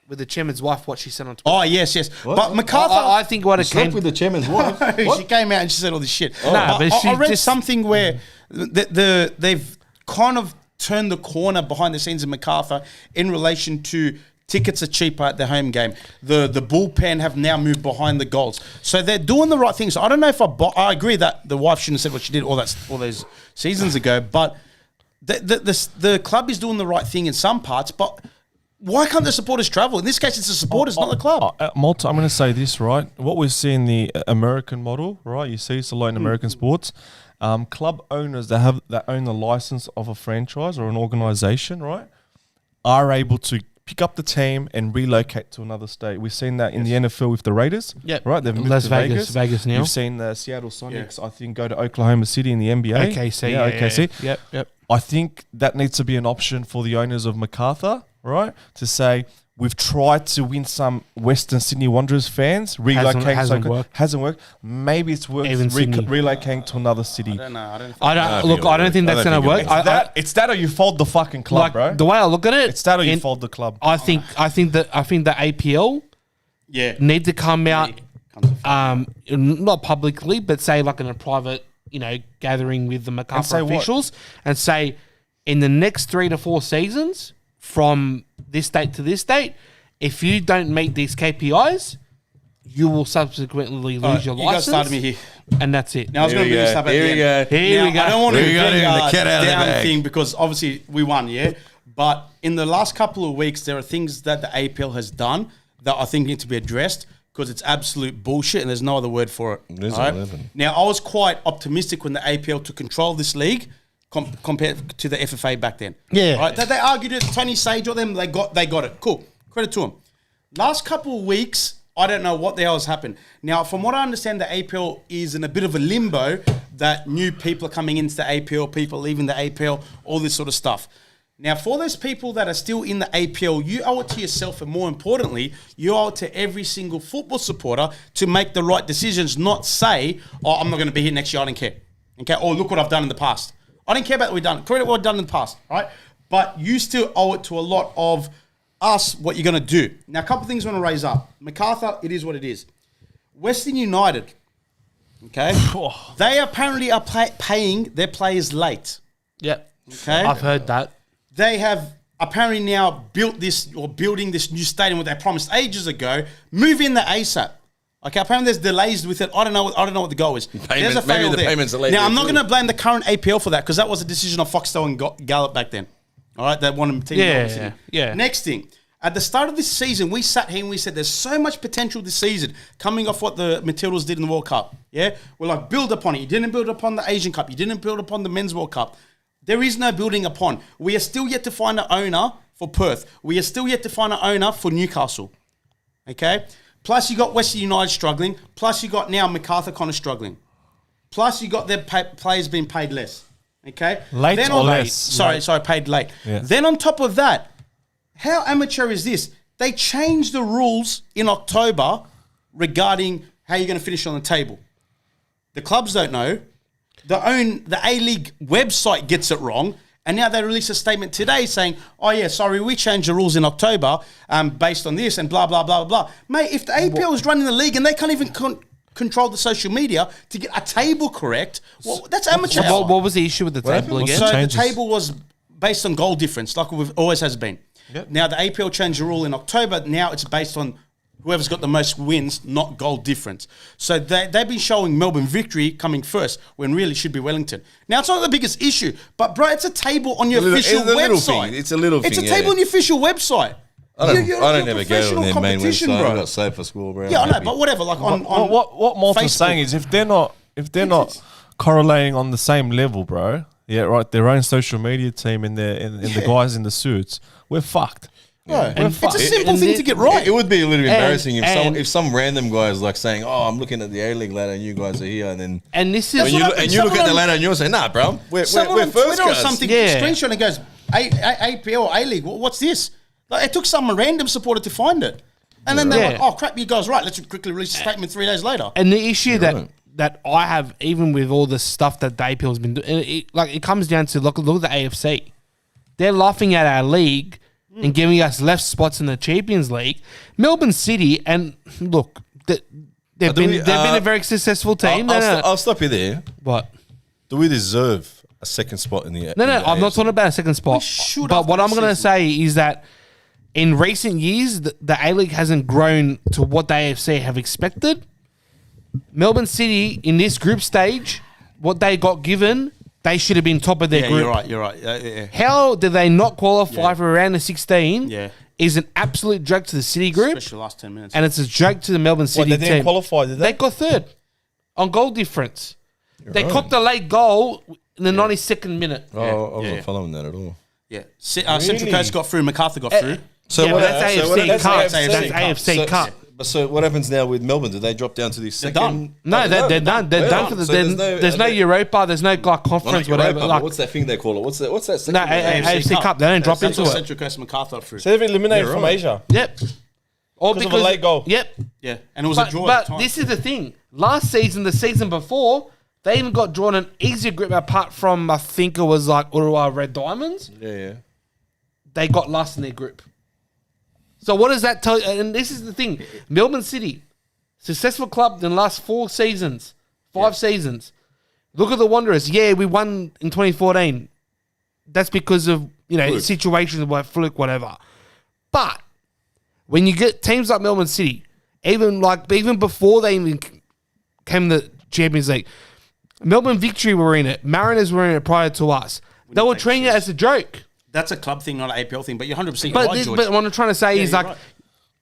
Speaker 5: With the chairman's wife, what she said on Twitter.
Speaker 1: Oh, yes. But Macarthur...
Speaker 5: I think what it came...
Speaker 2: the chairman's wife.
Speaker 1: she came out and she said all this shit.
Speaker 5: Nah, but
Speaker 1: I
Speaker 5: she
Speaker 1: read
Speaker 5: just-
Speaker 1: something where they've kind of turned the corner behind the scenes in Macarthur in relation to tickets are cheaper at the home game. The bullpen have now moved behind the goals, so they're doing the right things. I don't know if I agree that the wife shouldn't have said what she did all those seasons ago, but the club is doing the right thing in some parts, but. Why can't the supporters travel? In this case, it's the supporters, not the club.
Speaker 3: Malta, I'm going to say this, right? What we see in the American model, right? You see it's a lot in American sports. Club owners that own the license of a franchise or an organization, right, are able to pick up the team and relocate to another state. We've seen that in the NFL with the Raiders,
Speaker 5: Yep.
Speaker 3: right? They've moved
Speaker 5: Las
Speaker 3: to
Speaker 5: Vegas, Vegas now.
Speaker 3: You've seen the Seattle Sonics, I think, go to Oklahoma City in the NBA.
Speaker 5: OKC,
Speaker 3: yeah, OKC.
Speaker 5: Yep.
Speaker 3: I think that needs to be an option for the owners of Macarthur, right? To say, we've tried to win some Western Sydney Wanderers fans, relocating. Hasn't worked. Maybe it's worth
Speaker 5: Even Sydney.
Speaker 3: relocating to another city.
Speaker 1: I don't know.
Speaker 5: I don't think that's going to work.
Speaker 3: It's that or you fold the fucking club,
Speaker 5: Like
Speaker 3: bro.
Speaker 5: the way I look at it,
Speaker 3: It's that or you fold the club.
Speaker 5: I think the APL
Speaker 1: Yeah.
Speaker 5: need to come out, not publicly, but say like in a private, gathering with the
Speaker 3: say
Speaker 5: Macarthur
Speaker 3: what?
Speaker 5: officials, and say in the next 3 to 4 seasons, from this date to this date, if you don't meet these KPIs, you will subsequently lose your
Speaker 1: You guys
Speaker 5: license,
Speaker 1: started me here.
Speaker 5: and that's it.
Speaker 1: Now I was going to bring this up at
Speaker 2: Here
Speaker 1: the
Speaker 2: we
Speaker 1: end.
Speaker 2: go.
Speaker 5: Here we go.
Speaker 1: I don't want to
Speaker 2: We got
Speaker 1: bring
Speaker 2: him the cat out of the
Speaker 1: down
Speaker 2: bag.
Speaker 1: thing because obviously we won, yeah. But in the last couple of weeks, there are things that the APL has done that I think need to be addressed because it's absolute bullshit and there's no other word for it.
Speaker 2: It is
Speaker 1: alright?
Speaker 2: 11.
Speaker 1: Now I was quite optimistic when the APL took control of this league compared to the FFA back then.
Speaker 5: Yeah.
Speaker 1: Right? They argued it. Tony Sage or them, they got it. Cool. Credit to them. Last couple of weeks, I don't know what the hell has happened. Now, from what I understand, the APL is in a bit of a limbo that new people are coming into the APL, people leaving the APL, all this sort of stuff. Now, for those people that are still in the APL, you owe it to yourself, and more importantly, you owe it to every single football supporter to make the right decisions, not say, oh, I'm not going to be here next year, I don't care. Okay? Or look what I've done in the past. I don't care about what we've done. Credit what I've done in the past, right? But you still owe it to a lot of us what you're going to do. Now, a couple of things I want to raise up. Macarthur, it is what it is. Western United, okay? They apparently are paying their players late,
Speaker 5: Yep.
Speaker 1: okay?
Speaker 5: I've heard that.
Speaker 1: They have apparently now building this new stadium what they promised ages ago. Move in the ASAP. Okay, apparently there's delays with it. I don't know what the goal is. There's a fail
Speaker 2: maybe the
Speaker 1: there.
Speaker 2: payments are late
Speaker 1: Now,
Speaker 2: there
Speaker 1: I'm not
Speaker 2: too.
Speaker 1: going to blame the current APL for that because that was a decision of Foxtel and Gallup back then. All right, that wanted team.
Speaker 5: Yeah.
Speaker 1: Next thing, at the start of this season, we sat here and we said there's so much potential this season coming off what the Matildas did in the World Cup. Yeah, we're like, build upon it. You didn't build upon the Asian Cup. You didn't build upon the Men's World Cup. There is no building upon. We are still yet to find an owner for Perth. We are still yet to find an owner for Newcastle. Okay? Plus, you got Western United struggling. Plus, you got now Macarthur kind of struggling. Plus, you got their players being paid less. Okay?
Speaker 3: Late
Speaker 1: then
Speaker 3: or
Speaker 1: on,
Speaker 3: less?
Speaker 1: Sorry, paid late.
Speaker 3: Yeah.
Speaker 1: Then on top of that, how amateur is this? They changed the rules in October regarding how you're going to finish on the table. The clubs don't know. The A-League website gets it wrong. And now they release a statement today saying, oh, yeah, sorry, we changed the rules in October based on this and blah, blah, blah, blah. Mate, if the APL is running the league and they can't even control the social media to get a table correct, well, that's amateur.
Speaker 5: What was the issue with the table again?
Speaker 1: So
Speaker 3: changes?
Speaker 1: the table was based on goal difference, like it always has been.
Speaker 3: Yep.
Speaker 1: Now the APL changed the rule in October. Now it's based on whoever's got the most wins, not goal difference. So they've been showing Melbourne victory coming first when really it should be Wellington. Now it's not the biggest issue, but bro, it's a table on your official
Speaker 2: it's a little
Speaker 1: website.
Speaker 2: thing. It's a little
Speaker 1: It's a
Speaker 2: thing,
Speaker 1: table
Speaker 2: yeah.
Speaker 1: on your official website.
Speaker 2: I don't
Speaker 1: You're
Speaker 2: ever go
Speaker 1: professional
Speaker 2: on their main
Speaker 1: competition,
Speaker 2: website.
Speaker 1: bro.
Speaker 2: I've got Safer School, bro.
Speaker 1: Yeah, I
Speaker 2: I'm
Speaker 1: know,
Speaker 2: happy.
Speaker 1: but whatever. Like on
Speaker 3: what Malta's
Speaker 1: Facebook.
Speaker 3: saying is if they're not correlating on the same level, bro. Yeah, right. Their own social media team and the guys in the suits, we're fucked.
Speaker 1: Bro,
Speaker 3: We're
Speaker 1: it's a
Speaker 3: fucked.
Speaker 1: simple thing to get right.
Speaker 2: It would be a little embarrassing
Speaker 5: and-
Speaker 2: if some random guy is like saying, "Oh, I'm looking at the A-League ladder, and you guys are here," and then
Speaker 5: And this is
Speaker 2: you look at the
Speaker 1: Someone-
Speaker 2: ladder and you're saying, "Nah, bro, we're
Speaker 1: Someone on
Speaker 2: first
Speaker 1: Twitter or
Speaker 2: guys."
Speaker 1: something
Speaker 5: Yeah.
Speaker 1: screenshot and goes, APL, A-League, what's this? Like, it took some random supporter to find it. And then they're
Speaker 5: Yeah.
Speaker 1: like, oh, crap, you guys right. Let's quickly release a statement 3 days later.
Speaker 5: And the issue
Speaker 2: right.
Speaker 5: that I have, even with all the stuff that DAPL's been doing, it comes down to look at the AFC. They're laughing at our league and giving us left spots in the Champions League. Melbourne City, and look, they've been a very successful team.
Speaker 2: I'll stop you there.
Speaker 5: What?
Speaker 2: Do we deserve a second spot in the?
Speaker 5: No, I'm not talking about a second spot.
Speaker 1: should
Speaker 5: But
Speaker 1: have
Speaker 5: what I'm
Speaker 1: this
Speaker 5: going to
Speaker 1: season.
Speaker 5: say is that in recent years, the A-League hasn't grown to what the AFC have expected. Melbourne City, in this group stage, what they got given, they should have been top of their
Speaker 1: Yeah,
Speaker 5: group.
Speaker 1: you're right. Yeah.
Speaker 5: How did they not qualify
Speaker 1: Yeah.
Speaker 5: for round of 16
Speaker 1: Yeah.
Speaker 5: is an absolute joke to the City group,
Speaker 1: Especially the last 10 minutes.
Speaker 5: and it's a joke to the Melbourne City
Speaker 3: They
Speaker 5: team.
Speaker 3: didn't qualify, did
Speaker 5: They
Speaker 3: they?
Speaker 5: got third on goal difference. They copped a late goal in the 92nd minute.
Speaker 2: Oh, I wasn't
Speaker 1: yeah.
Speaker 2: following that at all.
Speaker 1: yeah. Central Coast got through. Macarthur got through.
Speaker 2: So
Speaker 5: Yeah,
Speaker 2: what?
Speaker 5: but that's
Speaker 2: so what-
Speaker 5: AFC
Speaker 2: that's
Speaker 5: Cup.
Speaker 2: AFC
Speaker 5: That's
Speaker 2: Cup.
Speaker 5: AFC Cup.
Speaker 2: So what happens now with Melbourne? Do they drop down to the second?
Speaker 1: done.
Speaker 5: No, they're done. They're done for the.
Speaker 2: So
Speaker 5: There's no Europa. There's no like
Speaker 2: Well, not
Speaker 5: conference,
Speaker 2: Europa,
Speaker 5: whatever.
Speaker 2: but
Speaker 5: Like,
Speaker 2: what's that thing they call it? What's that? Second?
Speaker 5: no, AFC Cup. They don't drop
Speaker 1: That's
Speaker 5: into
Speaker 1: what
Speaker 5: it.
Speaker 1: Central Coast and Macarthur through.
Speaker 3: So they've eliminated
Speaker 2: Yeah,
Speaker 3: from
Speaker 2: right.
Speaker 3: Asia.
Speaker 5: Yep. All
Speaker 3: Because of a late goal.
Speaker 5: Yep.
Speaker 1: Yeah, and it was a draw at
Speaker 5: But
Speaker 1: the time.
Speaker 5: this is the thing. Last season, the season before, they even got drawn an easier group apart from I think it was like Uruguay Red Diamonds.
Speaker 2: Yeah.
Speaker 5: They got last in their group. So what does that tell you? And this is the thing. Melbourne City, successful club in the last 5 seasons. Look at the Wanderers. Yeah, we won in 2014. That's because of, situations where fluke, whatever. But when you get teams like Melbourne City, even before they even came to the Champions League, Melbourne Victory were in it. Mariners were in it prior to us. They were treating it as a joke.
Speaker 1: That's a club thing, not an APL thing. But you're 100%
Speaker 5: But,
Speaker 1: right, George.
Speaker 5: but what I'm trying to say is
Speaker 1: you're
Speaker 5: like,
Speaker 1: right.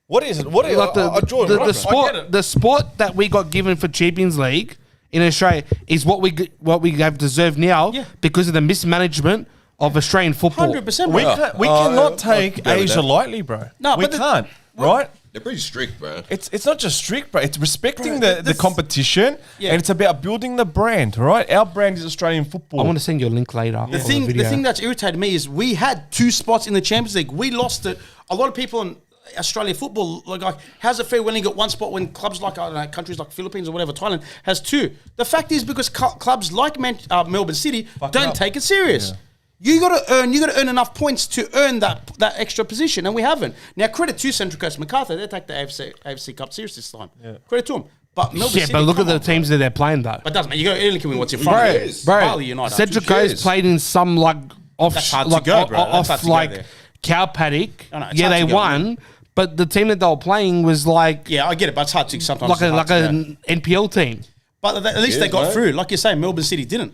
Speaker 3: What is it? What is
Speaker 5: like
Speaker 3: Jordan,
Speaker 5: the
Speaker 3: right, I
Speaker 5: sport
Speaker 3: get it.
Speaker 5: the sport that we got given for Champions League in Australia is what we have deserved now
Speaker 1: Yeah.
Speaker 5: because of the mismanagement of Australian football.
Speaker 1: 100%.
Speaker 3: We,
Speaker 1: bro.
Speaker 3: we cannot take
Speaker 2: go with
Speaker 3: Asia
Speaker 2: that.
Speaker 3: lightly, bro.
Speaker 1: No,
Speaker 3: we
Speaker 1: but the-
Speaker 3: can't, right?
Speaker 2: They're pretty strict, bro.
Speaker 3: It's not just strict, bro. It's respecting
Speaker 1: Bro,
Speaker 3: the competition,
Speaker 1: Yeah.
Speaker 3: and it's about building the brand, right? Our brand is Australian football.
Speaker 5: I want to send you a link later.
Speaker 1: The thing that's irritated me is we had 2 spots in the Champions League. We lost it. A lot of people in Australia football like how's it fair when you get 1 spot when clubs like I don't know, countries like Philippines or whatever, Thailand has 2. The fact is because clubs like Melbourne City don't take it serious.
Speaker 3: Yeah.
Speaker 1: You got to earn enough points to earn that extra position, and we haven't. Now, credit to Central Coast Macarthur, they take the AFC Cup serious this time. Yeah. Credit to them. But Melbourne City,
Speaker 5: but look at
Speaker 1: come
Speaker 5: the
Speaker 1: on,
Speaker 5: teams that they're playing though.
Speaker 1: But it doesn't matter. You got to only win what's in front of you. Bali United.
Speaker 5: Central
Speaker 2: Who cares?
Speaker 5: Coast played in some like off,
Speaker 1: That's hard to
Speaker 5: like,
Speaker 1: go, bro. That's
Speaker 5: off
Speaker 1: hard to go
Speaker 5: like
Speaker 1: there.
Speaker 5: cow paddock.
Speaker 1: I know, it's
Speaker 5: Yeah,
Speaker 1: hard
Speaker 5: they
Speaker 1: to go,
Speaker 5: won, but the team that they were playing was like
Speaker 1: Yeah, I get it, but it's hard to sometimes.
Speaker 5: like
Speaker 1: it's hard to go.
Speaker 5: an NPL team.
Speaker 1: But at least they
Speaker 2: Yes,
Speaker 1: got
Speaker 2: mate.
Speaker 1: through. Like you say, Melbourne City didn't.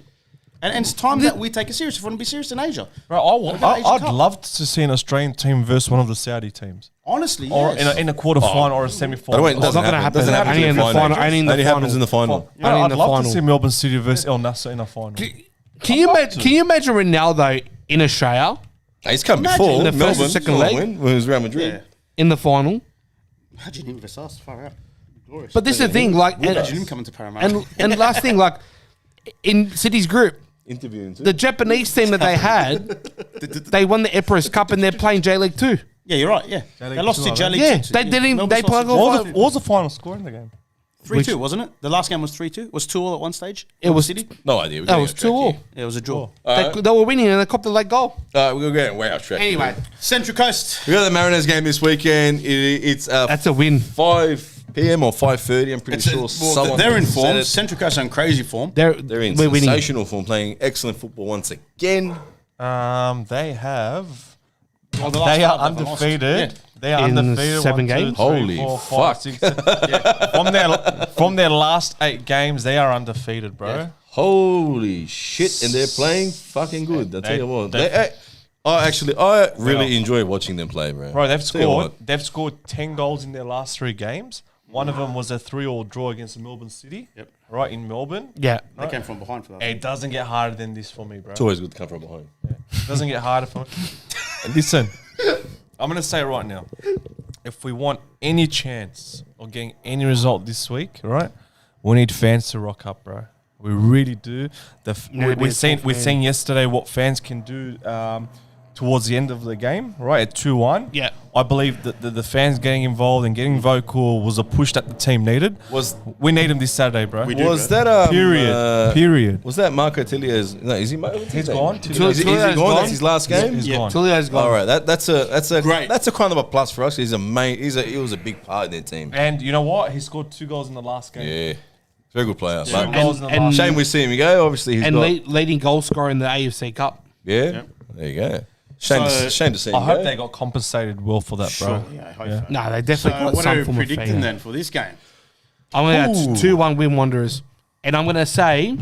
Speaker 1: And it's time that we take it serious if we want to be serious in Asia.
Speaker 3: Bro,
Speaker 1: Asian
Speaker 3: I'd
Speaker 1: Cup.
Speaker 3: love to see an Australian team versus one of the Saudi teams,
Speaker 1: Honestly,
Speaker 3: or
Speaker 1: yes.
Speaker 3: in a quarter final or a semi
Speaker 2: By the way, it
Speaker 3: final.
Speaker 2: doesn't
Speaker 5: not gonna happen.
Speaker 2: Doesn't
Speaker 5: Only
Speaker 2: happen
Speaker 5: in the final. Only in the
Speaker 2: Only happens
Speaker 5: final.
Speaker 2: in the final.
Speaker 5: Only in
Speaker 3: I'd
Speaker 5: the
Speaker 3: love
Speaker 5: final.
Speaker 3: to see Melbourne City versus El Nasser in a final.
Speaker 5: Can you imagine Ronaldo in Australia
Speaker 2: He's come
Speaker 1: Imagine
Speaker 2: before
Speaker 5: the first
Speaker 2: Melbourne.
Speaker 5: and second
Speaker 2: When
Speaker 5: leg.
Speaker 2: it was Real Madrid.
Speaker 1: Yeah.
Speaker 5: in the final?
Speaker 1: Imagine him versus us. Far out. Glorious.
Speaker 5: But this is the thing, like,
Speaker 1: Imagine him coming to Paramount.
Speaker 5: and last thing, like, in City's group,
Speaker 2: Interviewing too.
Speaker 5: the Japanese team that they had, they won the Emperor's Cup and they're playing J League 2.
Speaker 1: Yeah, you're right. Yeah,
Speaker 3: J-League
Speaker 1: they lost
Speaker 3: two,
Speaker 1: to
Speaker 3: I
Speaker 1: J
Speaker 3: think.
Speaker 1: League.
Speaker 5: Yeah,
Speaker 1: 2.
Speaker 5: they didn't.
Speaker 1: Melbourne
Speaker 5: They
Speaker 1: lost
Speaker 5: played
Speaker 1: to-
Speaker 3: What was the final score in the game?
Speaker 1: 3-2, wasn't it? The last game was 3-2. Was 2-all at one stage?
Speaker 5: It was-
Speaker 1: City.
Speaker 2: No idea. We're
Speaker 5: That
Speaker 2: getting
Speaker 5: was
Speaker 2: off track
Speaker 5: 2-all.
Speaker 2: here.
Speaker 1: Yeah, it was a draw.
Speaker 5: They were winning and they copped the late goal.
Speaker 2: We're getting way off track.
Speaker 5: Anyway,
Speaker 1: Central Coast.
Speaker 2: We got the Mariners game this weekend. It's
Speaker 5: that's a win.
Speaker 2: 5 p.m. or 5:30. I'm pretty sure someone
Speaker 1: They're in
Speaker 2: said
Speaker 1: form.
Speaker 2: it.
Speaker 1: Central Coast are in crazy form.
Speaker 2: They're in
Speaker 5: we're winning.
Speaker 2: sensational form, playing excellent football once again.
Speaker 3: They have.
Speaker 1: Well, the last
Speaker 3: They are
Speaker 1: five they've lost.
Speaker 3: undefeated.
Speaker 1: Yeah.
Speaker 3: They are
Speaker 5: In
Speaker 3: undefeated.
Speaker 5: 7
Speaker 3: 1, 2,
Speaker 5: games?
Speaker 3: 3,
Speaker 2: Holy
Speaker 3: 4, 5,
Speaker 2: fuck.
Speaker 3: 6, 7. Yeah. From their last 8 games, they are undefeated, bro.
Speaker 1: Yeah.
Speaker 2: Holy shit! And they're playing fucking good. I'll tell you what.
Speaker 3: they-
Speaker 2: I really enjoy watching them play, bro.
Speaker 3: Bro,
Speaker 2: Tell you what.
Speaker 3: they've scored 10 goals in their last 3 games. One of them was a 3-all draw against Melbourne City.
Speaker 1: Yep.
Speaker 3: Right in Melbourne.
Speaker 5: Yeah.
Speaker 1: They came from behind for that.
Speaker 3: It doesn't get harder than this for me, bro.
Speaker 2: It's always good to come from behind.
Speaker 3: It doesn't get harder for me. Listen, I'm going to say it right now. If we want any chance of getting any result this week, right, we need fans to rock up, bro. We really do.
Speaker 5: Yeah,
Speaker 3: We've
Speaker 5: it's
Speaker 3: seen
Speaker 5: all fan.
Speaker 3: yesterday what fans can do towards the end of the game, right, at 2-1.
Speaker 5: Yeah.
Speaker 3: I believe that the fans getting involved and getting vocal was a push that the team needed. We need him this Saturday, bro.
Speaker 2: Was that
Speaker 3: Period.
Speaker 2: Was that Marco Tillia's? No, is he?
Speaker 3: He's gone.
Speaker 2: Is he gone? That's his last game.
Speaker 3: He's gone.
Speaker 5: Tulio's gone.
Speaker 2: All right, that's a
Speaker 1: Great.
Speaker 2: That's a kind of a plus for us. He was a big part in their team.
Speaker 3: And you know what? He scored 2 goals in the last game.
Speaker 2: Yeah, very good player.
Speaker 3: 2
Speaker 2: But
Speaker 3: goals in the
Speaker 5: and-
Speaker 3: last
Speaker 2: shame we see him go. Obviously, he's
Speaker 5: And
Speaker 2: got
Speaker 5: leading goal scorer in the AFC Cup.
Speaker 2: yeah. There you go. Shame to see him
Speaker 3: I hope
Speaker 2: go.
Speaker 3: they got compensated well for that, bro.
Speaker 1: Sure, yeah, I hope so.
Speaker 5: No, they definitely
Speaker 1: So
Speaker 5: got
Speaker 1: what are
Speaker 5: some
Speaker 1: we
Speaker 5: form of
Speaker 1: predicting
Speaker 5: fee.
Speaker 1: then for this game?
Speaker 5: I'm going to 2-1 win Wanderers. And I'm going to say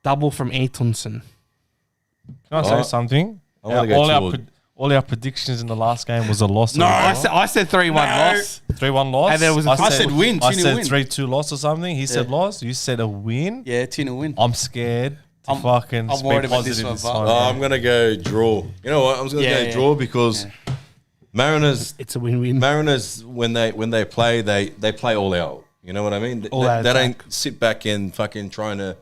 Speaker 5: double from Antonsen.
Speaker 3: Can I say something?
Speaker 2: I wanna go
Speaker 3: all our predictions in the last game was a loss.
Speaker 1: No,
Speaker 5: I said 3-1 loss.
Speaker 3: 3-1 loss.
Speaker 5: And there was a-
Speaker 1: I said win,
Speaker 3: I
Speaker 1: Tino
Speaker 3: said
Speaker 1: win.
Speaker 3: 3-2 loss or something. He said loss. You said a win.
Speaker 1: Yeah, Tina win.
Speaker 3: I'm scared to
Speaker 1: I'm
Speaker 3: fucking
Speaker 1: worried
Speaker 3: speak
Speaker 1: about this
Speaker 3: positive
Speaker 1: one,
Speaker 3: this
Speaker 1: but-
Speaker 3: time.
Speaker 2: I'm gonna go draw. You know what? I'm just gonna
Speaker 1: Yeah,
Speaker 2: go
Speaker 1: yeah.
Speaker 2: draw because Mariners
Speaker 5: It's a win-win.
Speaker 2: Mariners when they play they play all out. You know what I mean?
Speaker 5: All out
Speaker 2: They
Speaker 5: attack.
Speaker 2: don't sit back and fucking trying to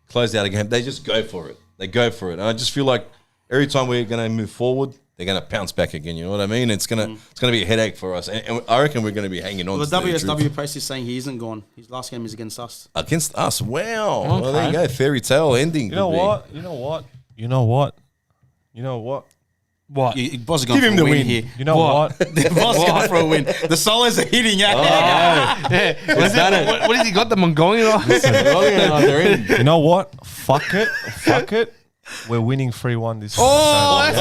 Speaker 2: close out a game. They just go for it. They go for it. And I just feel like every time we're gonna move forward, they're gonna pounce back again. You know what I mean? It's gonna be a headache for us, and I reckon we're gonna be hanging on.
Speaker 1: Well,
Speaker 2: to
Speaker 1: the
Speaker 2: the truth.
Speaker 1: WSW press is saying he isn't gone. His last game is against us.
Speaker 2: Against us. Wow. Well, there you go. Fairy tale ending.
Speaker 3: You know what?
Speaker 5: What?
Speaker 1: Boss is going
Speaker 3: Give
Speaker 1: for
Speaker 3: him
Speaker 1: a
Speaker 3: the
Speaker 1: win
Speaker 3: win.
Speaker 1: here.
Speaker 3: You know what?
Speaker 1: The boss is going for a win. The solos are hitting.
Speaker 5: Yeah. What has he got? The Mongolian?
Speaker 3: You know what? Fuck it. We're winning 3-1 this
Speaker 5: That's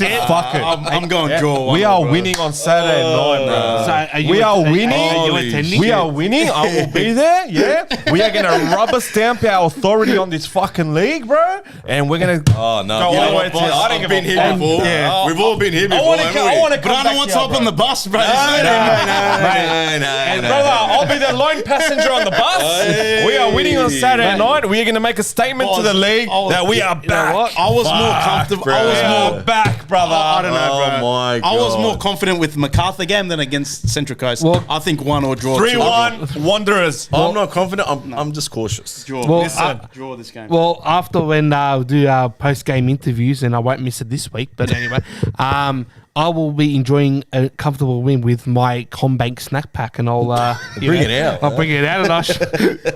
Speaker 5: it.
Speaker 3: Fuck it.
Speaker 1: I'm going draw.
Speaker 3: We are winning on Saturday night, bro.
Speaker 5: So are you
Speaker 3: We are
Speaker 5: Are you
Speaker 3: winning.
Speaker 5: attending?
Speaker 3: We are winning. I will be there. Yeah, we are gonna rubber stamp our authority on this fucking league, bro. And we're gonna
Speaker 2: Oh no!
Speaker 3: go
Speaker 2: You
Speaker 3: all
Speaker 2: know
Speaker 3: the way
Speaker 2: what,
Speaker 3: to.
Speaker 2: boss?
Speaker 3: I don't
Speaker 2: I've
Speaker 3: give
Speaker 2: been
Speaker 3: a
Speaker 2: here
Speaker 3: fuck.
Speaker 2: before.
Speaker 3: Yeah.
Speaker 2: We've all been here before.
Speaker 3: I want to
Speaker 2: haven't we?
Speaker 3: come
Speaker 1: But I don't want to
Speaker 3: back
Speaker 1: hop
Speaker 3: here,
Speaker 1: on
Speaker 3: bro.
Speaker 1: the bus, bro.
Speaker 2: No.
Speaker 3: And brother, I'll be the lone passenger on the bus.
Speaker 2: Hey.
Speaker 3: We are winning on Saturday night. We are going to make a statement to the league that we are back.
Speaker 1: I was more comfortable.
Speaker 2: bro.
Speaker 1: I was
Speaker 3: We
Speaker 1: more
Speaker 3: are back, brother.
Speaker 1: I don't know,
Speaker 2: Oh
Speaker 1: bro.
Speaker 2: my
Speaker 1: I was
Speaker 2: God.
Speaker 1: more confident with Macarthur game than against Central Coast.
Speaker 5: Well,
Speaker 1: I think 1 or draw.
Speaker 3: 3-1 Wanderers.
Speaker 2: I'm not confident. I'm just cautious.
Speaker 1: Draw.
Speaker 5: Well,
Speaker 1: Listen, draw this game.
Speaker 5: Well, after when we do our post-game interviews, and I won't miss it this week, but anyway, I will be enjoying a comfortable win with my Combank snack pack, and I'll
Speaker 2: Bring it out,
Speaker 5: I'll bring it out, and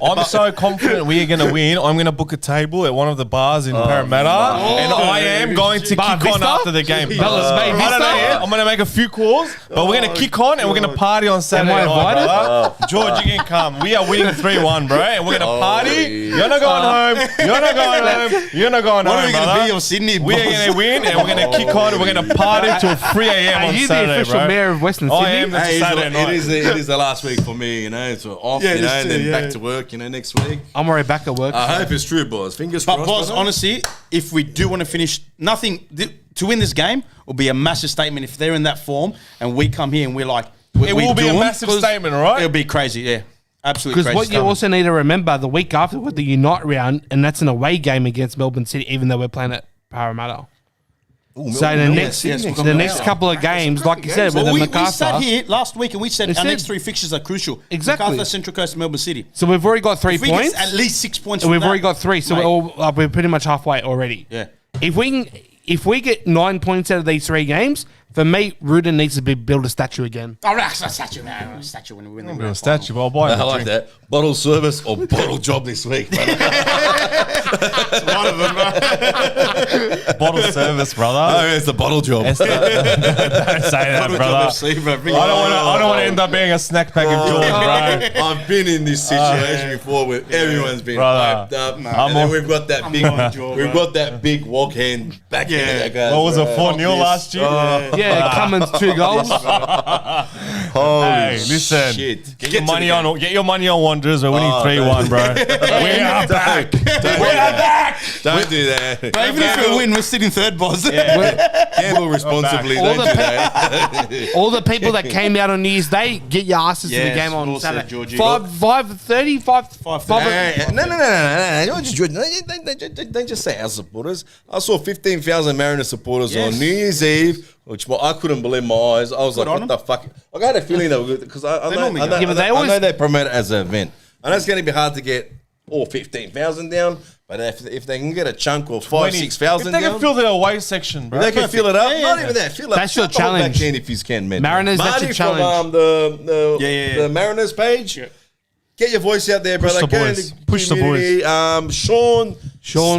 Speaker 3: I'm so confident we are going to win. I'm going to book a table at one of the bars in Parramatta, and I am going to
Speaker 5: Bar
Speaker 3: kick on
Speaker 5: Vista?
Speaker 3: after the game.
Speaker 5: Bellas Bay
Speaker 3: I don't know
Speaker 5: Vista?
Speaker 3: yet. I'm going to make a few calls, but we're going to kick on and we're going to party on Saturday
Speaker 5: Am I
Speaker 3: night,
Speaker 5: invited?
Speaker 3: brother. George, you can come. We are winning 3-1, bro, and we're going to party. You're not going home. You're not going home. You're not going
Speaker 1: what
Speaker 3: home,
Speaker 1: are we going to
Speaker 3: brother.
Speaker 1: be your Sydney
Speaker 3: We are
Speaker 1: boss?
Speaker 3: going to win, and we're going to kick on, and we're going to party till 3 a.m.
Speaker 5: Are
Speaker 3: on
Speaker 5: you
Speaker 3: Saturday,
Speaker 5: the official
Speaker 3: bro.
Speaker 5: mayor of Western
Speaker 3: I
Speaker 5: Sydney?
Speaker 3: am. It's
Speaker 2: Hey,
Speaker 3: Saturday night.
Speaker 2: it is the last week for me, you know. It's off,
Speaker 1: Yeah,
Speaker 2: you know,
Speaker 1: this
Speaker 2: and
Speaker 1: too,
Speaker 2: then
Speaker 1: yeah.
Speaker 2: back to work, you know, next week.
Speaker 5: I'm already back at work.
Speaker 2: I hope it's true, boys. Fingers
Speaker 1: But
Speaker 2: crossed.
Speaker 1: boss,
Speaker 2: brother.
Speaker 1: honestly, if we do want to finish, to win this game will be a massive statement if they're in that form and we come here and we're like,
Speaker 3: It will be a massive statement, right?
Speaker 1: It'll be crazy, yeah. Absolutely
Speaker 5: Because
Speaker 1: crazy.
Speaker 5: what you also need to remember, the week after with the Unite round, and that's an away game against Melbourne City, even though we're playing at Parramatta. So the next,
Speaker 1: yes, we're
Speaker 5: the
Speaker 1: coming
Speaker 5: next
Speaker 1: out.
Speaker 5: couple of games, like you said, with
Speaker 1: Well,
Speaker 5: the
Speaker 1: we sat
Speaker 5: Macarthur.
Speaker 1: here last week and we said
Speaker 5: We
Speaker 1: our
Speaker 5: said-
Speaker 1: next 3 fixtures are crucial.
Speaker 5: Exactly.
Speaker 1: Macarthur, Central Coast, Melbourne City.
Speaker 5: So we've already got 3
Speaker 1: If we
Speaker 5: points.
Speaker 1: get at least 6 points
Speaker 5: And
Speaker 1: from
Speaker 5: we've
Speaker 1: that,
Speaker 5: already got 3, so
Speaker 1: mate,
Speaker 5: we're pretty much halfway already.
Speaker 1: Yeah.
Speaker 5: If we get 9 points out of these 3 games, for me, Rudin needs to build a statue again.
Speaker 1: Oh, that's a statue now. Statue when we win the
Speaker 3: A
Speaker 1: grand
Speaker 3: statue, but I'll buy him
Speaker 2: I
Speaker 3: a
Speaker 2: like
Speaker 3: drink.
Speaker 2: that. Bottle service or bottle job this week, brother.
Speaker 1: One of them, bro.
Speaker 3: Bottle service, brother.
Speaker 2: Oh, it's the bottle job.
Speaker 3: Don't say that, brother.
Speaker 1: FC, bro. Bring it
Speaker 3: I
Speaker 1: on.
Speaker 3: don't want to end up being a snack pack of George, bro.
Speaker 2: I've been in this situation before where everyone's been
Speaker 3: Brother.
Speaker 2: hyped up,
Speaker 3: I'm
Speaker 2: and then
Speaker 3: on-
Speaker 2: we've got that big, we've got that big walk hand back
Speaker 1: Yeah.
Speaker 2: in that guy.
Speaker 3: What was it, 4-0 last year?
Speaker 5: Yeah, Cummins 2 goals.
Speaker 2: Holy
Speaker 3: Hey, listen.
Speaker 2: shit!
Speaker 3: Get your money on Wanderers. We're winning 3-1, bro. We are back.
Speaker 2: Don't do that.
Speaker 1: But even if we win, we're sitting third, boss.
Speaker 2: Gamble responsibly.
Speaker 5: All
Speaker 2: Don't
Speaker 5: the
Speaker 2: do that.
Speaker 5: All the people that came out on New Year's Day, get your asses to the
Speaker 1: Yes,
Speaker 5: game on
Speaker 1: well said,
Speaker 5: Saturday.
Speaker 1: Georgie.
Speaker 5: 5:30,
Speaker 1: 5:30.
Speaker 2: No. Don't just say our supporters. I saw 15,000 Mariner supporters
Speaker 1: Yes.
Speaker 2: on New Year's Eve, which I couldn't believe my eyes. I was like,
Speaker 1: on
Speaker 2: what the fuck? I had a feeling they were good because I
Speaker 1: normally go.
Speaker 5: Yeah, but they
Speaker 2: know
Speaker 5: always-
Speaker 2: they promote it as an event. I know it's going to be hard to get all 15,000 down, But if they can get a chunk or 5,000-6,000,
Speaker 3: If they can fill the away section, bro.
Speaker 2: they can fill it up. Not even that. Fill it
Speaker 5: That's your
Speaker 2: up the whole back
Speaker 5: challenge.
Speaker 2: end if you can, man.
Speaker 5: Mariners, that's
Speaker 2: Marty
Speaker 5: your challenge.
Speaker 2: from the Mariners page. Get your voice out there, brother.
Speaker 3: the
Speaker 2: Go in
Speaker 3: boys. Push the
Speaker 2: community. Sean,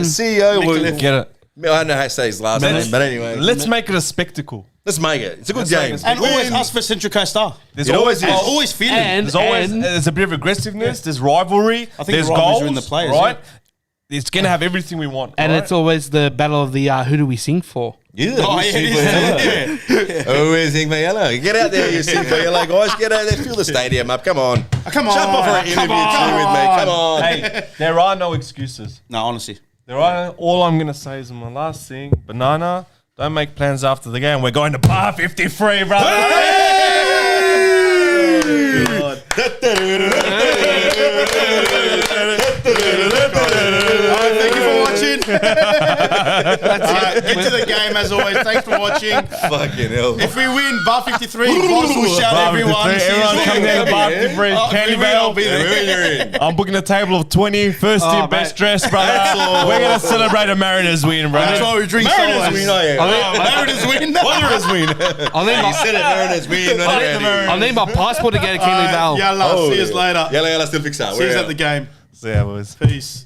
Speaker 2: CEO.
Speaker 5: Nicholas.
Speaker 3: Get it.
Speaker 2: I don't know how to say his last name, but anyway,
Speaker 3: Let's make it a spectacle.
Speaker 2: let's make it. It's a good
Speaker 3: Let's make
Speaker 2: game.
Speaker 3: it
Speaker 1: And always us for Central Coast Star.
Speaker 3: There's
Speaker 2: It always is.
Speaker 1: Always feeling.
Speaker 3: There's a bit of aggressiveness. There's rivalry.
Speaker 1: I think
Speaker 3: there's
Speaker 1: the rivalries
Speaker 3: goals
Speaker 1: are in the players,
Speaker 3: right? It's gonna have everything we want,
Speaker 5: And
Speaker 3: right?
Speaker 5: it's always the battle of the who do we sing for?
Speaker 2: Yeah,
Speaker 1: Oh, yeah, it is.
Speaker 2: Always sing for yellow. Get out there, you sing for yellow guys. Get out there, fill the stadium up. Come on,
Speaker 1: Come on.
Speaker 2: jump off for an interview too with me. Come on.
Speaker 3: Hey, there are no excuses.
Speaker 1: No, honestly.
Speaker 3: There are. All I'm gonna say is my last thing. Banana, don't make plans after the game. We're going to bar 53, brother.
Speaker 1: Thank you for watching. Get to the game as always. Thanks for watching.
Speaker 2: Fucking hell.
Speaker 1: If we win, bar 53, boss will shout
Speaker 3: Bar
Speaker 1: everyone.
Speaker 3: 53, everyone come down to bar 53.
Speaker 1: Oh, if
Speaker 3: Candy
Speaker 1: we win, I'll be
Speaker 3: Bell.
Speaker 1: there.
Speaker 3: I'm booking a table of 20. First team,
Speaker 5: Oh,
Speaker 3: best
Speaker 5: mate.
Speaker 3: dressed, brother. We're gonna celebrate a Mariners win, bro.
Speaker 1: That's why we drink
Speaker 2: Mariners
Speaker 1: sodas.
Speaker 2: win, oh yeah.
Speaker 1: Mariners win.
Speaker 2: Mariners win.
Speaker 5: I'll need
Speaker 2: You
Speaker 5: my,
Speaker 2: said it, Mariners win.
Speaker 5: I'll need my passport to get a Kingsley Bell.
Speaker 1: Yalla, see you later.
Speaker 2: Yalla, still fix that.
Speaker 1: See you at the game.
Speaker 3: See ya, boys.
Speaker 1: Peace.